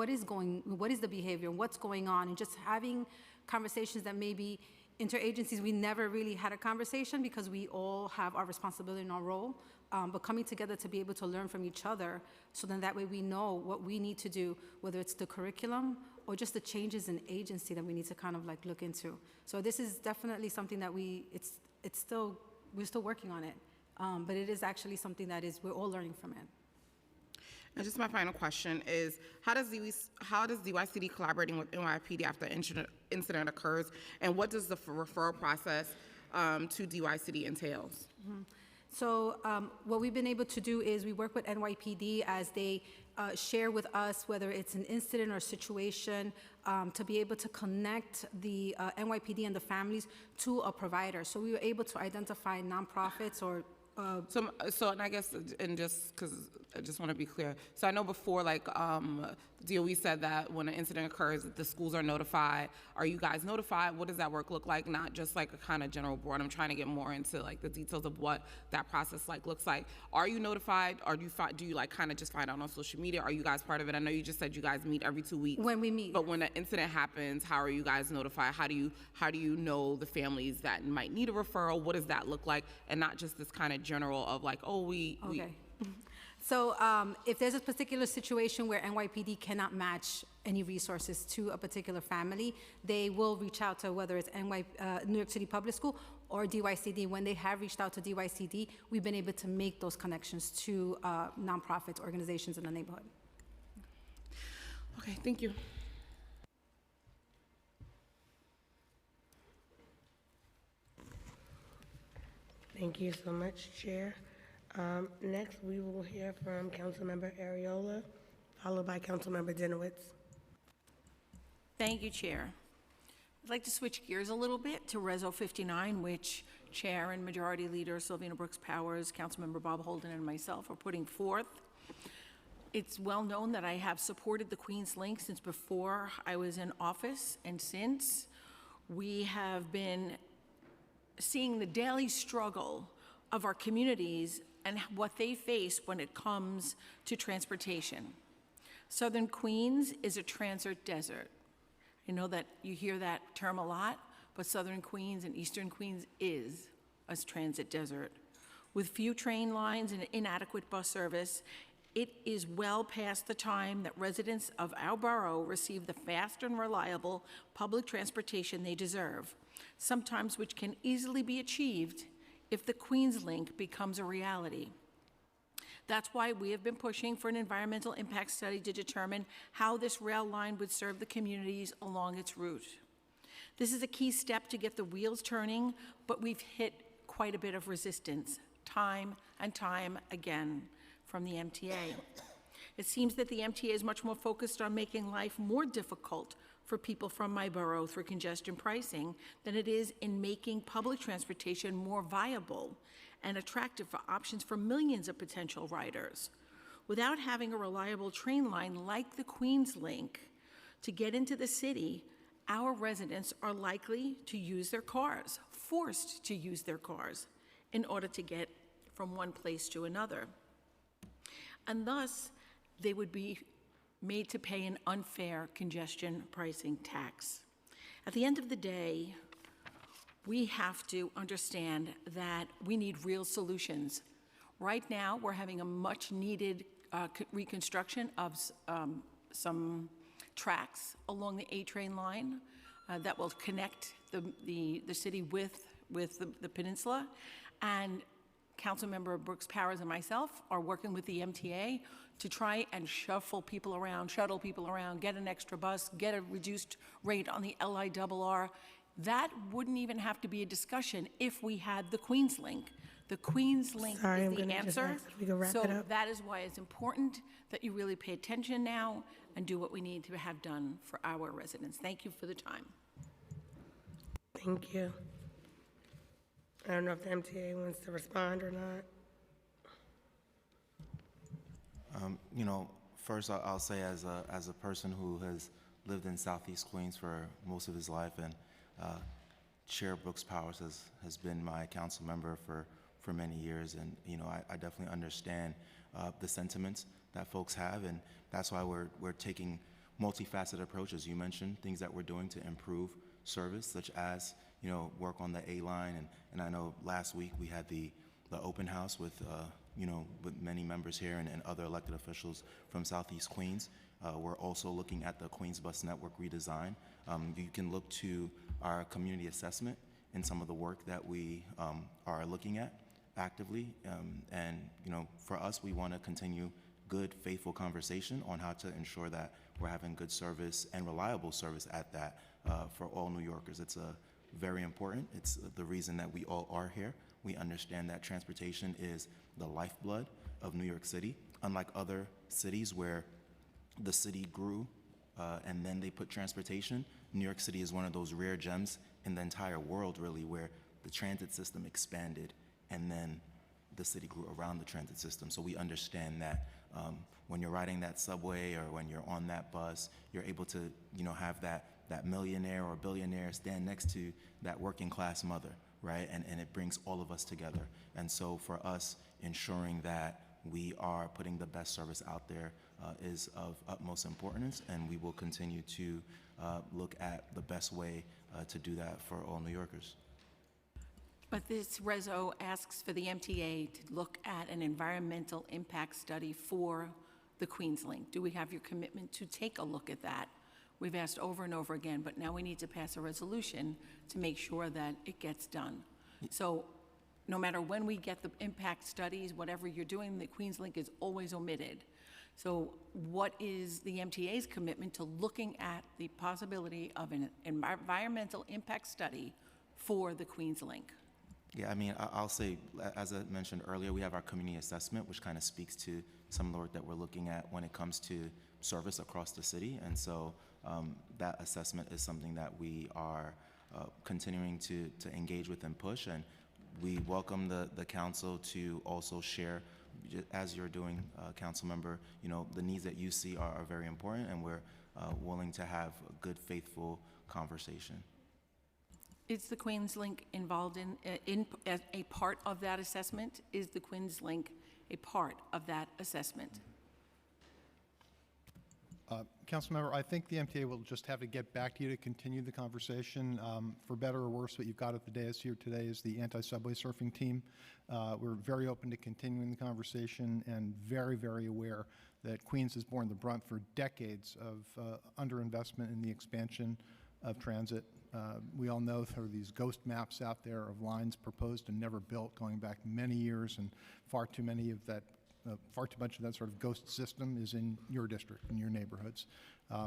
is the behavior, what's going on, and just having conversations that maybe interagencies, we never really had a conversation because we all have our responsibility and our role, but coming together to be able to learn from each other, so then that way we know what we need to do, whether it's the curriculum or just the changes in agency that we need to kind of like look into. So this is definitely something that we're still working on it, but it is actually something that we're all learning from it. And just my final question is, how does DYCD collaborating with NYPD after an incident occurs, and what does the referral process to DYCD entails? So what we've been able to do is we work with NYPD as they share with us whether it's an incident or situation to be able to connect the NYPD and the families to a provider. So we were able to identify nonprofits or and I guess, and just because I just want to be clear, so I know before, like, DOE said that when an incident occurs, the schools are notified. Are you guys notified? What does that work look like? Not just like a kind of general board. I'm trying to get more into like the details of what that process like looks like. Are you notified, or do you like kind of just find out on social media? Are you guys part of it? I know you just said you guys meet every 2 weeks. When we meet. But when an incident happens, how are you guys notified? How do you know the families that might need a referral? What does that look like? And not just this kind of general of like, oh, Okay. So if there's a particular situation where NYPD cannot match any resources to a particular family, they will reach out to whether it's New York City Public School or DYCD. When they have reached out to DYCD, we've been able to make those connections to nonprofits, organizations in the neighborhood. Okay, thank you. Thank you so much, Chair. Next, we will hear from Councilmember Ariola, followed by Councilmember Dinowitz. Thank you, Chair. I'd like to switch gears a little bit to Reso 59, which Chair and Majority Leader Sylvina Brooks Powers, Councilmember Bob Holden, and myself are putting forth. It's well known that I have supported the Queens Link since before I was in office, and since we have been seeing the daily struggle of our communities and what they face when it comes to transportation. Southern Queens is a transit desert. I know that you hear that term a lot, but Southern Queens and Eastern Queens is a transit desert. With few train lines and inadequate bus service, it is well past the time that residents of our borough receive the fast and reliable public transportation they deserve, sometimes which can easily be achieved if the Queens Link becomes a reality. That's why we have been pushing for an environmental impact study to determine how this rail line would serve the communities along its route. This is a key step to get the wheels turning, but we've hit quite a bit of resistance, time and time again, from the MTA. It seems that the MTA is much more focused on making life more difficult for people from my borough through congestion pricing than it is in making public transportation more viable and attractive for options for millions of potential riders. Without having a reliable train line like the Queens Link to get into the city, our residents are likely to use their cars, forced to use their cars in order to get from one place to another. And thus, they would be made to pay an unfair congestion pricing tax. At the end of the day, we have to understand that we need real solutions. Right now, we're having a much needed reconstruction of some tracks along the A-train line that will connect the city with the peninsula. And Councilmember Brooks Powers and myself are working with the MTA to try and shuttle people around, get an extra bus, get a reduced rate on the LIRR. That wouldn't even have to be a discussion if we had the Queens Link. The Queens Link is the answer. So that is why it's important that you really pay attention now and do what we need to have done for our residents. Thank you for the time. Thank you. I don't know if the MTA wants to respond or not. You know, first I'll say as a person who has lived in Southeast Queens for most of his life, and Chair Brooks Powers has been my council member for many years, and you know, I definitely understand the sentiments that folks have, and that's why we're taking multifaceted approaches. You mentioned things that we're doing to improve service, such as, you know, work on the A line, and I know last week we had the open house with you know, with many members here and other elected officials from Southeast Queens. We're also looking at the Queens Bus Network redesign. You can look to our community assessment in some of the work that we are looking at actively. And you know, for us, we want to continue good, faithful conversation on how to ensure that we're having good service and reliable service at that for all New Yorkers. It's very important. It's the reason that we all are here. We understand that transportation is the lifeblood of New York City, unlike other cities where the city grew and then they put transportation. New York City is one of those rare gems in the entire world, really, where the transit system expanded and then the city grew around the transit system. So we understand that when you're riding that subway or when you're on that bus, you're able to, have that millionaire or billionaire stand next to that working class mother, right? And it brings all of us together. And so for us, ensuring that we are putting the best service out there is of utmost importance, and we will continue to look at the best way to do that for all New Yorkers. But this reso asks for the MTA to look at an environmental impact study for the Queens Link. Do we have your commitment to take a look at that? We've asked over and over again, but now we need to pass a resolution to make sure that it gets done. So no matter when we get the impact studies, whatever you're doing, the Queens Link is always omitted. So what is the MTA's commitment to looking at the possibility of an environmental impact study for the Queens Link? Yeah, I mean, I'll say, as I mentioned earlier, we have our community assessment, which kind of speaks to some of the work that we're looking at when it comes to service across the city. And so that assessment is something that we are continuing to engage with and push. And we welcome the council to also share, as you're doing, council member, the needs that you see are very important, and we're willing to have a good, faithful conversation. Is the Queens Link involved as a part of that assessment? Is the Queens Link a part of that assessment? Councilmember, I think the MTA will just have to get back to you to continue the conversation. For better or worse, what you've got at the dais here today is the anti-subway surfing team. We're very open to continuing the conversation and very, very aware that Queens has borne the brunt for decades of underinvestment in the expansion of transit. We all know there are these ghost maps out there of lines proposed and never built going back many years, and far too much of that sort of ghost system is in your district, in your neighborhoods.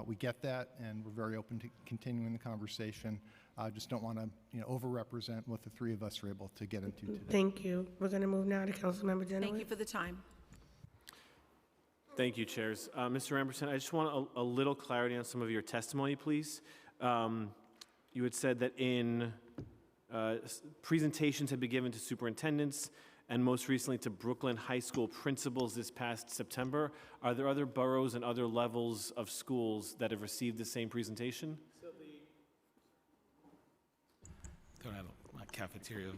We get that, and we're very open to continuing the conversation. I just don't want to overrepresent what the three of us are able to get into today. Thank you. We're going to move now to Councilmember Jenowitz. Thank you for the time. Thank you, Chairs. Mr. Amberson, I just want a little clarity on some of your testimony, please. You had said that presentations had been given to superintendents and most recently to Brooklyn High School principals this past September. Are there other boroughs and other levels of schools that have received the same presentation? Don't have my cafeteria.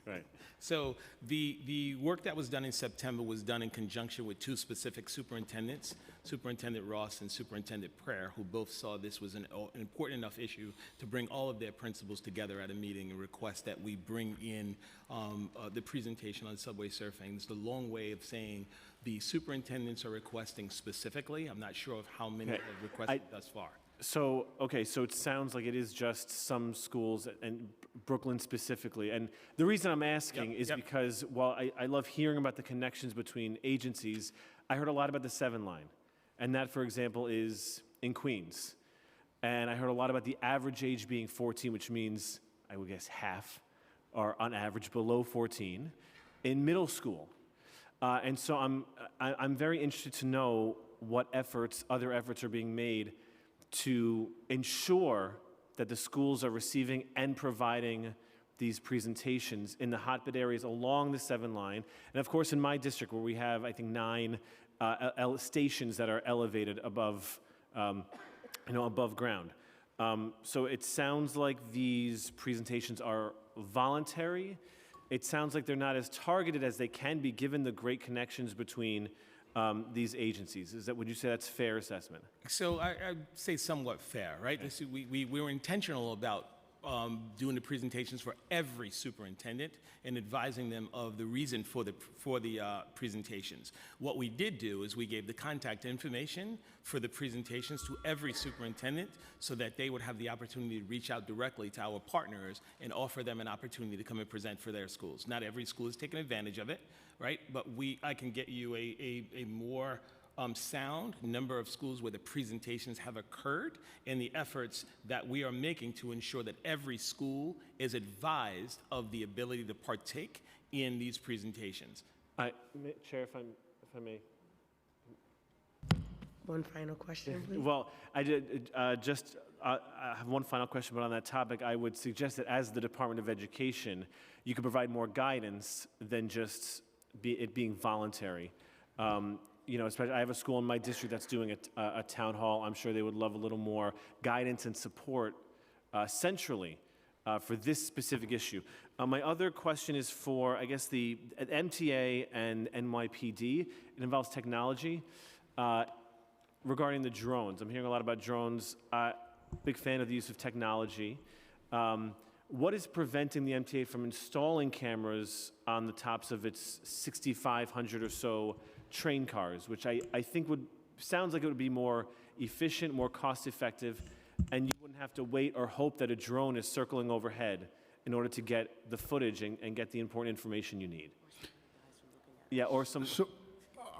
Right. So the work that was done in September was done in conjunction with two specific superintendents, Superintendent Ross and Superintendent Prayer, who both saw this was an important enough issue to bring all of their principals together at a meeting and request that we bring in the presentation on subway surfing. It's the long way of saying the superintendents are requesting specifically. I'm not sure of how many have requested thus far. So, okay, so it sounds like it is just some schools and Brooklyn specifically. And the reason I'm asking is because while I love hearing about the connections between agencies, I heard a lot about the 7 line. And that, for example, is in Queens. And I heard a lot about the average age being 14, which means, I would guess, half are on average below 14 in middle school. And so I'm very interested to know what other efforts are being made to ensure that the schools are receiving and providing these presentations in the hotbed areas along the 7 line. And of course, in my district, where we have, I think, 9 stations that are elevated above, above ground. So it sounds like these presentations are voluntary. It sounds like they're not as targeted as they can be given the great connections between these agencies. Would you say that's a fair assessment? So I'd say somewhat fair, right? We were intentional about doing the presentations for every superintendent and advising them of the reason for the presentations. What we did do is we gave the contact information for the presentations to every superintendent so that they would have the opportunity to reach out directly to our partners and offer them an opportunity to come and present for their schools. Not every school has taken advantage of it, right? But I can get you a more sound, number of schools where the presentations have occurred, and the efforts that we are making to ensure that every school is advised of the ability to partake in these presentations. Chair, if I may. One final question, please. Well, I have one final question, but on that topic, I would suggest that as the Department of Education, you could provide more guidance than just it being voluntary. Especially I have a school in my district that's doing a town hall. I'm sure they would love a little more guidance and support centrally for this specific issue. My other question is for, I guess, the MTA and NYPD. It involves technology. Regarding the drones, I'm hearing a lot about drones. Big fan of the use of technology. What is preventing the MTA from installing cameras on the tops of its 6,500 or so train cars, which I think sounds like it would be more efficient, more cost-effective, and you wouldn't have to wait or hope that a drone is circling overhead in order to get the footage and get the important information you need. Yeah, or some... So,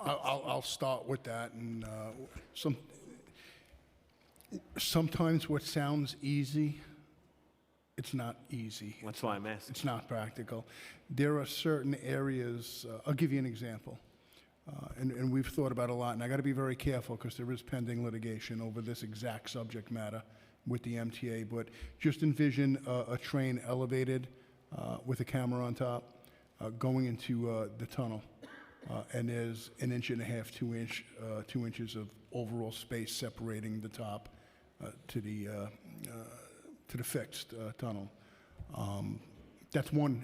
I'll start with that, and sometimes what sounds easy, it's not easy. That's why I'm asking. It's not practical. There are certain areas, I'll give you an example, and we've thought about it a lot, and I got to be very careful because there is pending litigation over this exact subject matter with the MTA, but just envision a train elevated with a camera on top going into the tunnel. And there's 1.5 inches, 2 inches of overall space separating the top to the fixed tunnel. That's one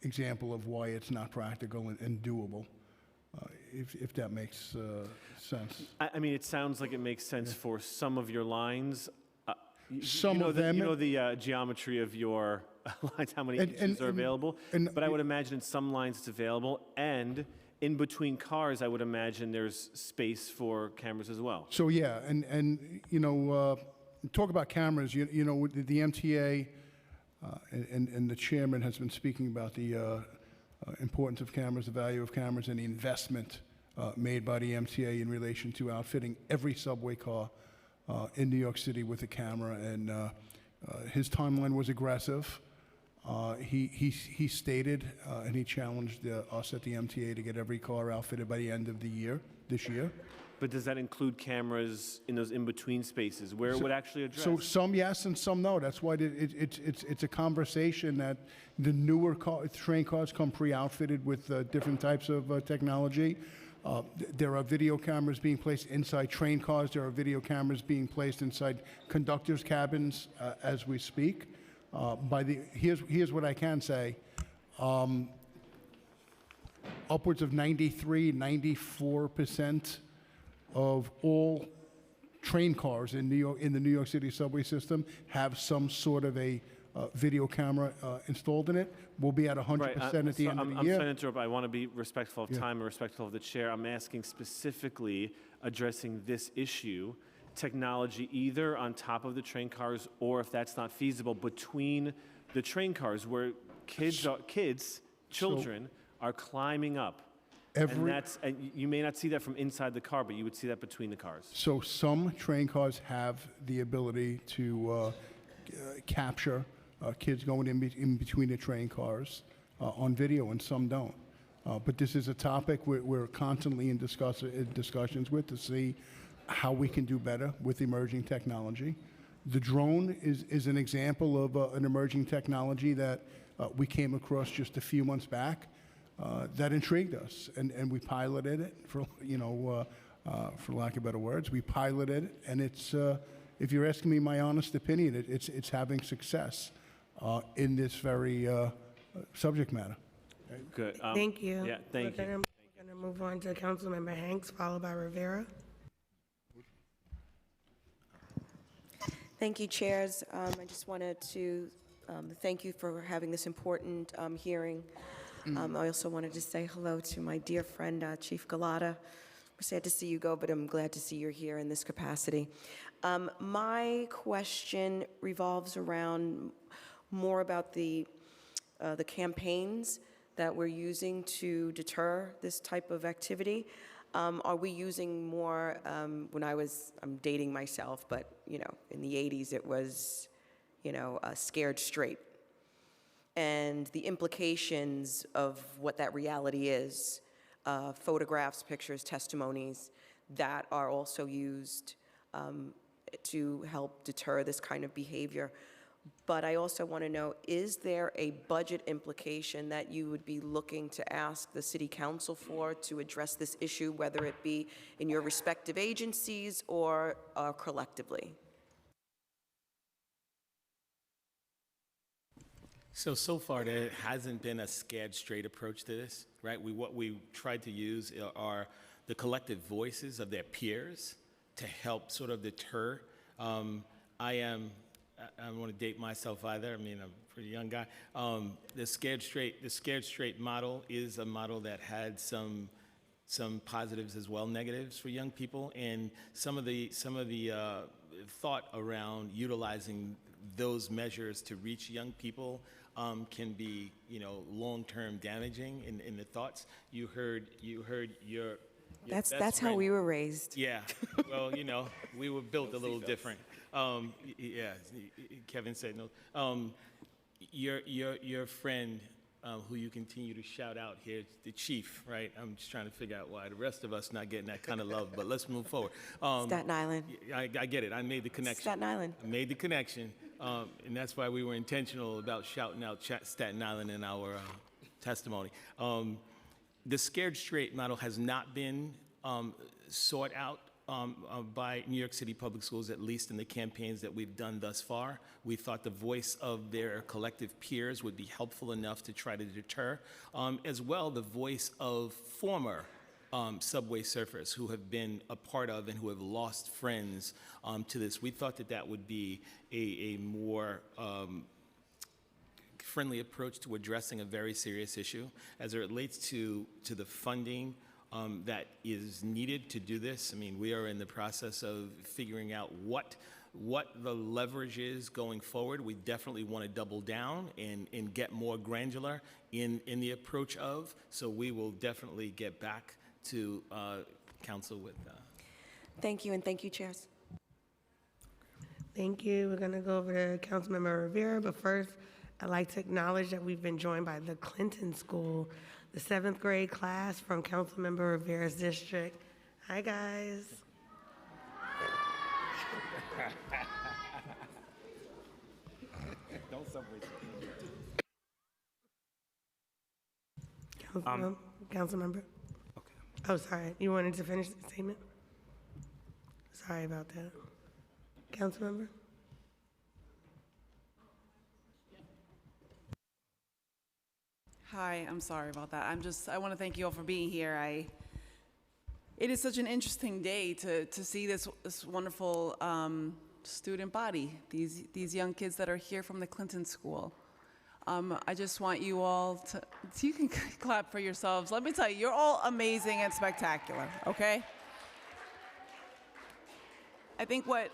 example of why it's not practical and doable, if that makes sense. I mean, it sounds like it makes sense for some of your lines. Some of them. You know the geometry of your lines, how many inches are available. But I would imagine in some lines it's available, and in between cars, I would imagine there's space for cameras as well. So yeah, and talk about cameras. The MTA and the chairman has been speaking about the importance of cameras, the value of cameras, and the investment made by the MTA in relation to outfitting every subway car in New York City with a camera. And his timeline was aggressive. He stated and he challenged us at the MTA to get every car outfitted by the end of this year. But does that include cameras in those in-between spaces where it would actually address? So some yes and some no. That's why it's a conversation that the newer train cars come pre-outfitted with different types of technology. There are video cameras being placed inside train cars. There are video cameras being placed inside conductors' cabins as we speak. Here's what I can say. Upwards of 94% of all train cars in the New York City subway system have some sort of a video camera installed in it. We'll be at 100% at the end of the year. I'm sorry to interrupt. I want to be respectful of time and respectful of the chair. I'm asking specifically addressing this issue, technology either on top of the train cars or, if that's not feasible, between the train cars where children are climbing up. And you may not see that from inside the car, but you would see that between the cars. So some train cars have the ability to capture kids going in between the train cars on video, and some don't. But this is a topic we're constantly in discussions with to see how we can do better with emerging technology. The drone is an example of an emerging technology that we came across just a few months back that intrigued us, and we piloted it for lack of better words. We piloted it, and it's if you're asking me my honest opinion, it's having success in this very subject matter. Good. Thank you. Yeah, thank you. We're going to move on to Councilmember Hanks, followed by Rivera. Thank you, chairs. I just wanted to thank you for having this important hearing. I also wanted to say hello to my dear friend, Chief Galata. We're sad to see you go, but I'm glad to see you're here in this capacity. My question revolves around more about the campaigns that we're using to deter this type of activity. Are we using more, I'm dating myself, but, in the 80s it was, scared straight. And the implications of what that reality is, photographs, pictures, testimonies that are also used to help deter this kind of behavior. But I also want to know, is there a budget implication that you would be looking to ask the City Council for to address this issue, whether it be in your respective agencies or collectively? So far, there hasn't been a scared straight approach to this, right? What we tried to use are the collective voices of their peers to help sort of deter. I don't want to date myself either. I mean, I'm a pretty young guy. The scared straight model is a model that had some positives as well, negatives for young people, and some of the thought around utilizing those measures to reach young people can be, long-term damaging in the thoughts. You heard your That's best how friend. we were raised. Yeah. Well, we were built a little different. Yeah. Kevin said no. Your friend, who you continue to shout out here, the chief, right? I'm just trying to figure out why the rest of us not getting that kind of love, but let's move forward. Staten Island. I get it. I made the connection. Staten Island. I made the connection, and that's why we were intentional about shouting out Staten Island in our testimony. The scared straight model has not been sought out by New York City Public Schools, at least in the campaigns that we've done thus far. We thought the voice of their collective peers would be helpful enough to try to deter, as well the voice of former subway surfers who have been a part of and who have lost friends to this. We thought that would be a more friendly approach to addressing a very serious issue as it relates to the funding that is needed to do this. I mean, we are in the process of figuring out what the leverage is going forward. We definitely want to double down and get more granular in the approach of. So we will definitely get back to council with. Thank you, and thank you, chairs. Thank you. We're going to go over to Councilmember Rivera, but first, I'd like to acknowledge that we've been joined by the Clinton School, the 7th grade class from Councilmember Rivera's district. Hi, guys. Don't subway. Councilmember? Okay. Oh, sorry. You wanted to finish the statement? Sorry about that. Councilmember? Hi, I'm sorry about that. I want to thank you all for being here. It is such an interesting day to see this wonderful student body, these young kids that are here from the Clinton School. I just want you all to, so you can clap for yourselves. Let me tell you, you're all amazing and spectacular, okay? I think what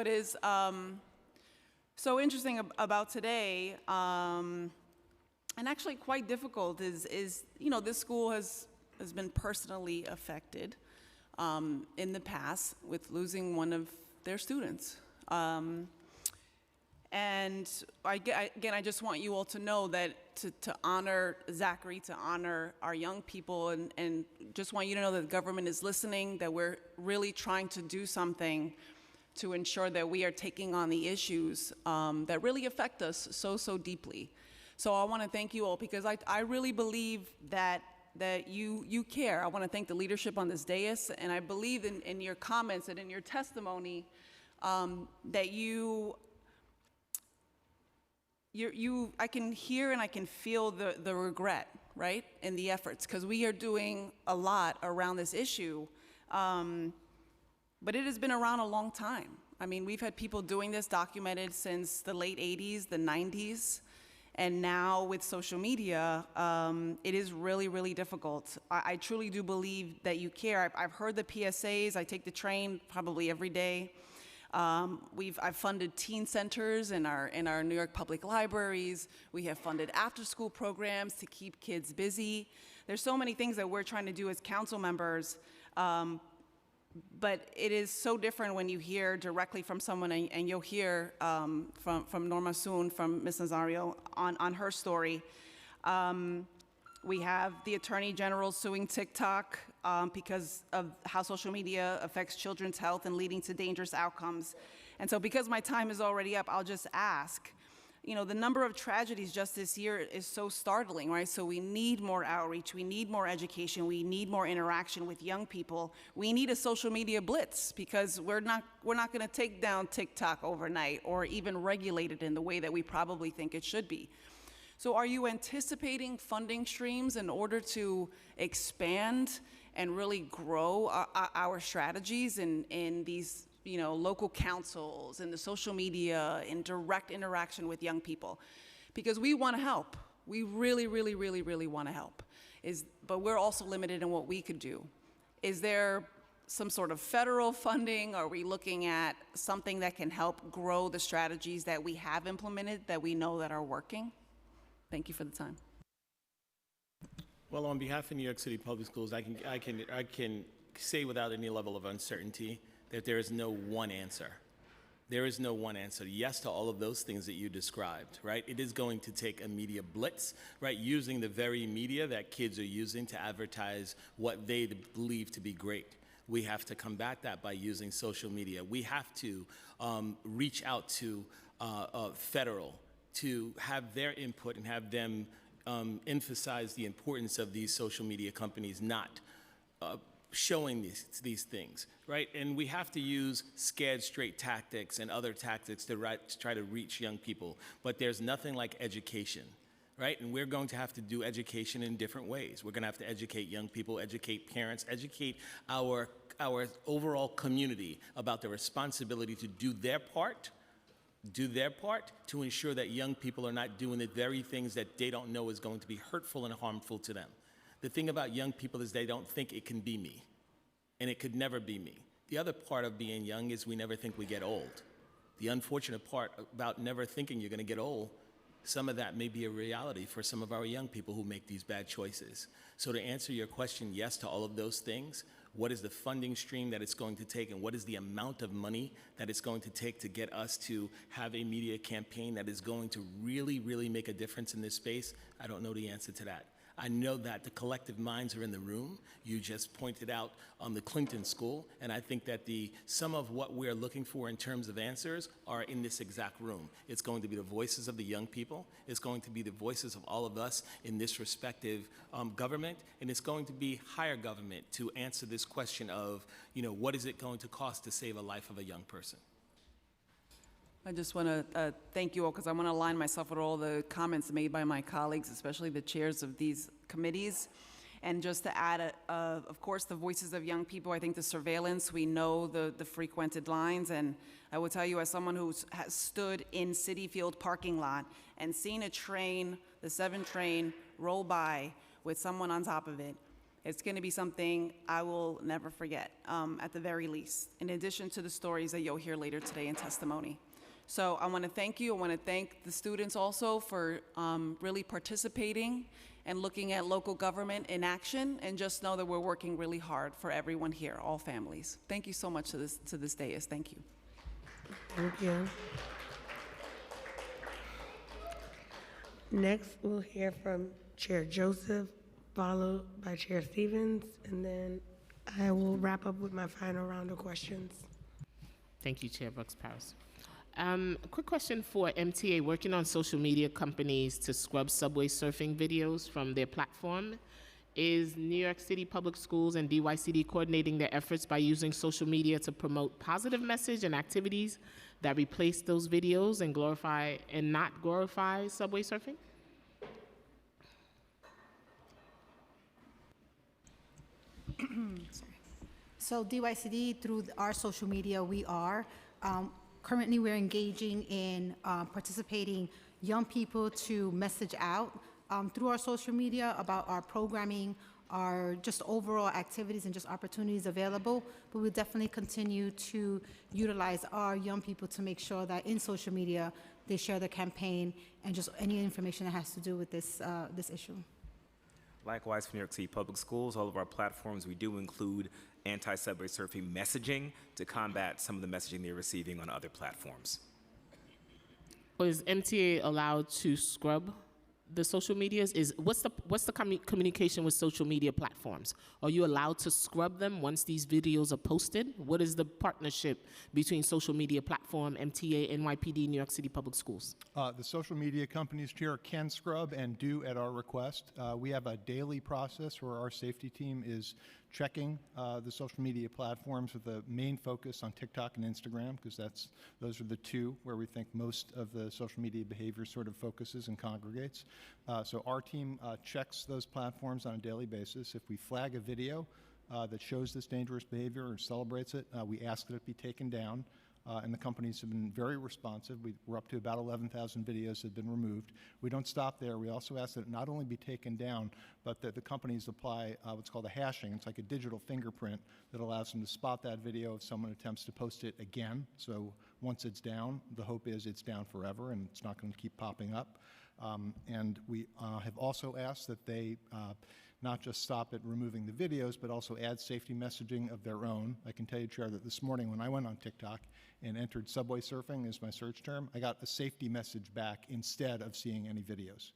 is so interesting about today, and actually quite difficult, is this school has been personally affected in the past with losing one of their students. And again, I just want you all to know that to honor Zachary, to honor our young people, and just want you to know that the government is listening, that we're really trying to do something to ensure that we are taking on the issues that really affect us so deeply. So I want to thank you all, because I really believe that you care. I want to thank the leadership on this dais, and I believe in your comments and in your testimony that I can hear and I can feel the regret, right, and the efforts, because we are doing a lot around this issue, but it has been around a long time. I mean, we've had people doing this documented since the late 80s, the 90s, and now with social media, it is really difficult. I truly do believe that you care. I've heard the PSAs. I take the train probably every day. I've funded teen centers in our New York public libraries. We have funded after-school programs to keep kids busy. There's so many things that we're trying to do as council members, but it is so different when you hear directly from someone, and you'll hear from Norma Soon, from Ms. Nazario, on her story. We have the Attorney General suing TikTok because of how social media affects children's health and leading to dangerous outcomes. And so because my time is already up, I'll just ask, you know, the number of tragedies just this year is so startling, right? So we need more outreach, we need more education, we need more interaction with young people. We need a social media blitz because we're not gonna take down TikTok overnight or even regulate it in the way that we probably think it should be. So are you anticipating funding streams in order to expand and really grow our strategies in these, you know, local councils, in the social media, in direct interaction with young people? Because we want to help. We really, really, really, really want to help. But we're also limited in what we could do. Is there some sort of federal funding? Are we looking at something that can help grow the strategies that we have implemented that we know that are working? Thank you for the time. Well, on behalf of New York City Public Schools, I can say without any level of uncertainty that there is no one answer. There is no one answer. Yes to all of those things that you described, right? It is going to take a media blitz, right? Using the very media that kids are using to advertise what they believe to be great. We have to combat that by using social media. We have to reach out to federal to have their input and have them emphasize the importance of these social media companies not showing these things, right? And we have to use scared straight tactics and other tactics to try to reach young people. But there's nothing like education, right? And we're going to have to do education in different ways. We're going to have to educate young people, educate parents, educate our overall community about the responsibility to do their part to ensure that young people are not doing the very things that they don't know is going to be hurtful and harmful to them. The thing about young people is they don't think it can be me, and it could never be me. The other part of being young is we never think we get old. The unfortunate part about never thinking you're going to get old, some of that may be a reality for some of our young people who make these bad choices. So to answer your question, yes to all of those things. What is the funding stream that it's going to take, and what is the amount of money that it's going to take to get us to have a media campaign that is going to really, really make a difference in this space? I don't know the answer to that. I know that the collective minds are in the room. You just pointed out on the Clinton School, and I think that some of what we're looking for in terms of answers are in this exact room. It's going to be the voices of the young people. It's going to be the voices of all of us in this respective government, and it's going to be higher government to answer this question of, you know, what is it going to cost to save a life of a young person? I just want to thank you all, because I want to align myself with all the comments made by my colleagues, especially the chairs of these committees. And just to add, of course, the voices of young people. I think the surveillance, we know the frequented lines. And I will tell you, as someone who has stood in Citi Field parking lot and seen a train, the 7 train, roll by with someone on top of it, it's going to be something I will never forget, at the very least, in addition to the stories that you'll hear later today in testimony. So I want to thank you. I want to thank the students also for really participating and looking at local government in action, and just know that we're working really hard for everyone here, all families. Thank you so much to this dais. Thank you. Thank you. Next, we'll hear from Chair Joseph, followed by Chair Stevens, and then I will wrap up with my final round of questions. Thank you, Chair Brooks Powers. A quick question for MTA, working on social media companies to scrub subway surfing videos from their platform. Is New York City Public Schools and DYCD coordinating their efforts by using social media to promote positive message and activities that replace those videos and glorify and not glorify subway surfing? So DYCD, through our social media, we are. Currently, we're engaging in participating young people to message out through our social media about our programming, our just overall activities and just opportunities available. But we'll definitely continue to utilize our young people to make sure that in social media, they share the campaign and just any information that has to do with this issue. Likewise, for New York City Public Schools, all of our platforms, we do include anti-subway surfing messaging to combat some of the messaging they're receiving on other platforms. Is MTA allowed to scrub the social medias? What's the communication with social media platforms? Are you allowed to scrub them once these videos are posted? What is the partnership between social media platform, MTA, NYPD, New York City Public Schools? The social media companies, Chair, can scrub and do at our request. We have a daily process where our safety team is checking the social media platforms with the main focus on TikTok and Instagram, because those are the two where we think most of the social media behavior sort of focuses and congregates. So our team checks those platforms on a daily basis. If we flag a video that shows this dangerous behavior or celebrates it, we ask that it be taken down. And the companies have been very responsive. We're up to about 11,000 videos that have been removed. We don't stop there. We also ask that it not only be taken down, but that the companies apply what's called a hashing. It's like a digital fingerprint that allows them to spot that video if someone attempts to post it again. So once it's down, the hope is it's down forever and it's not going to keep popping up. And we have also asked that they not just stop at removing the videos, but also add safety messaging of their own. I can tell you, Chair, that this morning when I went on TikTok and entered subway surfing as my search term, I got a safety message back instead of seeing any videos.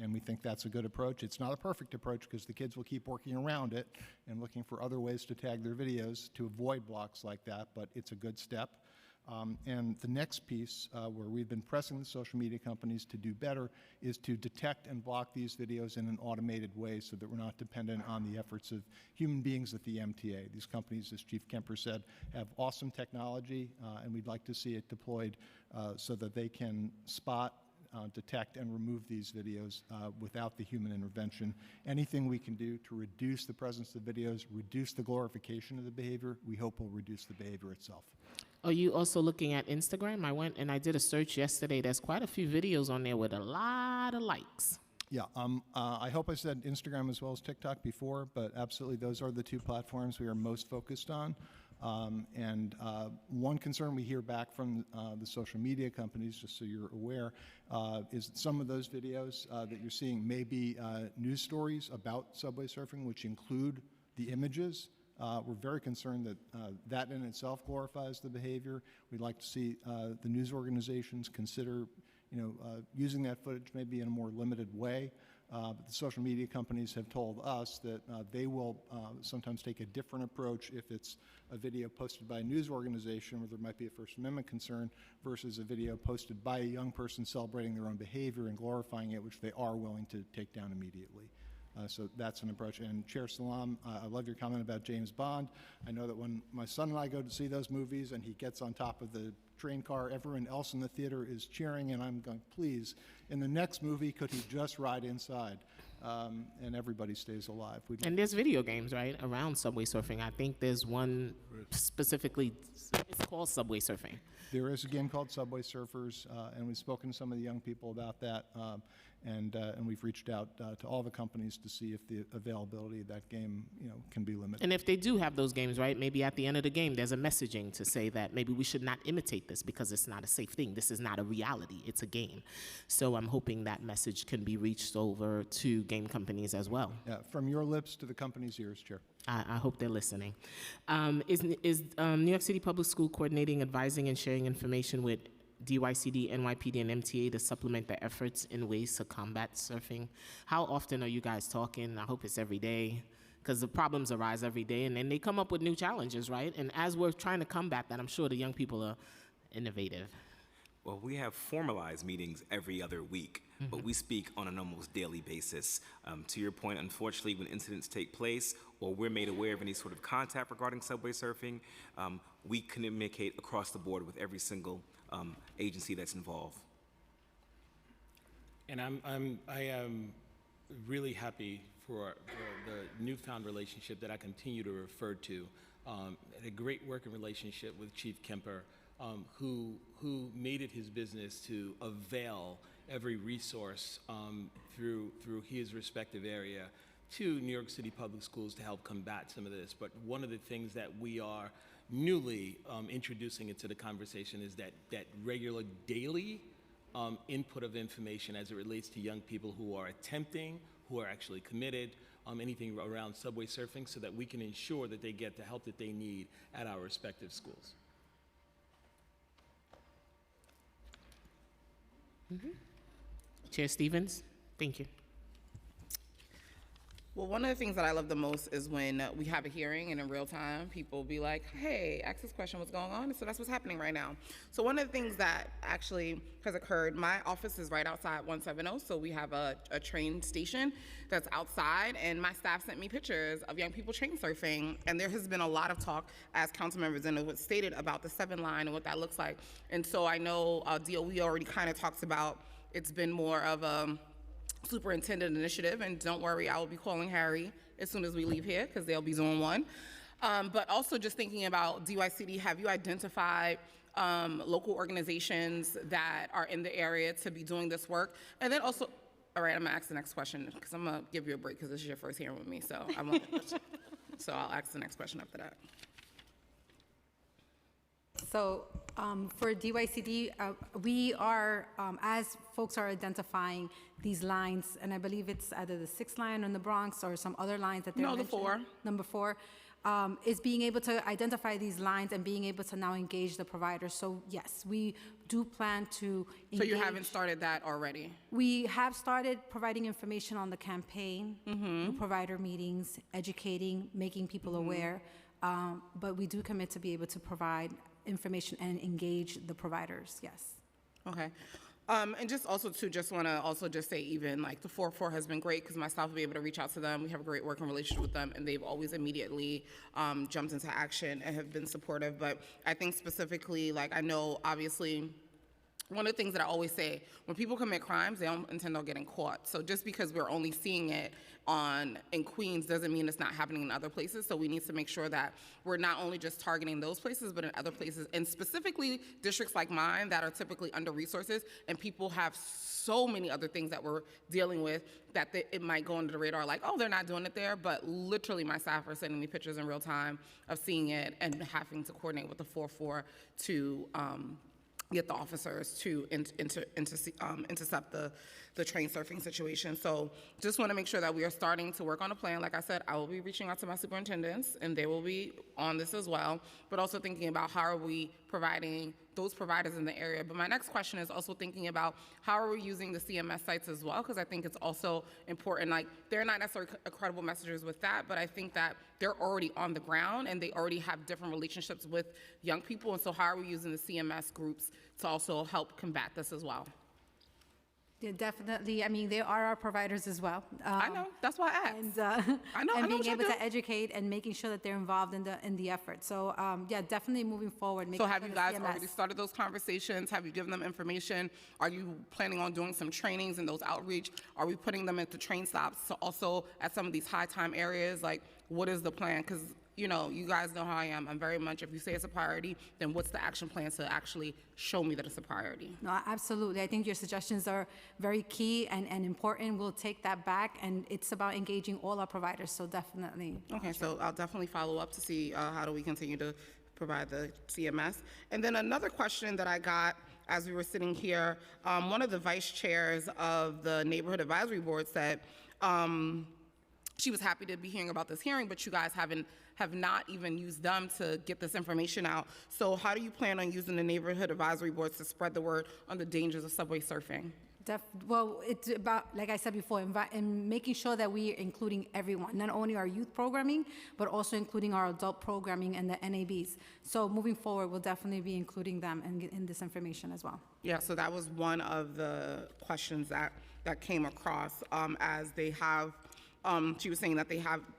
And we think that's a good approach. It's not a perfect approach because the kids will keep working around it and looking for other ways to tag their videos to avoid blocks like that, but it's a good step. And the next piece, where we've been pressing the social media companies to do better, is to detect and block these videos in an automated way so that we're not dependent on the efforts of human beings at the MTA. These companies, as Chief Kemper said, have awesome technology, and we'd like to see it deployed so that they can spot, detect, and remove these videos without the human intervention. Anything we can do to reduce the presence of videos, reduce the glorification of the behavior, we hope will reduce the behavior itself. Are you also looking at Instagram? I went and I did a search yesterday. There's quite a few videos on there with a lot of likes. Yeah, I hope I said Instagram as well as TikTok before, but absolutely those are the two platforms we are most focused on. And one concern we hear back from the social media companies, just so you're aware, is that some of those videos that you're seeing may be news stories about subway surfing, which include the images. We're very concerned that that in itself glorifies the behavior. We'd like to see the news organizations consider, using that footage maybe in a more limited way. But the social media companies have told us that they will sometimes take a different approach if it's a video posted by a news organization where there might be a First Amendment concern versus a video posted by a young person celebrating their own behavior and glorifying it, which they are willing to take down immediately. So that's an approach. And Chair Salam, I love your comment about James Bond. I know that when my son and I go to see those movies and he gets on top of the train car, everyone else in the theater is cheering, and I'm going, please, in the next movie, could he just ride inside? And everybody stays alive. And there's video games, right, around subway surfing. I think there's one specifically, it's called Subway Surfing. There is a game called Subway Surfers, and we've spoken to some of the young people about that, and we've reached out to all the companies to see if the availability of that game, can be limited. And if they do have those games, right, maybe at the end of the game, there's a messaging to say that maybe we should not imitate this because it's not a safe thing. This is not a reality. It's a game. So I'm hoping that message can be reached over to game companies as well. Yeah, from your lips to the company's ears, Chair. I hope they're listening. Is New York City Public School coordinating, advising, and sharing information with DYCD, NYPD, and MTA to supplement their efforts in ways to combat surfing? How often are you guys talking? I hope it's every day, because the problems arise every day, and then they come up with new challenges, right? And as we're trying to combat that, I'm sure the young people are innovative. Well, we have formalized meetings every other week, but we speak on an almost daily basis. To your point, unfortunately, when incidents take place or we're made aware of any sort of contact regarding subway surfing, we communicate across the board with every single agency that's involved. And I am really happy for the newfound relationship that I continue to refer to, a great working relationship with Chief Kemper, who made it his business to avail every resource through his respective area to New York City Public Schools to help combat some of this. But one of the things that we are newly introducing into the conversation is that regular daily input of information as it relates to young people who are attempting who are actually committed, anything around subway surfing, so that we can ensure that they get the help that they need at our respective schools. Chair Stevens, thank you. Well, one of the things that I love the most is when we have a hearing and in real time, people be like, hey, ask this question, what's going on? And so that's what's happening right now. So one of the things that actually has occurred, my office is right outside 170, so we have a train station that's outside, and my staff sent me pictures of young people train surfing, and there has been a lot of talk, as council members and was stated, about the 7 line and what that looks like. And so I know DOE already kind of talks about it's been more of a superintendent initiative, and don't worry, I will be calling Harry as soon as we leave here because they'll be zone 1. But also just thinking about DYCD, have you identified local organizations that are in the area to be doing this work? And then also, all right, I'm gonna ask the next question because I'm gonna give you a break because this is your first hearing with me, so I won't. So I'll ask the next question after that. So for DYCD, we are, as folks are identifying these lines, and I believe it's either the 6th line in the Bronx or some other lines that they're No, the 4. Number 4, is being able to identify these lines and being able to now engage the providers. So yes, we do plan to engage. So you haven't started that already? We have started providing information on the campaign, through provider meetings, educating, making people aware, but we do commit to be able to provide information and engage the providers, yes. Okay. And just also to just want to also just say, even like the 4-4 has been great because my staff will be able to reach out to them. We have a great working relationship with them, and they've always immediately jumped into action and have been supportive. But I think specifically, like I know obviously one of the things that I always say, when people commit crimes, they don't intend on getting caught. So just because we're only seeing it in Queens doesn't mean it's not happening in other places. So we need to make sure that we're not only just targeting those places, but in other places, and specifically districts like mine that are typically under resources, and people have so many other things that we're dealing with that it might go under the radar, like, oh, they're not doing it there, but literally my staff are sending me pictures in real time of seeing it and having to coordinate with the 4-4 to get the officers to intercept the train surfing situation. So just want to make sure that we are starting to work on a plan. Like I said, I will be reaching out to my superintendents, and they will be on this as well, but also thinking about how are we providing those providers in the area. But my next question is also thinking about how are we using the CMS sites as well, because I think it's also important. Like, they're not necessarily credible messengers with that, but I think that they're already on the ground and they already have different relationships with young people. And so how are we using the CMS groups to also help combat this as well? Yeah, definitely. I mean, they are our providers as well. I know. That's why I asked. And, I know and being what y'all able do. to educate and making sure that they're involved in the effort. So yeah, definitely moving forward. So have sure you the guys CMS already started those conversations? Have you given them information? Are you planning on doing some trainings and those outreach? Are we putting them into train stops to also at some of these high time areas? Like, what is the plan? Because, you know, you guys know how I am. I'm very much, if you say it's a priority, then what's the action plan to actually show me that it's a priority? No, absolutely. I think your suggestions are very key and important. We'll take that back, and it's about engaging all our providers, so definitely. Okay, so I'll definitely follow up to see how do we continue to provide the CMS. And then another question that I got as we were sitting here, one of the vice chairs of the Neighborhood Advisory Board said she was happy to be hearing about this hearing, but you guys have not even used them to get this information out. So how do you plan on using the Neighborhood Advisory Boards to spread the word on the dangers of subway surfing? Well, it's about, like I said before, in making sure that we are including everyone, not only our youth programming, but also including our adult programming and the NABs. So moving forward, we'll definitely be including them in this information as well. Yeah, so that was one of the questions that came across as they have. She was saying that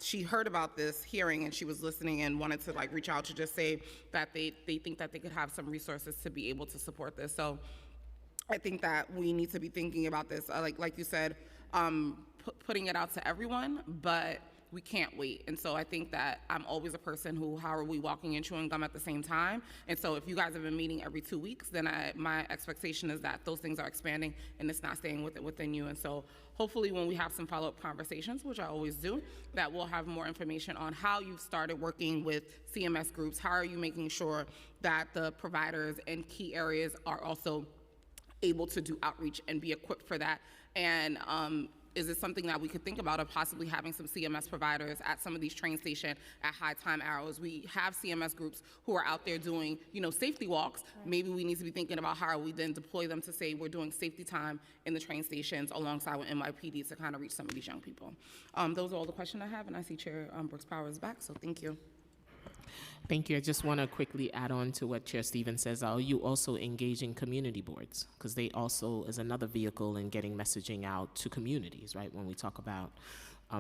she heard about this hearing and she was listening and wanted to like reach out to just say that they think that they could have some resources to be able to support this. So I think that we need to be thinking about this, like you said, putting it out to everyone, but we can't wait. And so I think that I'm always a person who, how are we walking and chewing gum at the same time? And so if you guys have been meeting every 2 weeks, then my expectation is that those things are expanding and it's not staying within you. And so hopefully when we have some follow-up conversations, which I always do, that we'll have more information on how you've started working with CMS groups. How are you making sure that the providers in key areas are also able to do outreach and be equipped for that? And is it something that we could think about of possibly having some CMS providers at some of these train stations at high time hours? We have CMS groups who are out there doing, safety walks. Maybe we need to be thinking about how we then deploy them to say we're doing safety time in the train stations alongside with NYPD to kind of reach some of these young people. Those are all the questions I have, and I see Chair Brooks Powers back, so thank you. Thank you. I just want to quickly add on to what Chair Stevens says. Are you also engaging community boards? Because they also is another vehicle in getting messaging out to communities, right? When we talk about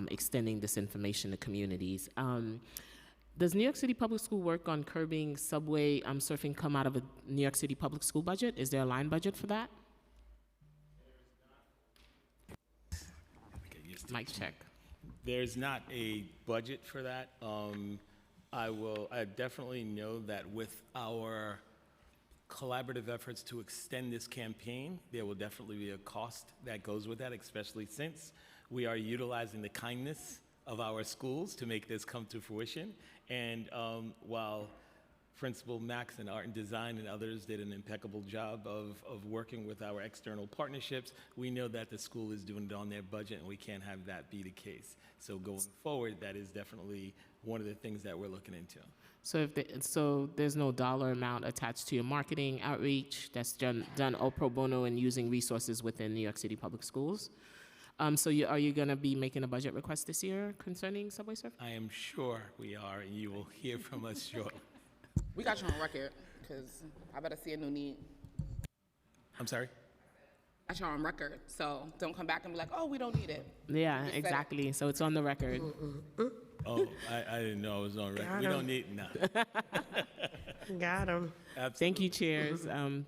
extending this information to communities. Does New York City Public School work on curbing subway surfing come out of a New York City Public School budget? Is there a line budget for that? Mic check. There's not a budget for that. I definitely know that with our collaborative efforts to extend this campaign, there will definitely be a cost that goes with that, especially since we are utilizing the kindness of our schools to make this come to fruition. And while Principal Max in Art and Design and others did an impeccable job of working with our external partnerships, we know that the school is doing it on their budget, and we can't have that be the case. So going forward, that is definitely one of the things that we're looking into. So so there's no dollar amount attached to your marketing outreach that's done all pro bono and using resources within New York City Public Schools. So are you going to be making a budget request this year concerning subway surfing? I am sure we are, and you will hear from us shortly. We got you on record, because I better see a new need. I'm sorry? I got you on record, so don't come back and be like, oh, we don't need it. Yeah, exactly. So it's on the record. Oh, I didn't know it was on record. We don't need nothing. Got him. Thank you, chairs.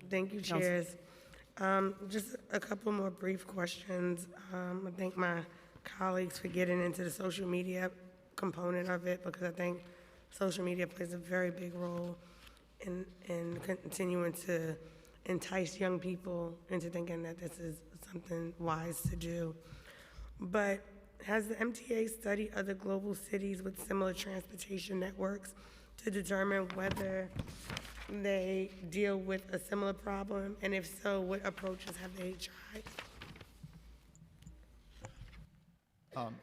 Thank you, chairs. Just a couple more brief questions. I thank my colleagues for getting into the social media component of it, because I think social media plays a very big role in continuing to entice young people into thinking that this is something wise to do. But has the MTA studied other global cities with similar transportation networks to determine whether they deal with a similar problem? And if so, what approaches have they tried?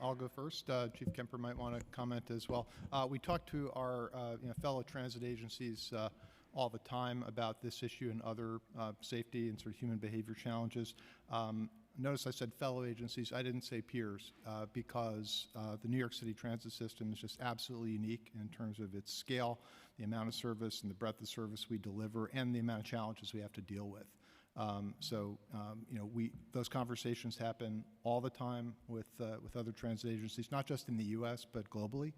I'll go first. Chief Kemper might want to comment as well. We talk to our fellow transit agencies all the time about this issue and other safety and sort of human behavior challenges. Notice I said fellow agencies. I didn't say peers, because the New York City transit system is just absolutely unique in terms of its scale, the amount of service and the breadth of service we deliver, and the amount of challenges we have to deal with. Those conversations happen all the time with other transit agencies, not just in the U.S. but globally.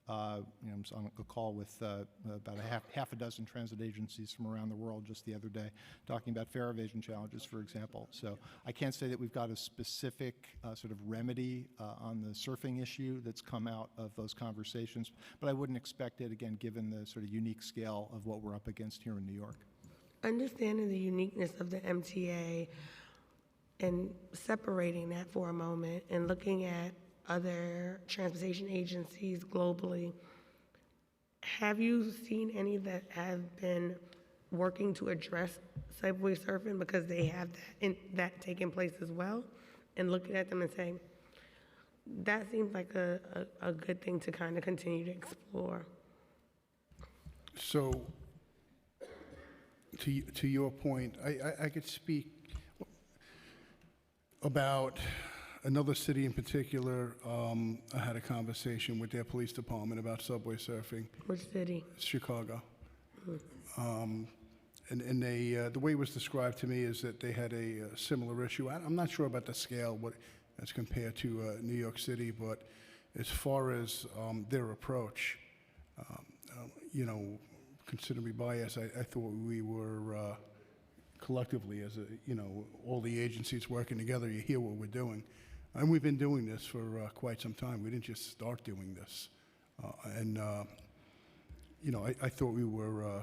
I was on a call with about half a dozen transit agencies from around the world just the other day, talking about fare evasion challenges, for example. So I can't say that we've got a specific sort of remedy on the surfing issue that's come out of those conversations, but I wouldn't expect it, again, given the sort of unique scale of what we're up against here in New York. Understanding the uniqueness of the MTA and separating that for a moment and looking at other transportation agencies globally, have you seen any that have been working to address subway surfing because they have that taking place as well, and looking at them and saying, that seems like a good thing to kind of continue to explore? So, to your point, I could speak about another city in particular. I had a conversation with their police department about subway surfing. Which city? Chicago. And they, the way it was described to me is that they had a similar issue. I'm not sure about the scale as compared to New York City, but as far as their approach, consider me biased, I thought we were collectively, as all the agencies working together, you hear what we're doing. And we've been doing this for quite some time. We didn't just start doing this. I thought we were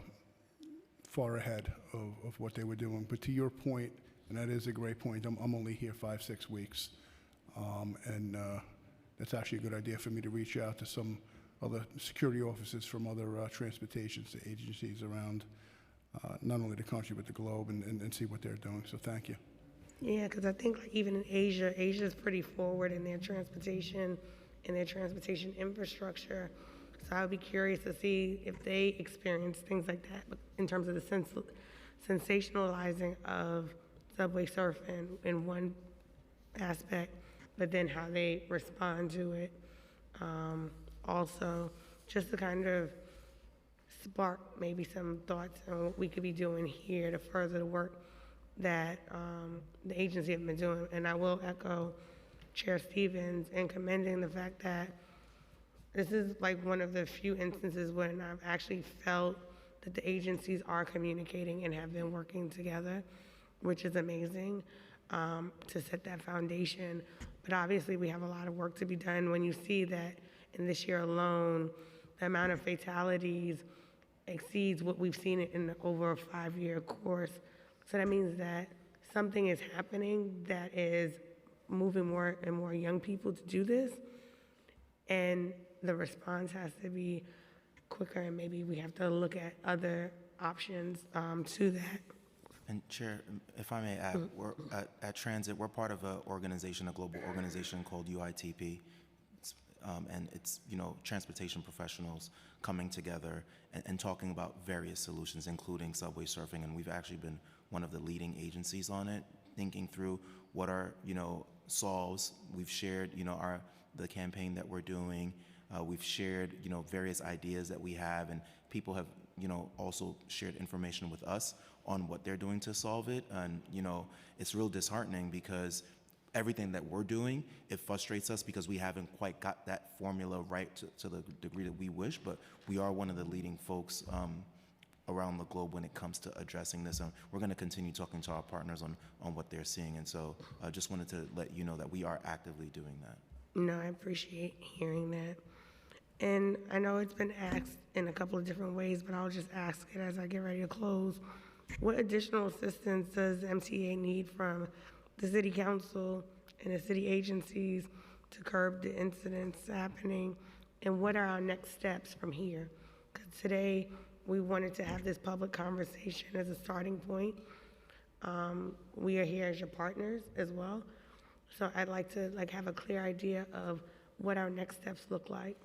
far ahead of what they were doing. But to your point, and that is a great point, I'm only here 5-6 weeks. That's actually a good idea for me to reach out to some other security officers from other transportation agencies around not only the country but the globe and see what they're doing. So thank you. Yeah, because I think like even in Asia, Asia's pretty forward in their transportation infrastructure. So I would be curious to see if they experience things like that, but in terms of the sensationalizing of subway surfing in one aspect, but then how they respond to it. Also, just to kind of spark maybe some thoughts on what we could be doing here to further the work that the agency have been doing. And I will echo Chair Stevens in commending the fact that this is like one of the few instances when I've actually felt that the agencies are communicating and have been working together, which is amazing to set that foundation. But obviously we have a lot of work to be done when you see that in this year alone, the amount of fatalities exceeds what we've seen in over a 5-year course. So that means that something is happening that is moving more and more young people to do this. And the response has to be quicker, and maybe we have to look at other options to that. And Chair, if I may add, we're, at Transit, we're part of a global organization called UITP. And it's, transportation professionals coming together and talking about various solutions, including subway surfing. And we've actually been one of the leading agencies on it, thinking through what are, solves. We've shared, the campaign that we're doing. We've shared, various ideas that we have, and people have, also shared information with us on what they're doing to solve it. And, it's real disheartening because everything that we're doing, it frustrates us because we haven't quite got that formula right to the degree that we wish, but we are one of the leading folks around the globe when it comes to addressing this. And we're gonna continue talking to our partners on what they're seeing. And so I just wanted to let you know that we are actively doing that. No, I appreciate hearing that. And I know it's been asked in a couple of different ways, but I'll just ask it as I get ready to close. What additional assistance does MTA need from the City Council and the city agencies to curb the incidents happening? And what are our next steps from here? Because today we wanted to have this public conversation as a starting point. We are here as your partners as well. So I'd like to have a clear idea of what our next steps look like.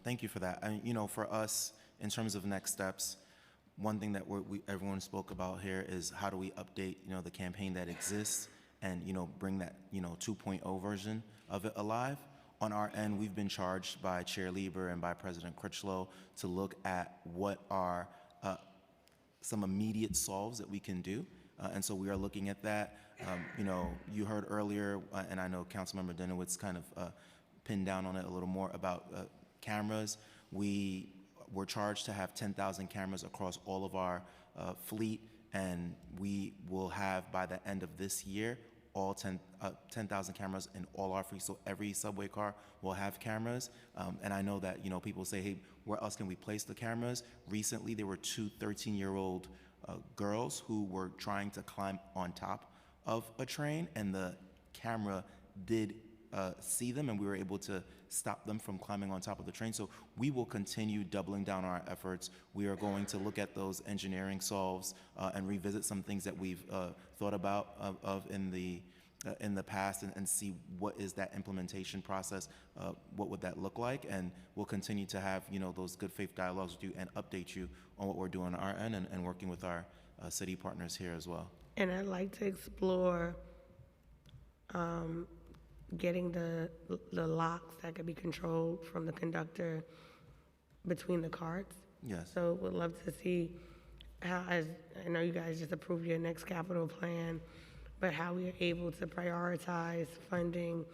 Thank you for that. For us, in terms of next steps, one thing that everyone spoke about here is how do we update, the campaign that exists and, bring that, 2.0 version of it alive. On our end, we've been charged by Chair Lieber and by President Critchlow to look at what are some immediate solves that we can do. And so we are looking at that. You heard earlier, and I know Councilmember Dinowitz kind of pinned down on it a little more about cameras. We were charged to have 10,000 cameras across all of our fleet, and we will have, by the end of this year, all 10,000 cameras in all our fleet. So every subway car will have cameras. And I know that, people say, hey, where else can we place the cameras? Recently, there were two 13-year-old girls who were trying to climb on top of a train, and the camera did see them, and we were able to stop them from climbing on top of the train. So we will continue doubling down our efforts. We are going to look at those engineering solves and revisit some things that we've thought about in the past, and see what is that implementation process, what would that look like, and we'll continue to have those good faith dialogues with you and update you on what we're doing on our end and working with our city partners here as well. And I'd like to explore getting the locks that could be controlled from the conductor between the carts. Yes. So would love to see how, as I know you guys just approved your next capital plan, but how we are able to prioritize funding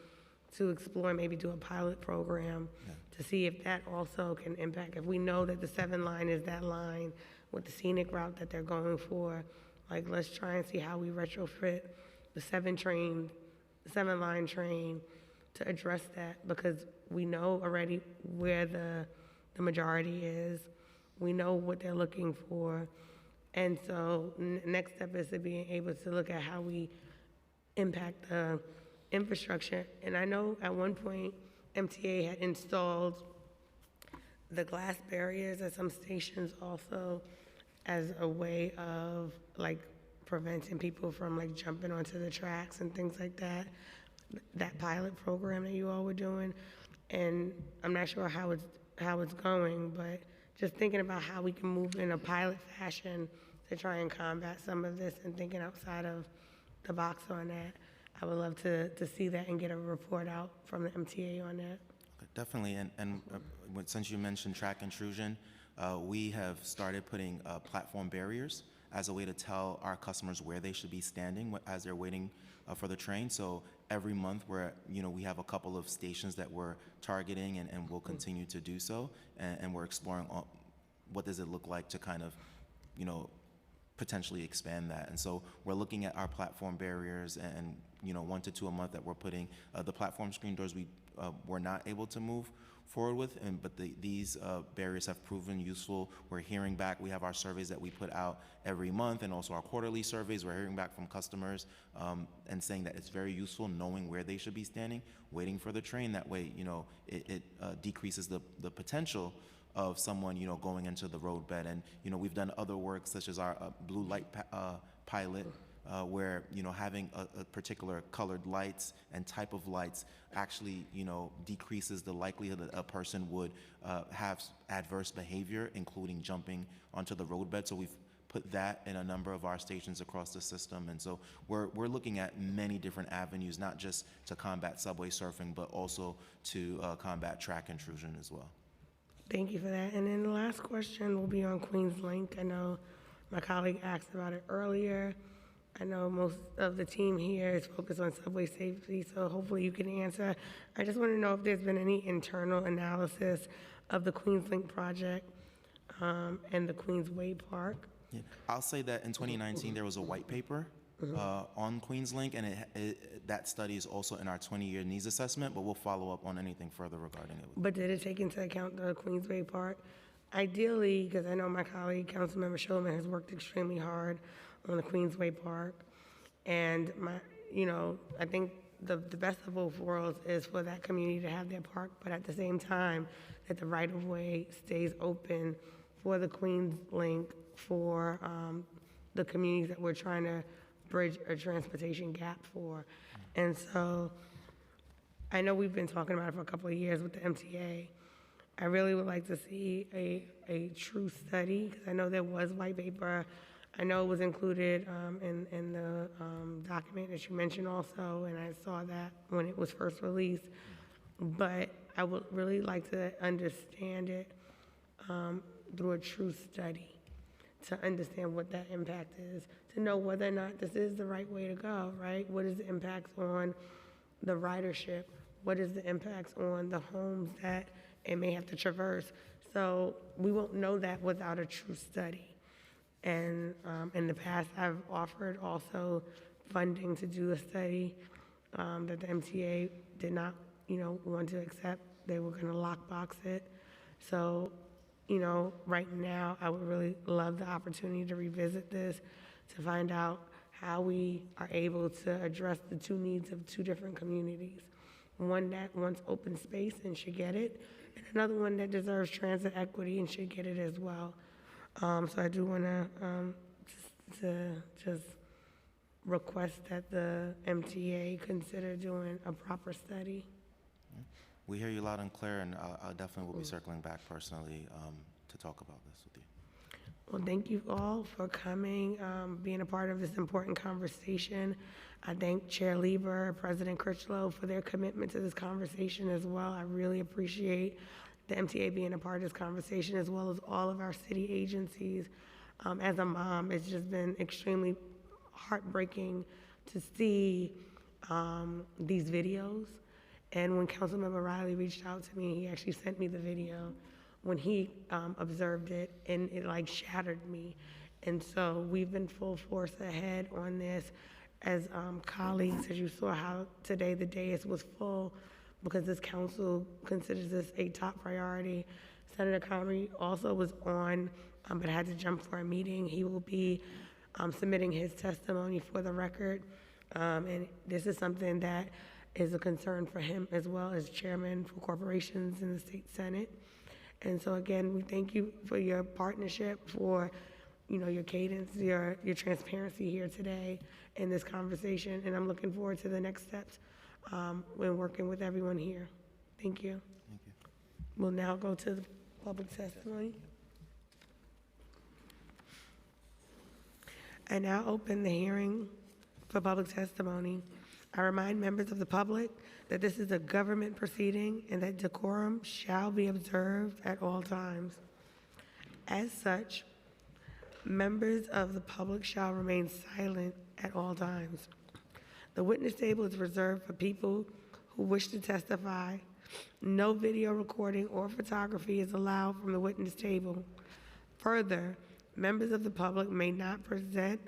to explore, maybe do a pilot program to see if that also can impact. If we know that the 7 line is that line with the scenic route that they're going for, let's try and see how we retrofit the 7 line train to address that, because we know already where the majority is. We know what they're looking for. And so next step is to being able to look at how we impact the infrastructure. And I know at one point MTA had installed the glass barriers at some stations also as a way of preventing people from like jumping onto the tracks and things like that. That pilot program that you all were doing, and I'm not sure how it's going, but just thinking about how we can move in a pilot fashion to try and combat some of this and thinking outside of the box on that. I would love to see that and get a report out from the MTA on that. Definitely, and since you mentioned track intrusion, we have started putting platform barriers as a way to tell our customers where they should be standing as they're waiting for the train. So every month we have a couple of stations that we're targeting and we'll continue to do so. And we're exploring what does it look like to kind of, potentially expand that. And so we're looking at our platform barriers and 1 to 2 a month that we're putting. The platform screen doors we were not able to move forward with, but these barriers have proven useful. We're hearing back. We have our surveys that we put out every month and also our quarterly surveys. We're hearing back from customers and saying that it's very useful knowing where they should be standing, waiting for the train. That way, it decreases the potential of someone, going into the roadbed. And, we've done other work such as our blue light pilot, where, having a particular colored lights and type of lights actually, decreases the likelihood that a person would have adverse behavior, including jumping onto the roadbed. So we've put that in a number of our stations across the system. And so we're looking at many different avenues, not just to combat subway surfing, but also to combat track intrusion as well. Thank you for that. And then the last question will be on Queens Link. I know my colleague asked about it earlier. I know most of the team here is focused on subway safety, so hopefully you can answer. I just want to know if there's been any internal analysis of the Queens Link project and the Queensway Park. Yeah. I'll say that in 2019 there was a white paper on Queens Link, and that study is also in our 20-year needs assessment, but we'll follow up on anything further regarding it. But did it take into account the Queensway Park? Ideally, because I know my colleague, Councilmember Shulman, has worked extremely hard on the Queensway Park, and I think the best of both worlds is for that community to have their park, but at the same time, that the right-of-way stays open for the Queens Link for the communities that we're trying to bridge a transportation gap for. And so I know we've been talking about it for a couple of years with the MTA. I really would like to see a true study, because I know there was white paper. I know it was included in the document that you mentioned also, and I saw that when it was first released. But I would really like to understand it through a true study, to understand what that impact is, to know whether or not this is the right way to go, right? What is the impacts on the ridership? What is the impacts on the homes that it may have to traverse? So we won't know that without a true study. And in the past, I've offered also funding to do a study that the MTA did not, want to accept. They were going to lockbox it. So, right now, I would really love the opportunity to revisit this, to find out how we are able to address the two needs of two different communities. One that wants open space and should get it, and another one that deserves transit equity and should get it as well. So I do want to just request that the MTA consider doing a proper study. We hear you loud and clear, and I definitely will be circling back personally to talk about this with you. Well, thank you all for coming, being a part of this important conversation. I thank Chair Lieber, President Critchlow for their commitment to this conversation as well. I really appreciate the MTA being a part of this conversation, as well as all of our city agencies. As a mom, it's just been extremely heartbreaking to see these videos. And when Councilmember Riley reached out to me, he actually sent me the video when he observed it, and it like shattered me. And so we've been full force ahead on this as colleagues, as you saw how today the dais was full, because this council considers this a top priority. Senator Comrie also was on, but had to jump for a meeting. He will be submitting his testimony for the record. And this is something that is a concern for him as well as chairman for corporations in the state Senate. And so again, we thank you for your partnership, for your cadence, your transparency here today in this conversation, and I'm looking forward to the next steps when working with everyone here. Thank you. Thank you. We'll now go to the public testimony. I now open the hearing for public testimony. I remind members of the public that this is a government proceeding and that decorum shall be observed at all times. As such, members of the public shall remain silent at all times. The witness table is reserved for people who wish to testify. No video recording or photography is allowed from the witness table. Further, members of the public may not present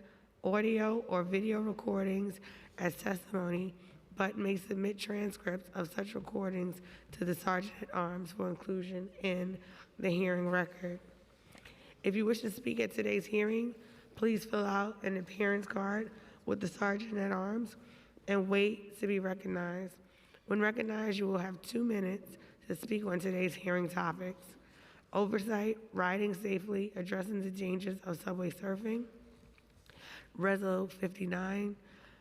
audio or video recordings as testimony, but may submit transcripts of such recordings to the Sergeant at Arms for inclusion in the hearing record. If you wish to speak at today's hearing, please fill out an appearance card with the Sergeant at Arms and wait to be recognized. When recognized, you will have 2 minutes to speak on today's hearing topics: oversight, riding safely, addressing the dangers of subway surfing, Reso 59,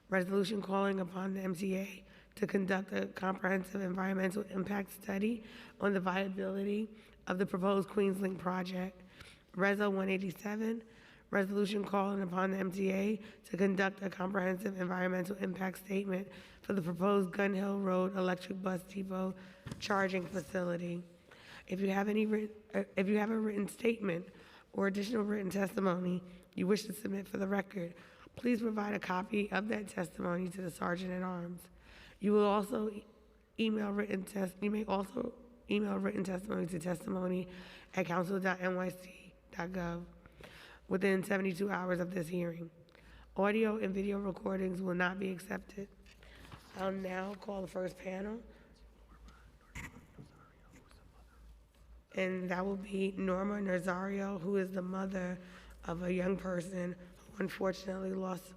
resolution calling upon the MTA to conduct a comprehensive environmental impact study on the viability of the proposed Queenslink project, Reso 187, resolution calling upon the MTA to conduct a comprehensive environmental impact statement for the proposed Gun Hill Road Electric Bus Depot charging facility. If you have a written statement or additional written testimony you wish to submit for the record, please provide a copy of that testimony to the Sergeant at Arms. You will also email written testimony to testimony@council.nyc.gov within 72 hours of this hearing. Audio and video recordings will not be accepted. I'll now call the first panel. And that will be Norma Nazario, who is the mother of a young person who unfortunately lost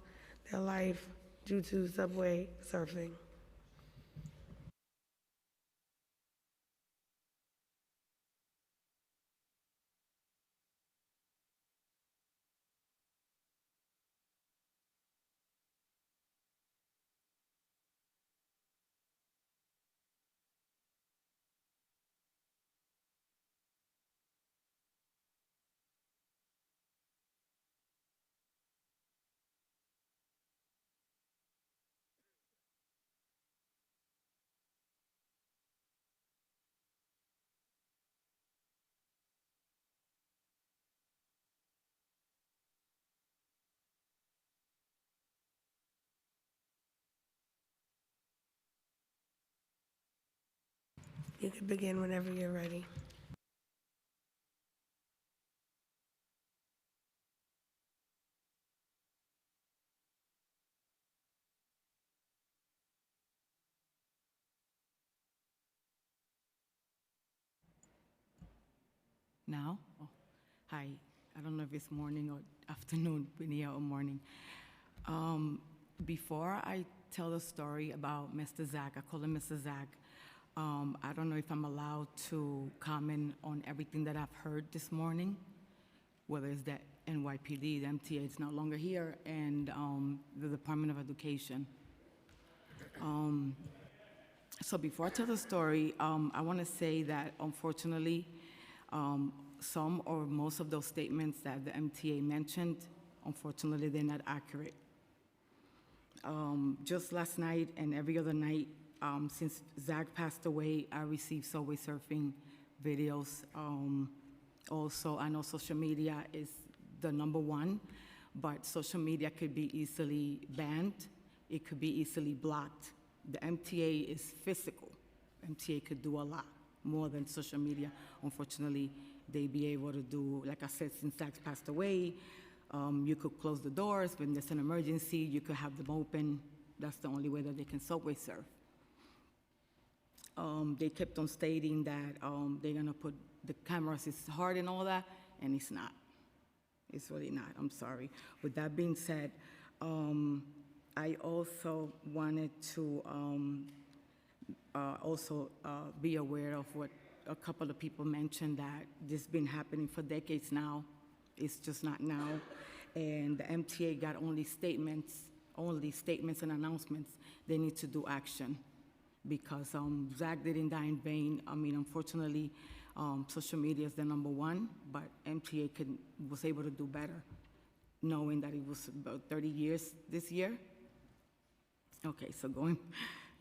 their life due to subway surfing. You can begin whenever you're ready. Now? Oh, hi. I don't know if it's morning or afternoon, been here all morning. Before I tell the story about Mr. Zach, I call him Mr. Zach, I don't know if I'm allowed to comment on everything that I've heard this morning, whether it's that NYPD, the MTA is no longer here, and the Department of Education. So before I tell the story, I want to say that unfortunately, some or most of those statements that the MTA mentioned, unfortunately, they're not accurate. Just last night and every other night, since Zach passed away, I received subway surfing videos. Also, I know social media is the #1, but social media could be easily banned. It could be easily blocked. The MTA is physical. MTA could do a lot more than social media. Unfortunately, they be able to do, like I said, since Zach passed away, you could close the doors. When there's an emergency, you could have them open. That's the only way that they can subway surf. They kept on stating that they're gonna put the cameras is hard and all that, and it's not. It's really not, I'm sorry. With that being said, I also wanted to be aware of what a couple of people mentioned, that this has been happening for decades now, It's just not now. And the MTA got only statements and announcements. They need to do action because Zach didn't die in vain. I mean, unfortunately, social media is the number one, but MTA was able to do better, knowing that it was about 30 years this year. Okay, so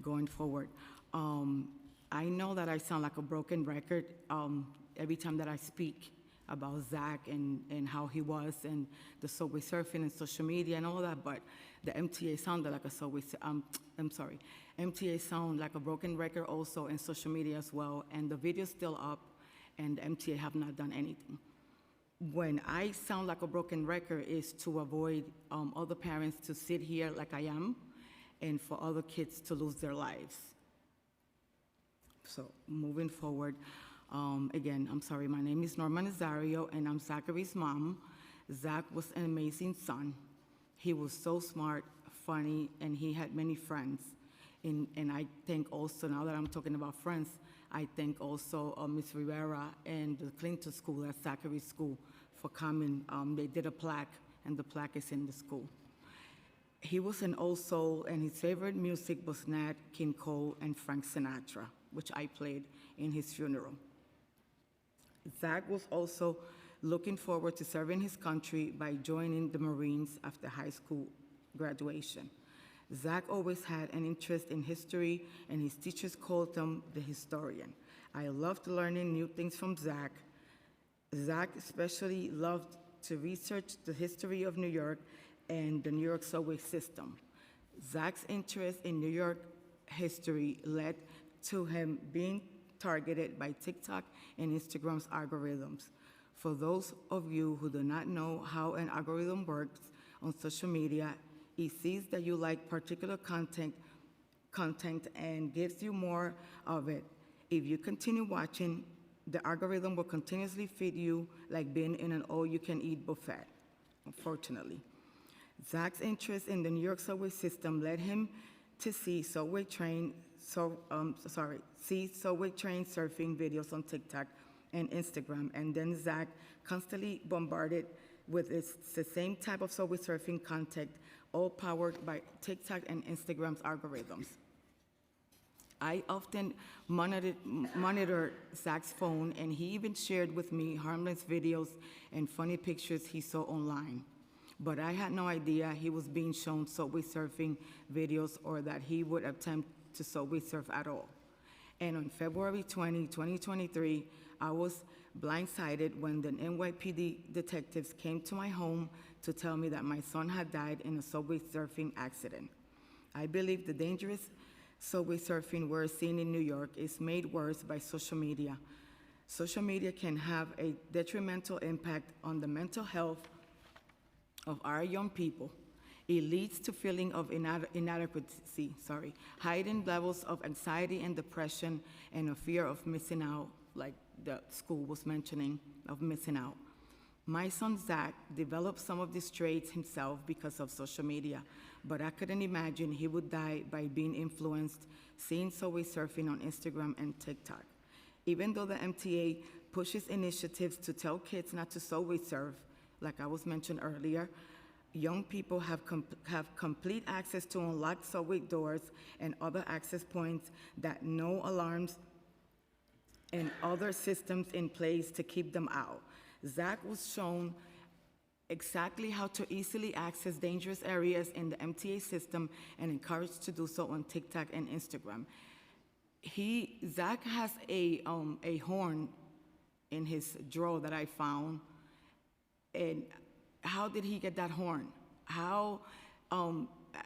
going forward. I know that I sound like a broken record every time that I speak about Zach and how he was and the subway surfing and social media and all that, but the MTA sounded like a MTA sound like a broken record also in social media as well, and the video's still up, and the MTA have not done anything. When I sound like a broken record is to avoid other parents to sit here like I am, and for other kids to lose their lives. So moving forward, again, I'm sorry, my name is Norma Nazario, and I'm Zachary's mom. Zach was an amazing son. He was so smart, funny, and he had many friends. And I thank also, now that I'm talking about friends, I thank also Ms. Rivera and the Clinton School, that's Zachary's school, for coming. They did a plaque, and the plaque is in the school. He was an old soul, and his favorite music was Nat King Cole and Frank Sinatra, which I played in his funeral. Zach was also looking forward to serving his country by joining the Marines after high school graduation. Zach always had an interest in history, and his teachers called him the historian. I loved learning new things from Zach. Zach especially loved to research the history of New York and the New York subway system. Zach's interest in New York history led to him being targeted by TikTok and Instagram's algorithms. For those of you who do not know how an algorithm works on social media, it sees that you like particular content and gives you more of it. If you continue watching, the algorithm will continuously feed you like being in an all-you-can-eat buffet, unfortunately. Zach's interest in the New York subway system led him to see subway train surfing videos on TikTok and Instagram, and then Zach constantly bombarded with the same type of subway surfing content, all powered by TikTok and Instagram's algorithms. I often monitored Zach's phone, and he even shared with me harmless videos and funny pictures he saw online. But I had no idea he was being shown subway surfing videos or that he would attempt to subway surf at all. And on February 20, 2023, I was blindsided when the NYPD detectives came to my home to tell me that my son had died in a subway surfing accident. I believe the dangerous subway surfing we're seeing in New York is made worse by social media. Social media can have a detrimental impact on the mental health of our young people. It leads to feeling of inadequacy, heightened levels of anxiety and depression, and a fear of missing out, like the school was mentioning, of missing out. My son Zach developed some of these traits himself because of social media, but I couldn't imagine he would die by being influenced, seeing subway surfing on Instagram and TikTok. Even though the MTA pushes initiatives to tell kids not to subway surf, like I was mentioned earlier, young people have complete access to unlocked subway doors and other access points that no alarms and other systems in place to keep them out. Zach was shown exactly how to easily access dangerous areas in the MTA system and encouraged to do so on TikTok and Instagram. Zach has a horn in his drawer that I found, and how did he get that horn? I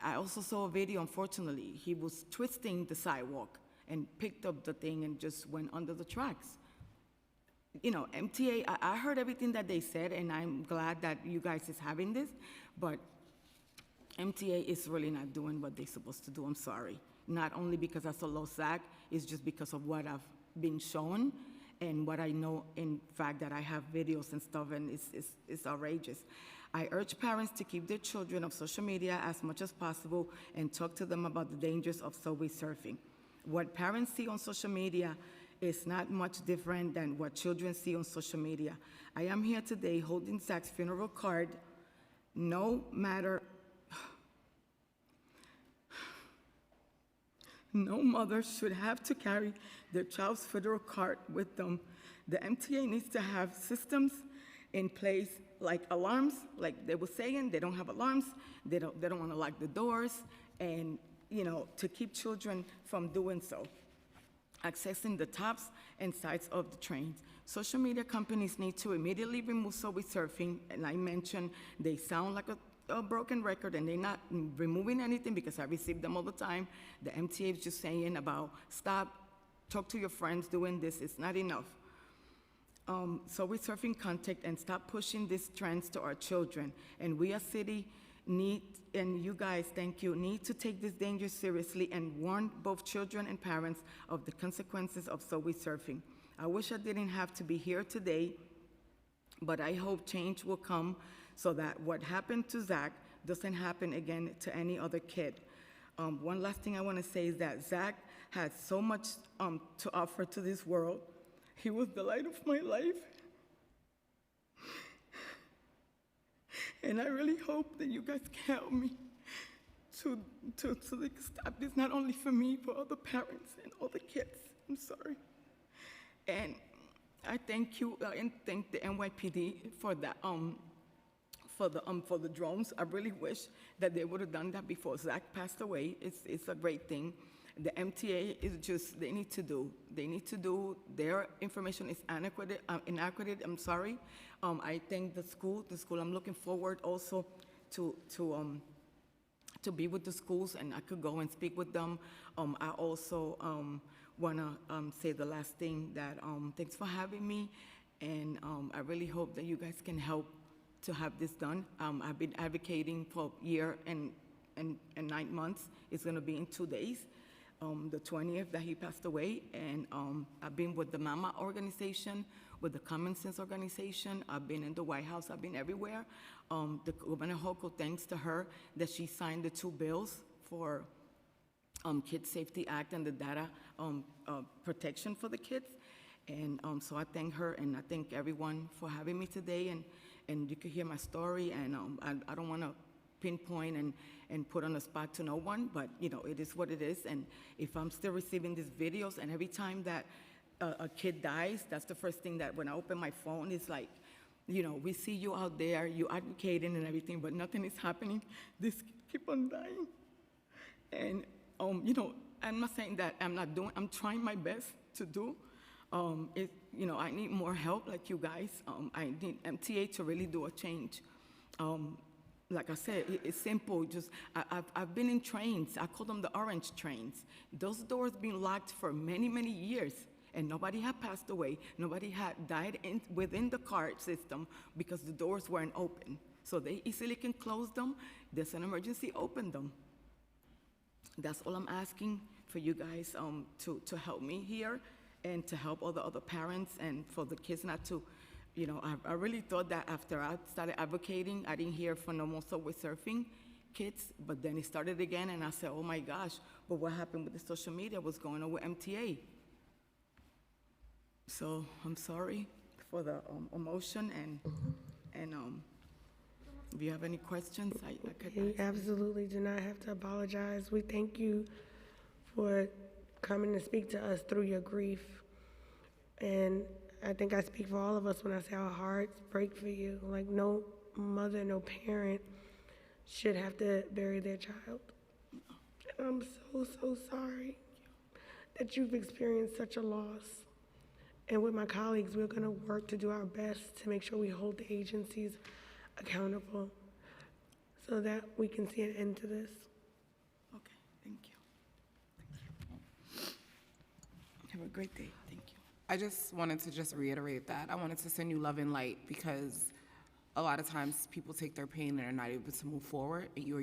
also saw a video, unfortunately. He was twisting the sidewalk and picked up the thing and just went under the tracks. You know, MTA, I heard everything that they said, and I'm glad that you guys is having this, but MTA is really not doing what they're supposed to do, I'm sorry. Not only because I saw lost Zach, it's just because of what I've been shown and what I know, in fact, that I have videos and stuff, and it's outrageous. I urge parents to keep their children off social media as much as possible and talk to them about the dangers of subway surfing. What parents see on social media is not much different than what children see on social media. I am here today holding Zach's funeral card. No mother should have to carry their child's funeral card with them. The MTA needs to have systems in place like alarms, like they were saying, they don't have alarms, they don't want to lock the doors, and to keep children from doing so. Accessing the tops and sides of the trains. Social media companies need to immediately remove subway surfing, and I mentioned they sound like a broken record, and they're not removing anything because I receive them all the time. The MTA is just saying about stop, talk to your friends doing this, it's not enough. Subway surfing contact and stop pushing these trends to our children. And we as city need, and you guys, thank you, need to take this danger seriously and warn both children and parents of the consequences of subway surfing. I wish I didn't have to be here today, but I hope change will come so that what happened to Zach doesn't happen again to any other kid. One last thing I want to say is that Zach had so much to offer to this world. He was the light of my life. And I really hope that you guys can help me to stop this, not only for me, for other parents and other kids. I'm sorry. And I thank you and thank the NYPD for that, for the drones. I really wish that they would have done that before Zach passed away. It's a great thing. The MTA is just, they need to do, their information is inaccurate, I'm sorry. I think the school, I'm looking forward also to be with the schools, and I could go and speak with them. I also wanna say the last thing that, thanks for having me, and I really hope that you guys can help to have this done. I've been advocating for a year and 9 months. It's gonna be in 2 days. The 20th that he passed away, and I've been with the Mama organization, with the Common Sense organization. I've been in the White House. I've been everywhere. The Governor Hochul, thanks to her, that she signed the 2 bills for Kids Safety Act and the data protection for the kids. And so I thank her, and I thank everyone for having me today. And you can hear my story, and I don't want to pinpoint and put on the spot to no one, but it is what it is. And if I'm still receiving these videos, and every time that a kid dies, that's the first thing that when I open my phone is like, we see you out there, you advocating and everything, but nothing is happening. This keep on dying. And I'm not saying that I'm trying my best to do. I need more help like you guys. I need MTA to really do a change. Like I said, it's simple. Just I've been in trains. I call them the orange trains. Those doors been locked for many, many years, and nobody had passed away. Nobody had died within the card system because the doors weren't open. So they easily can close them. There's an emergency, open them. That's all I'm asking for you guys to help me here, and to help all the other parents, and for the kids not to. I really thought that after I started advocating, I didn't hear from no more subway surfing kids, but then it started again, and I said, oh my gosh, but what happened with the social media? What's going on with MTA? So I'm sorry for the emotion, and if you have any questions, I could. You absolutely do not have to apologize. We thank you for coming to speak to us through your grief, and I think I speak for all of us when I say our hearts break for you. Like, no mother, no parent should have to bury their child. And I'm so, so sorry that you've experienced such a loss. And with my colleagues, we're gonna work to do our best to make sure we hold the agencies accountable so that we can see an end to this. Okay, thank you. Have a great day. Thank you. I just wanted to reiterate that. I wanted to send you love and light, because a lot of times people take their pain and are not able to move forward. You are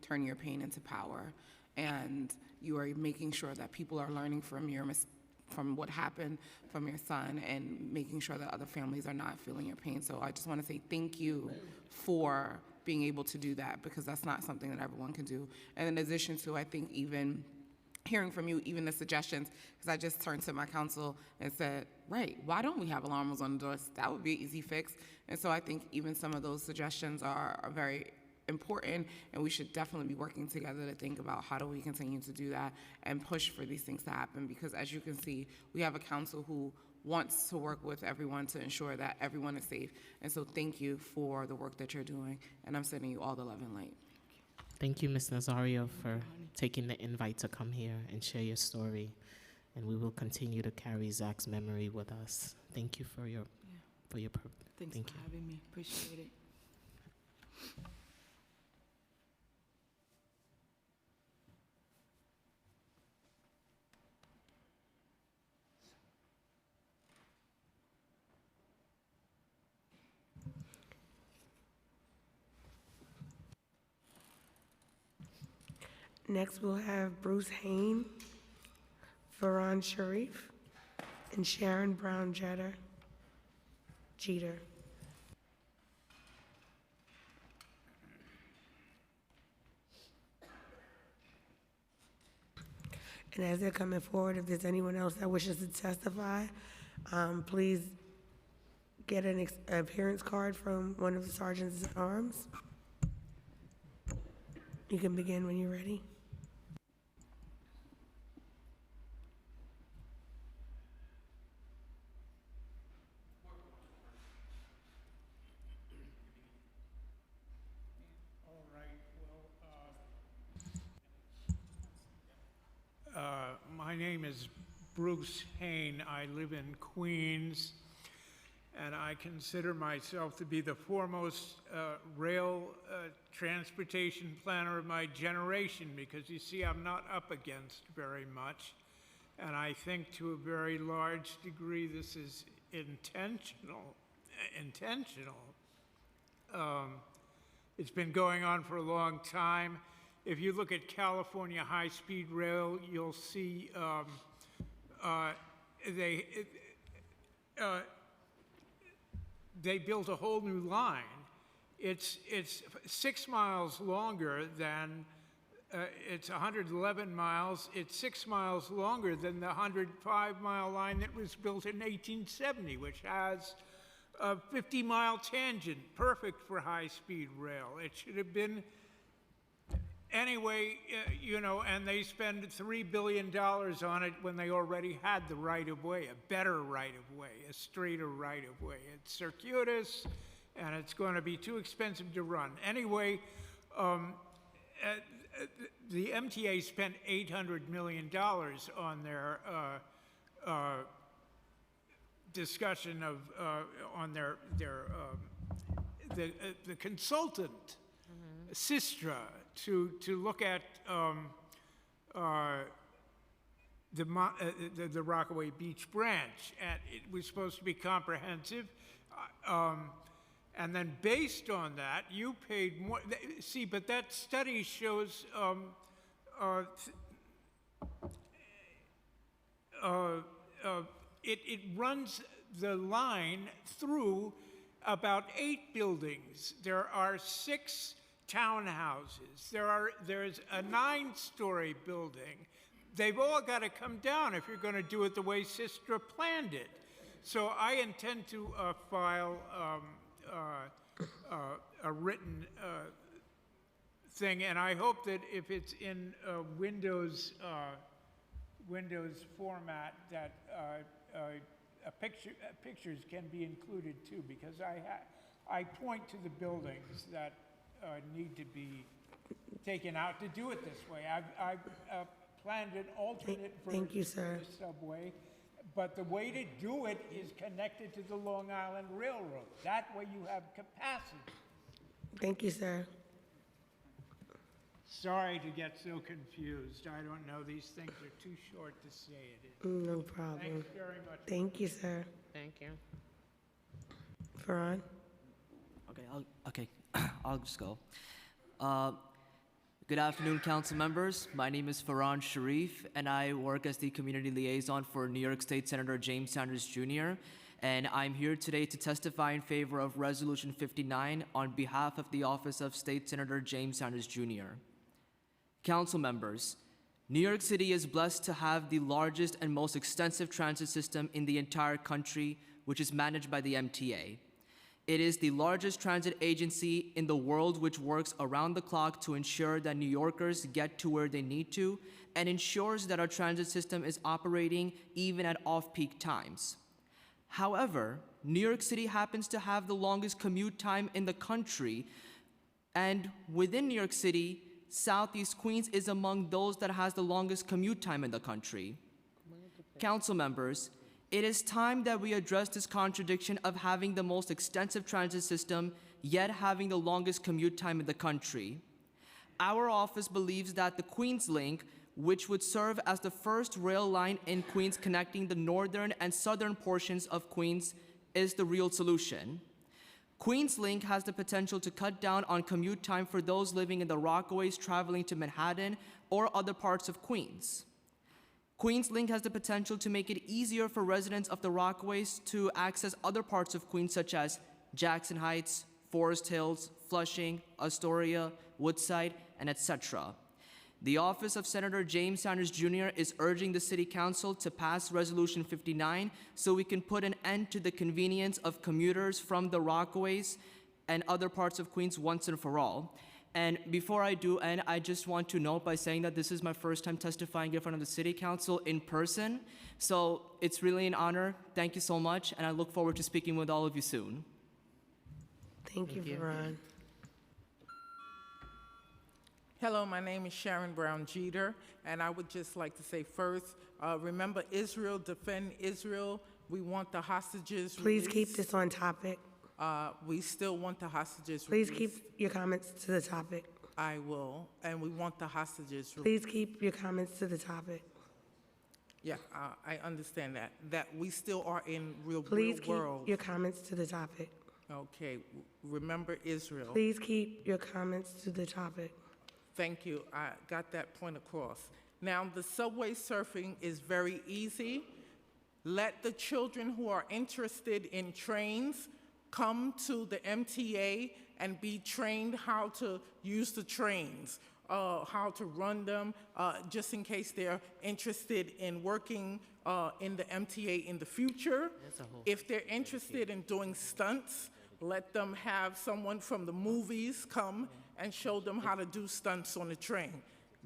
turning your pain into power, and you are making sure that people are learning from what happened from your son, and making sure that other families are not feeling your pain. So I just want to say thank you for being able to do that, because that's not something that everyone can do. And in addition to, I think even hearing from you, even the suggestions, because I just turned to my council and said, right, why don't we have alarms on the doors? That would be an easy fix. And so I think even some of those suggestions are very important, and we should definitely be working together to think about how do we continue to do that and push for these things to happen, because as you can see, we have a council who wants to work with everyone to ensure that everyone is safe. And so thank you for the work that you're doing, and I'm sending you all the love and light. Thank you, Ms. Nazario, for taking the invite to come here and share your story. And we will continue to carry Zach's memory with us. Thank you for your Thanks Thank for you. having me. Appreciate it. Next, we'll have Bruce Hain, Farhan Sharif, and Sharon Brown Jeter. And as they're coming forward, if there's anyone else that wishes to testify, please get an appearance card from one of the sergeants at arms. You can begin when you're ready. My name is Bruce Hain. I live in Queens, and I consider myself to be the foremost rail transportation planner of my generation, because you see, I'm not up against very much. And I think to a very large degree this is intentional. It's been going on for a long time. If you look at California high-speed rail, you'll see they built a whole new line. It's 6 miles longer than, it's 111 miles. It's 6 miles longer than the 105-mile line that was built in 1870, which has a 50-mile tangent, perfect for high-speed rail. It should have been. Anyway, you know, and they spend $3 billion on it when they already had the right-of-way, a better right-of-way, a straighter right-of-way. It's circuitous, and it's going to be too expensive to run. Anyway, the MTA spent $800 million on their discussion of, on the consultant, Sistra, to look at the Rockaway Beach branch, and it was supposed to be comprehensive. And then based on that, you paid more. See, but that study shows it runs the line through about 8 buildings. There are 6 townhouses. There's a 9-story building. They've all got to come down if you're going to do it the way Sistra planned it. So I intend to file a written thing, and I hope that if it's in Windows format, that pictures can be included too, because I point to the buildings that need to be taken out to do it this way. I've planned an alternate version Thank you, sir. of the subway, but the way to do it is connected to the Long Island Railroad. That way you have capacity. Thank you, sir. Sorry to get so confused. I don't know. These things are too short to say it in. No problem. Thanks very much. Thank you, sir. Thank you. Farhan? Okay, I'll just go. Good afternoon, council members. My name is Farhan Sharif, and I work as the community liaison for New York State Senator James Sanders Jr., and I'm here today to testify in favor of Resolution 59 on behalf of the Office of State Senator James Sanders Jr. Council members, New York City is blessed to have the largest and most extensive transit system in the entire country, which is managed by the MTA. It is the largest transit agency in the world, which works around the clock to ensure that New Yorkers get to where they need to and ensures that our transit system is operating even at off-peak times. However, New York City happens to have the longest commute time in the country, and within New York City, Southeast Queens is among those that has the longest commute time in the country. Council members, it is time that we address this contradiction of having the most extensive transit system, yet having the longest commute time in the country. Our office believes that the Queens Link, which would serve as the first rail line in Queens connecting the northern and southern portions of Queens, is the real solution. Queens Link has the potential to cut down on commute time for those living in the Rockaways traveling to Manhattan or other parts of Queens. Queens Link has the potential to make it easier for residents of the Rockaways to access other parts of Queens such as Jackson Heights, Forest Hills, Flushing, Astoria, Woodside, and etc. The office of Senator James Sanders Jr. is urging the City Council to pass Resolution 59 so we can put an end to the convenience of commuters from the Rockaways and other parts of Queens once and for all. And before I do end, I just want to note by saying that this is my first time testifying in front of the City Council in person. So it's really an honor. Thank you so much, and I look forward to speaking with all of you soon. Thank you, Veron. Hello, my name is Sharon Brown Jeter, and I would just like to say first, remember Israel, defend Israel. We want the hostages Please released. keep this on topic. We still want the hostages Please released. keep your comments to the topic. I will, and we want the hostages released. Please keep your comments to the topic. Yeah, I understand that. That we still are in real Please keep world. your comments to the topic. Okay, remember Israel. Please keep your comments to the topic. Thank you. I got that point across. Now, the subway surfing is very easy. Let the children who are interested in trains come to the MTA and be trained how to use the trains, how to run them, just in case they're interested in working in the MTA in the future. If they're interested in doing stunts, let them have someone from the movies come and show them how to do stunts on the train.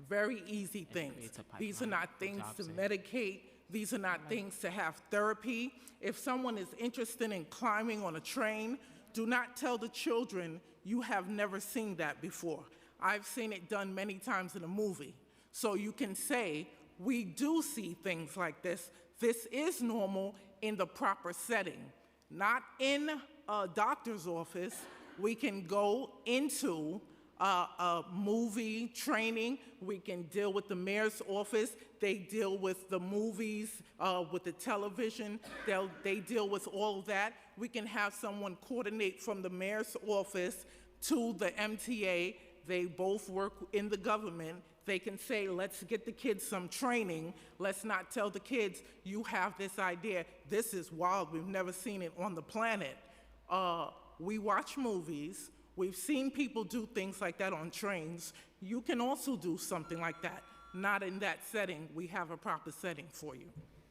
Very easy things. These are not things to medicate. These are not things to have therapy. If someone is interested in climbing on a train, do not tell the children you have never seen that before. I've seen it done many times in a movie. So you can say, we do see things like this. This is normal in the proper setting. Not in a doctor's office. We can go into a movie training. We can deal with the mayor's office. They deal with the movies, with the television. They deal with all of that. We can have someone coordinate from the mayor's office to the MTA. They both work in the government. They can say, let's get the kids some training. Let's not tell the kids, you have this idea. This is wild. We've never seen it on the planet. We watch movies. We've seen people do things like that on trains. You can also do something like that. Not in that setting. We have a proper setting for you.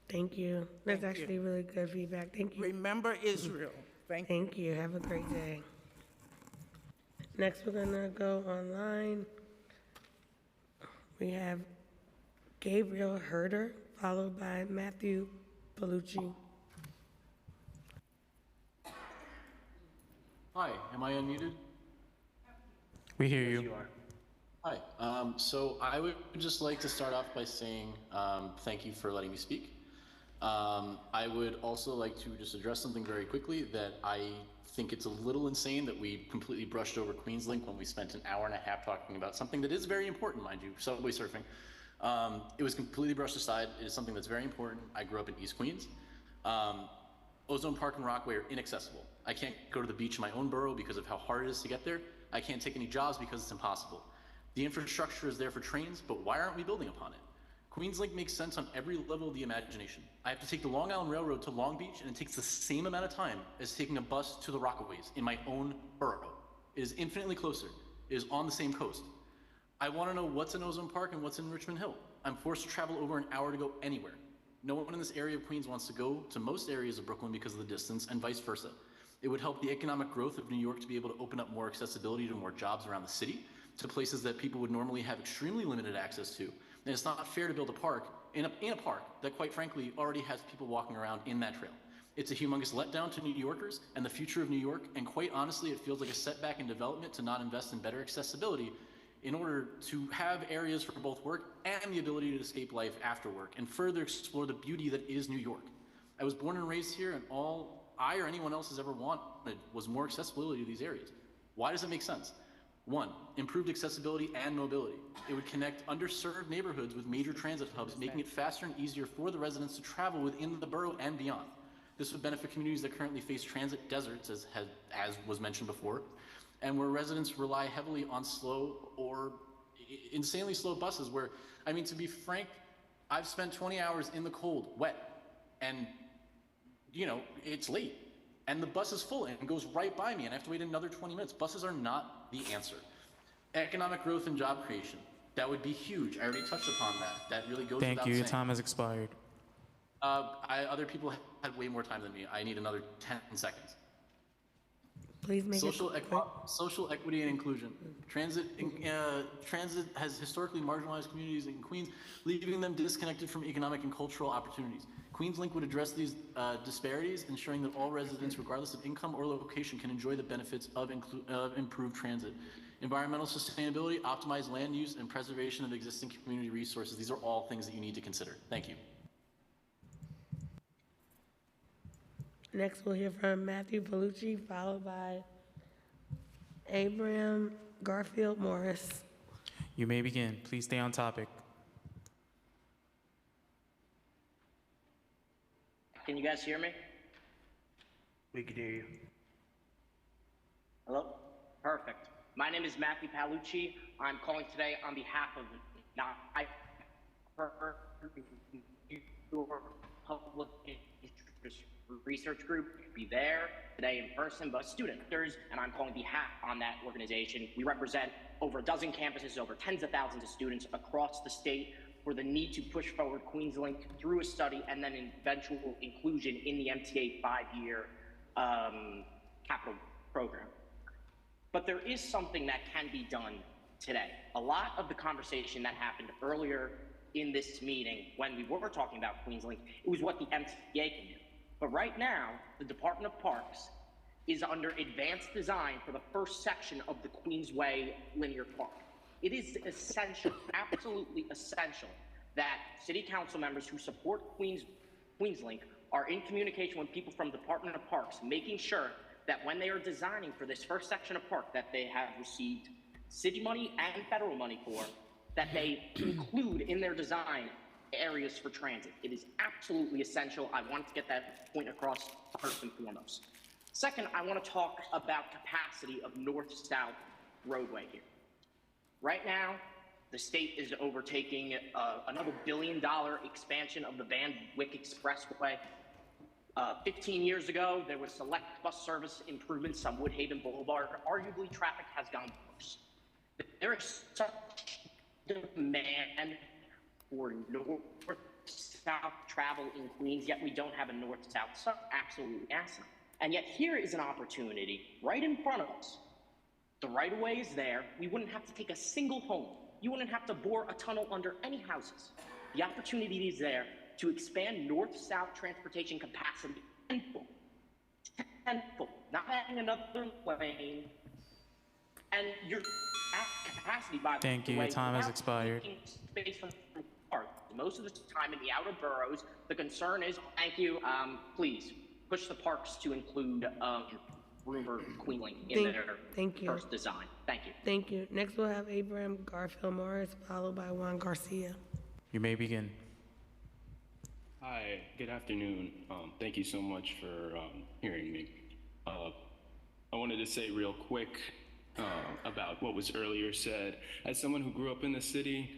Thank you. That's actually really good feedback. Thank you. Remember Israel. Thank you. Thank you. Have a great day. Next, we're going to go online. We have Gabriel Herder, followed by Matthew Palucci. Hi, am I unmuted? We hear you. Hi. So I would just like to start off by saying thank you for letting me speak. I would also like to just address something very quickly that I think it's a little insane that we completely brushed over Queenslink when we spent an hour and a half talking about something that is very important, mind you, subway surfing. It was completely brushed aside. It is something that's very important. I grew up in East Queens. Ozone Park and Rockaway are inaccessible. I can't go to the beach in my own borough because of how hard it is to get there. I can't take any jobs because it's impossible. The infrastructure is there for trains, but why aren't we building upon it? Queenslink makes sense on every level of the imagination. I have to take the Long Island Railroad to Long Beach, and it takes the same amount of time as taking a bus to the Rockaways in my own borough. It is infinitely closer. It is on the same coast. I want to know what's in Ozone Park and what's in Richmond Hill. I'm forced to travel over an hour to go anywhere. No one in this area of Queens wants to go to most areas of Brooklyn because of the distance, and vice versa. It would help the economic growth of New York to be able to open up more accessibility to more jobs around the city, to places that people would normally have extremely limited access to. And it's not fair to build a park in a park that, quite frankly, already has people walking around in that trail. It's a humongous letdown to New Yorkers and the future of New York, and quite honestly, it feels like a setback in development to not invest in better accessibility in order to have areas for both work and the ability to escape life after work and further explore the beauty that is New York. I was born and raised here, and all I or anyone else has ever wanted was more accessibility to these areas. Why does it make sense? 1, improved accessibility and mobility. It would connect underserved neighborhoods with major transit hubs, making it faster and easier for the residents to travel within the borough and beyond. This would benefit communities that currently face transit deserts, as was mentioned before, and where residents rely heavily on slow or insanely slow buses where, I mean, to be frank, I've spent 20 hours in the cold, wet, and, you know, it's late. And the bus is full and goes right by me, and I have to wait another 20 minutes. Buses are not the answer. Economic growth and job creation, that would be huge. I already touched upon that. That really goes without Thank you. Your saying. time has expired. Other people had way more time than me. I need another 10 seconds. Please make Social it quick. social equity and inclusion. Transit has historically marginalized communities in Queens, leaving them disconnected from economic and cultural opportunities. QueensLink would address these disparities, ensuring that all residents, regardless of income or location, can enjoy the benefits of improved transit. Environmental sustainability, optimized land use, and preservation of existing community resources. These are all things that you need to consider. Thank you. Next, we'll hear from Matthew Palucci, followed by Abraham Garfield Morris. You may begin. Please stay on topic. Can you guys hear me? We can hear you. Hello? Perfect. My name is Matthew Palucci. I'm calling today on behalf of Public Interest Research Group. Be there today in person, but students, and I'm calling behalf on that organization. We represent over a dozen campuses, over tens of thousands of students across the state for the need to push forward QueensLink through a study and then eventual inclusion in the MTA 5-year capital program. But there is something that can be done today. A lot of the conversation that happened earlier in this meeting when we were talking about QueensLink, it was what the MTA can do. But right now, the Department of Parks is under advanced design for the first section of the Queensway Linear Park. It is essential, absolutely essential, that City Council members who support QueensLink are in communication with people from Department of Parks, making sure that when they are designing for this first section of park that they have received city money and federal money for, that they include in their design areas for transit. It is absolutely essential. I wanted to get that point across first and foremost. Second, I want to talk about capacity of north-south roadway here. Right now, the state is overtaking another $1 billion expansion of the Van Wyck Expressway. 15 years ago, there was select bus service improvements on Woodhaven Boulevard. Arguably, traffic has gone worse. There is such demand for north-south travel in Queens, yet we don't have a north-south. Absolutely asinine. And yet here is an opportunity right in front of us. The right-of-way is there. We wouldn't have to take a single home. You wouldn't have to bore a tunnel under any houses. The opportunity is there to expand north-south transportation capacity tenfold, not adding another lane. And your capacity, by the way, Thank you. Your time has without expired. taking space from the park. Most of the time in the outer boroughs, the concern is, thank you, please push the parks to include room for QueensLink in their first design. Thank you. Thank you. Next, we'll have Abraham Garfield Morris, followed by Juan Garcia. You may begin. Hi, good afternoon. Thank you so much for hearing me. I wanted to say real quick about what was earlier said. As someone who grew up in the city,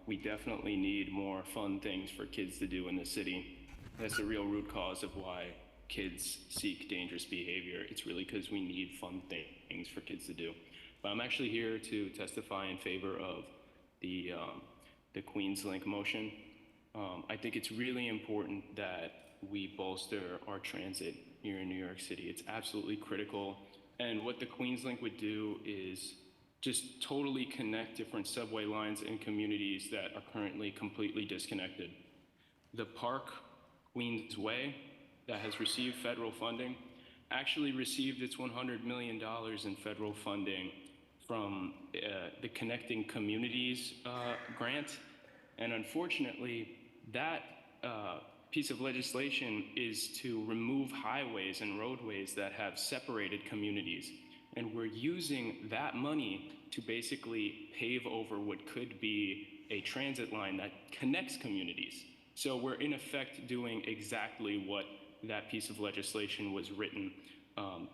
we definitely need more fun things for kids to do in the city. That's the real root cause of why kids seek dangerous behavior. It's really because we need fun things for kids to do. But I'm actually here to testify in favor of the the QueensLink motion. I think it's really important that we bolster our transit here in New York City. It's absolutely critical. And what the QueensLink would do is just totally connect different subway lines and communities that are currently completely disconnected. The Park Queensway that has received federal funding actually received its $100 million in federal funding from the Connecting Communities grant. And unfortunately, that piece of legislation is to remove highways and roadways that have separated communities. And we're using that money to basically pave over what could be a transit line that connects communities. So we're in effect doing exactly what that piece of legislation was written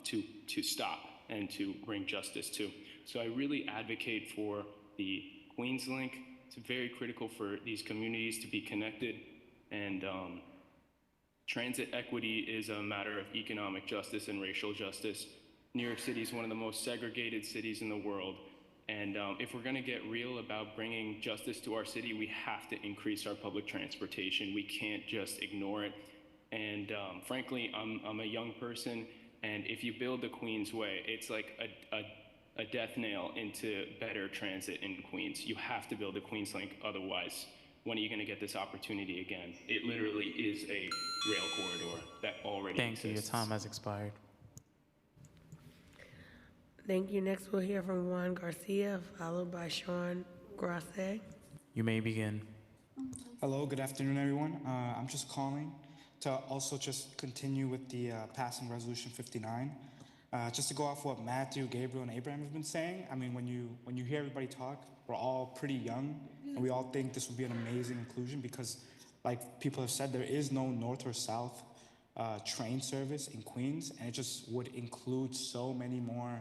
to stop and to bring justice to. So I really advocate for the QueensLink. It's very critical for these communities to be connected, and transit equity is a matter of economic justice and racial justice. New York City is one of the most segregated cities in the world, and if we're gonna get real about bringing justice to our city, we have to increase our public transportation. We can't just ignore it. And frankly, I'm a young person, and if you build the Queensway, it's like a death nail into better transit in Queens. You have to build the QueensLink, otherwise, when are you gonna get this opportunity again? It literally is a rail corridor that already exists. Thank you. Your time has expired. Thank you. Next, we'll hear from Juan Garcia, followed by Sean Grasset. You may begin. Hello, good afternoon, everyone. I'm just calling to also just continue with the passing Resolution 59. Just to go off what Matthew, Gabriel, and Abraham have been saying, I mean, when you hear everybody talk, we're all pretty young, and we all think this would be an amazing inclusion because, like people have said, there is no north or south train service in Queens, and it just would include so many more,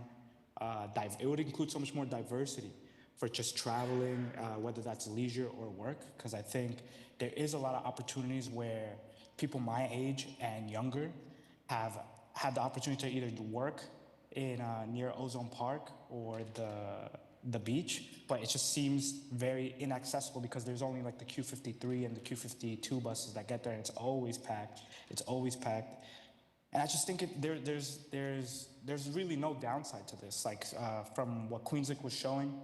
it would include so much more diversity for just traveling, whether that's leisure or work, because I think there is a lot of opportunities where people my age and younger have had the opportunity to either work in near Ozone Park or the beach, but it just seems very inaccessible because there's only like the Q53 and the Q52 buses that get there, and it's always packed. It's always packed. And I just think there's really no downside to this. Like from what QueensLink was showing,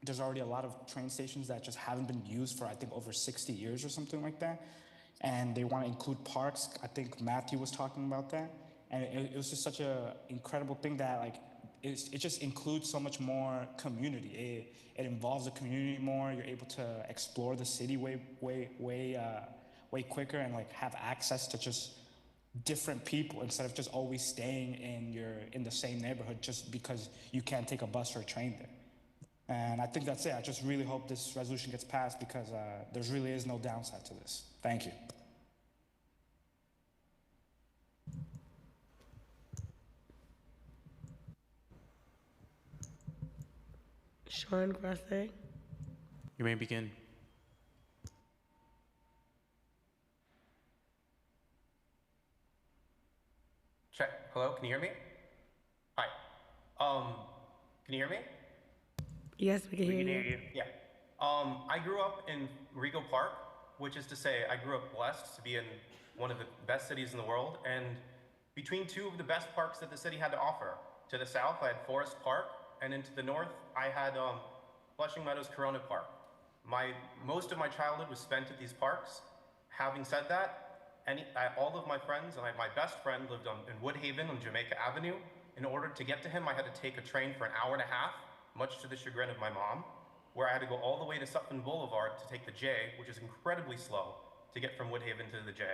there's already a lot of train stations that just haven't been used for I think over 60 years or something like that. And they want to include parks. I think Matthew was talking about that. And it was just such an incredible thing that like it just includes so much more community. It involves the community more. You're able to explore the city way quicker and like have access to just different people instead of just always staying in the same neighborhood just because you can't take a bus or a train there. And I think that's it. I just really hope this resolution gets passed because there really is no downside to this. Thank you. Sean Grasset. You may begin. Check. Hello, can you hear me? Hi. Can you hear me? Yes, we can hear you. Yeah. I grew up in Rego Park, which is to say I grew up blessed to be in one of the best cities in the world, and between two of the best parks that the city had to offer. To the south, I had Forest Park, and into the north, I had Flushing Meadows Corona Park. Most of my childhood was spent at these parks. Having said that, all of my friends, and my best friend lived in Woodhaven on Jamaica Avenue. In order to get to him, I had to take a train for an hour and a half, much to the chagrin of my mom, where I had to go all the way to Sutphin Boulevard to take the J, which is incredibly slow to get from Woodhaven to the J,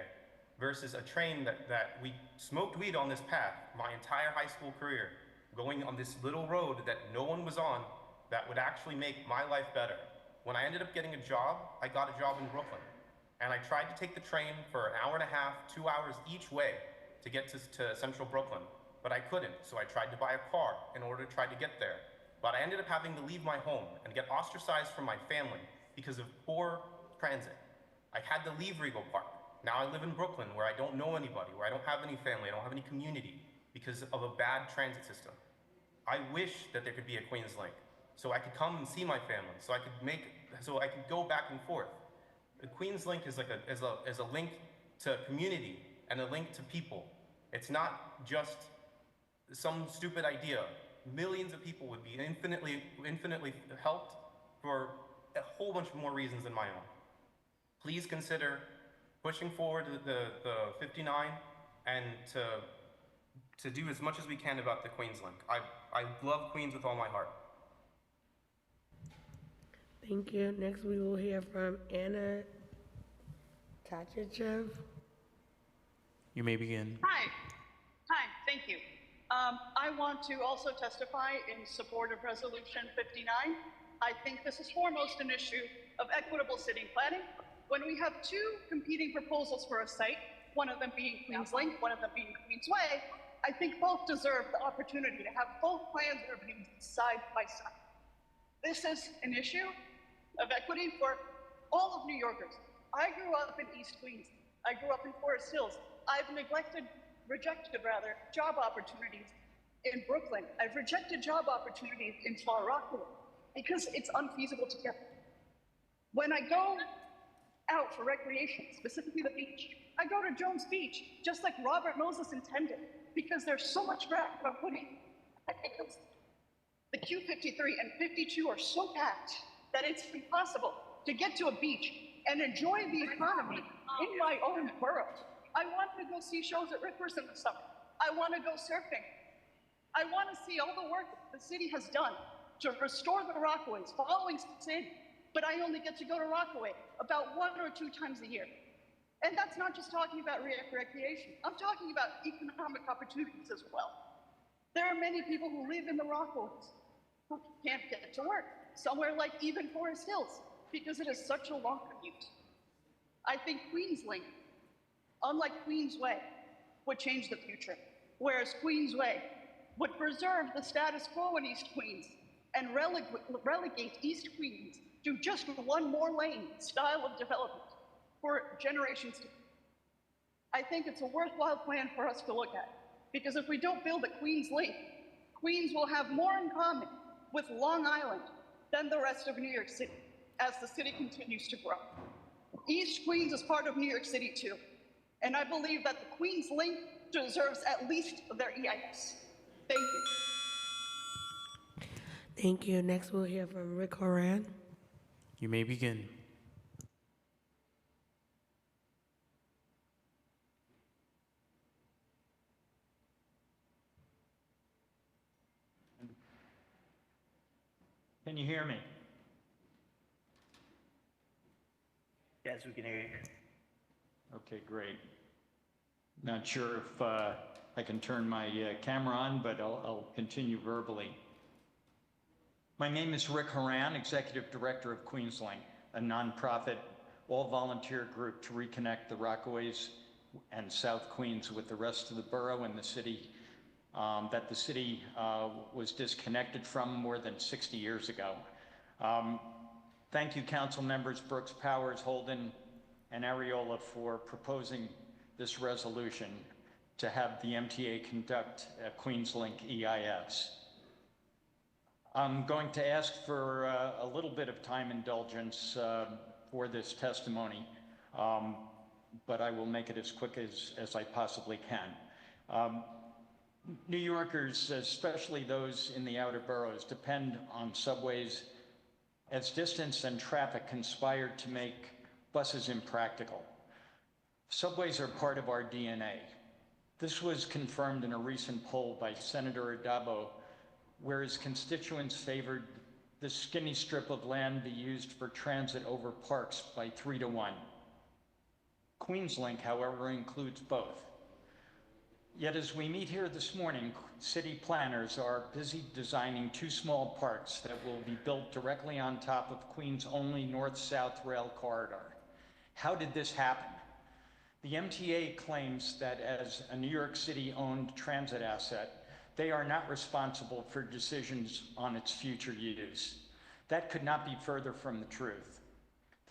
versus a train that we smoked weed on this path my entire high school career, going on this little road that no one was on that would actually make my life better. When I ended up getting a job, I got a job in Brooklyn. And I tried to take the train for an hour and a half, 2 hours each way to get to central Brooklyn, but I couldn't. So I tried to buy a car in order to try to get there. But I ended up having to leave my home and get ostracized from my family because of poor transit. I had to leave Rego Park. Now I live in Brooklyn where I don't know anybody, where I don't have any family, I don't have any community because of a bad transit system. I wish that there could be a QueensLink so I could come and see my family, so I could go back and forth. The Queens Link is like a link to community and a link to people. It's not just some stupid idea. Millions of people would be infinitely helped for a whole bunch more reasons than my own. Please consider pushing forward the 59 and to do as much as we can about the Queens Link. I love Queens with all my heart. Thank you. Next, we will hear from Anna Tachachev. You may begin. Hi, thank you. I want to also testify in support of Resolution 59. I think this is foremost an issue of equitable city planning. When we have two competing proposals for a site, one of them being Queens Link, one of them being Queens Way, I think both deserve the opportunity to have both plans reviewed side by side. This is an issue of equity for all of New Yorkers. I grew up in East Queens. I grew up in Forest Hills. I've rejected job opportunities in Brooklyn. I've rejected job opportunities in Far Rockaway because it's unfeasible to get there. When I go out for recreation, specifically the beach, I go to Jones Beach, just like Robert Moses intended, because there's so much grass I'm putting. The Q53 and 52 are so packed that it's impossible to get to a beach and enjoy the economy in my own borough. I want to go see shows at Rippers in the summer. I want to go surfing. I want to see all the work the city has done to restore the Rockaways following Sandy, but I only get to go to Rockaway about 1 or 2 times a year. And that's not just talking about recreation. I'm talking about economic opportunities as well. There are many people who live in the Rockaways who can't get to work, somewhere like even Forest Hills, because it is such a long commute. I think Queens Link, unlike Queens Way, would change the future, whereas Queens Way would preserve the status quo in East Queens and relegate East Queens to just one more lane style of development for generations to come. I think it's a worthwhile plan for us to look at, because if we don't build a Queens Link, Queens will have more in common with Long Island than the rest of New York City as the city continues to grow. East Queens is part of New York City too, and I believe that the Queens Link deserves at least their EIS. Thank you. Thank you. Next, we'll hear from Rick Horan. You may begin. Can you hear me? Yes, we can hear you. Okay, great. Not sure if I can turn my camera on, but I'll continue verbally. My name is Rick Horan, Executive Director of Queens Link, a nonprofit, all-volunteer group to reconnect the Rockaways and South Queens with the rest of the borough and the city that the city was disconnected from more than 60 years ago. Thank you, council members Brooks, Powers, Holden, and Ariola for proposing this resolution to have the MTA conduct a Queens Link EIS. I'm going to ask for a little bit of time indulgence for this testimony, but I will make it as quick as I possibly can. New Yorkers, especially those in the outer boroughs, depend on subways as distance and traffic conspired to make buses impractical. Subways are part of our DNA. This was confirmed in a recent poll by Senator Addabbo, where his constituents favored the skinny strip of land be used for transit over parks by 3 to 1. Queens Link, however, includes both. Yet as we meet here this morning, city planners are busy designing 2 small parks that will be built directly on top of Queens' only north-south rail corridor. How did this happen? The MTA claims that as a New York City-owned transit asset, they are not responsible for decisions on its future use. That could not be further from the truth.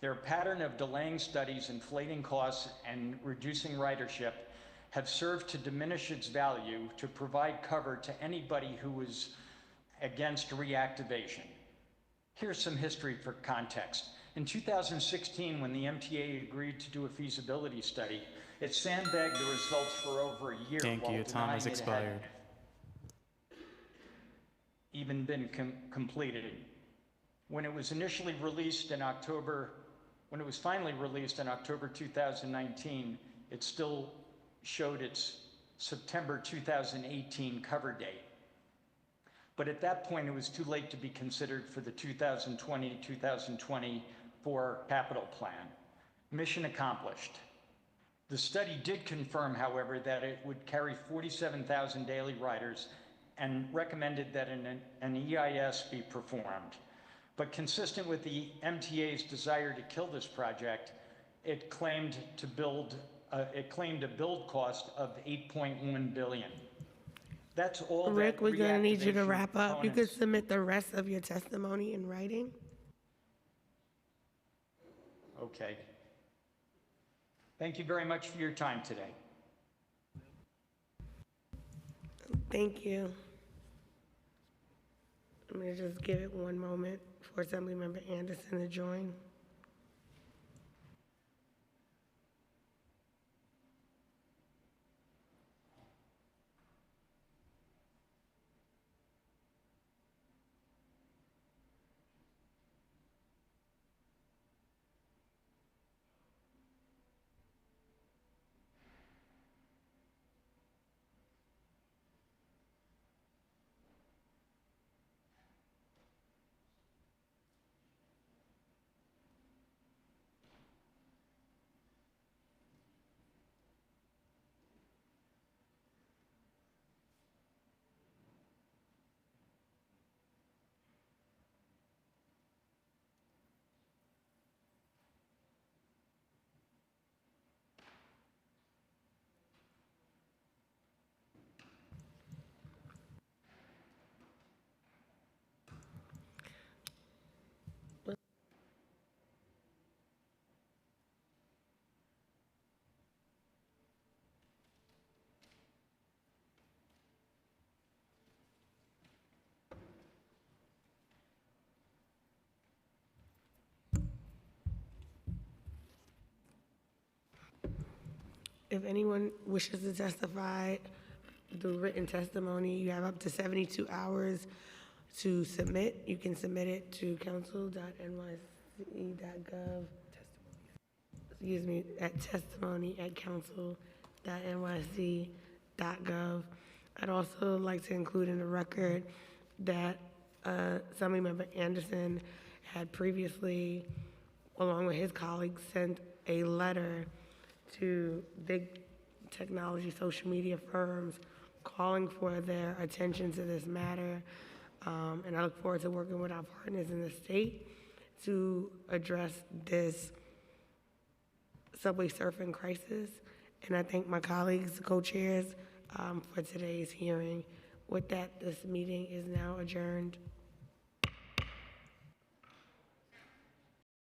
Their pattern of delaying studies, inflating costs, and reducing ridership have served to diminish its value to provide cover to anybody who is against reactivation. Here's some history for context. In 2016, when the MTA agreed to do a feasibility study, it sandbagged the results for over a year. Thank while you. Time has denying it had expired. even been completed. When it was initially released in October, when it was finally released in October 2019, it still showed its September 2018 cover date. But at that point, it was too late to be considered for the 2020-2024 capital plan. Mission accomplished. The study did confirm, however, that it would carry 47,000 daily riders and recommended that an EIS be performed. But consistent with the MTA's desire to kill this project, it claimed a build cost of $8.1 billion. That's all. Rick, we're gonna need you to reactivation wrap up. You could components- submit the rest of your testimony in writing. Okay. Thank you very much for your time today. Thank you. Let me just give it one moment for Assemblymember Anderson to join. If anyone wishes to testify, do written testimony, you have up to 72 hours to submit. You can submit it to council.nyc.gov. Excuse me, at testimony@council.nyc.gov. I'd also like to include in the record that Assemblymember Anderson had previously, along with his colleagues, sent a letter to big technology social media firms calling for their attention to this matter. And I look forward to working with our partners in the state to address this subway surfing crisis. And I thank my colleagues, co-chairs, for today's hearing. With that, this meeting is now adjourned.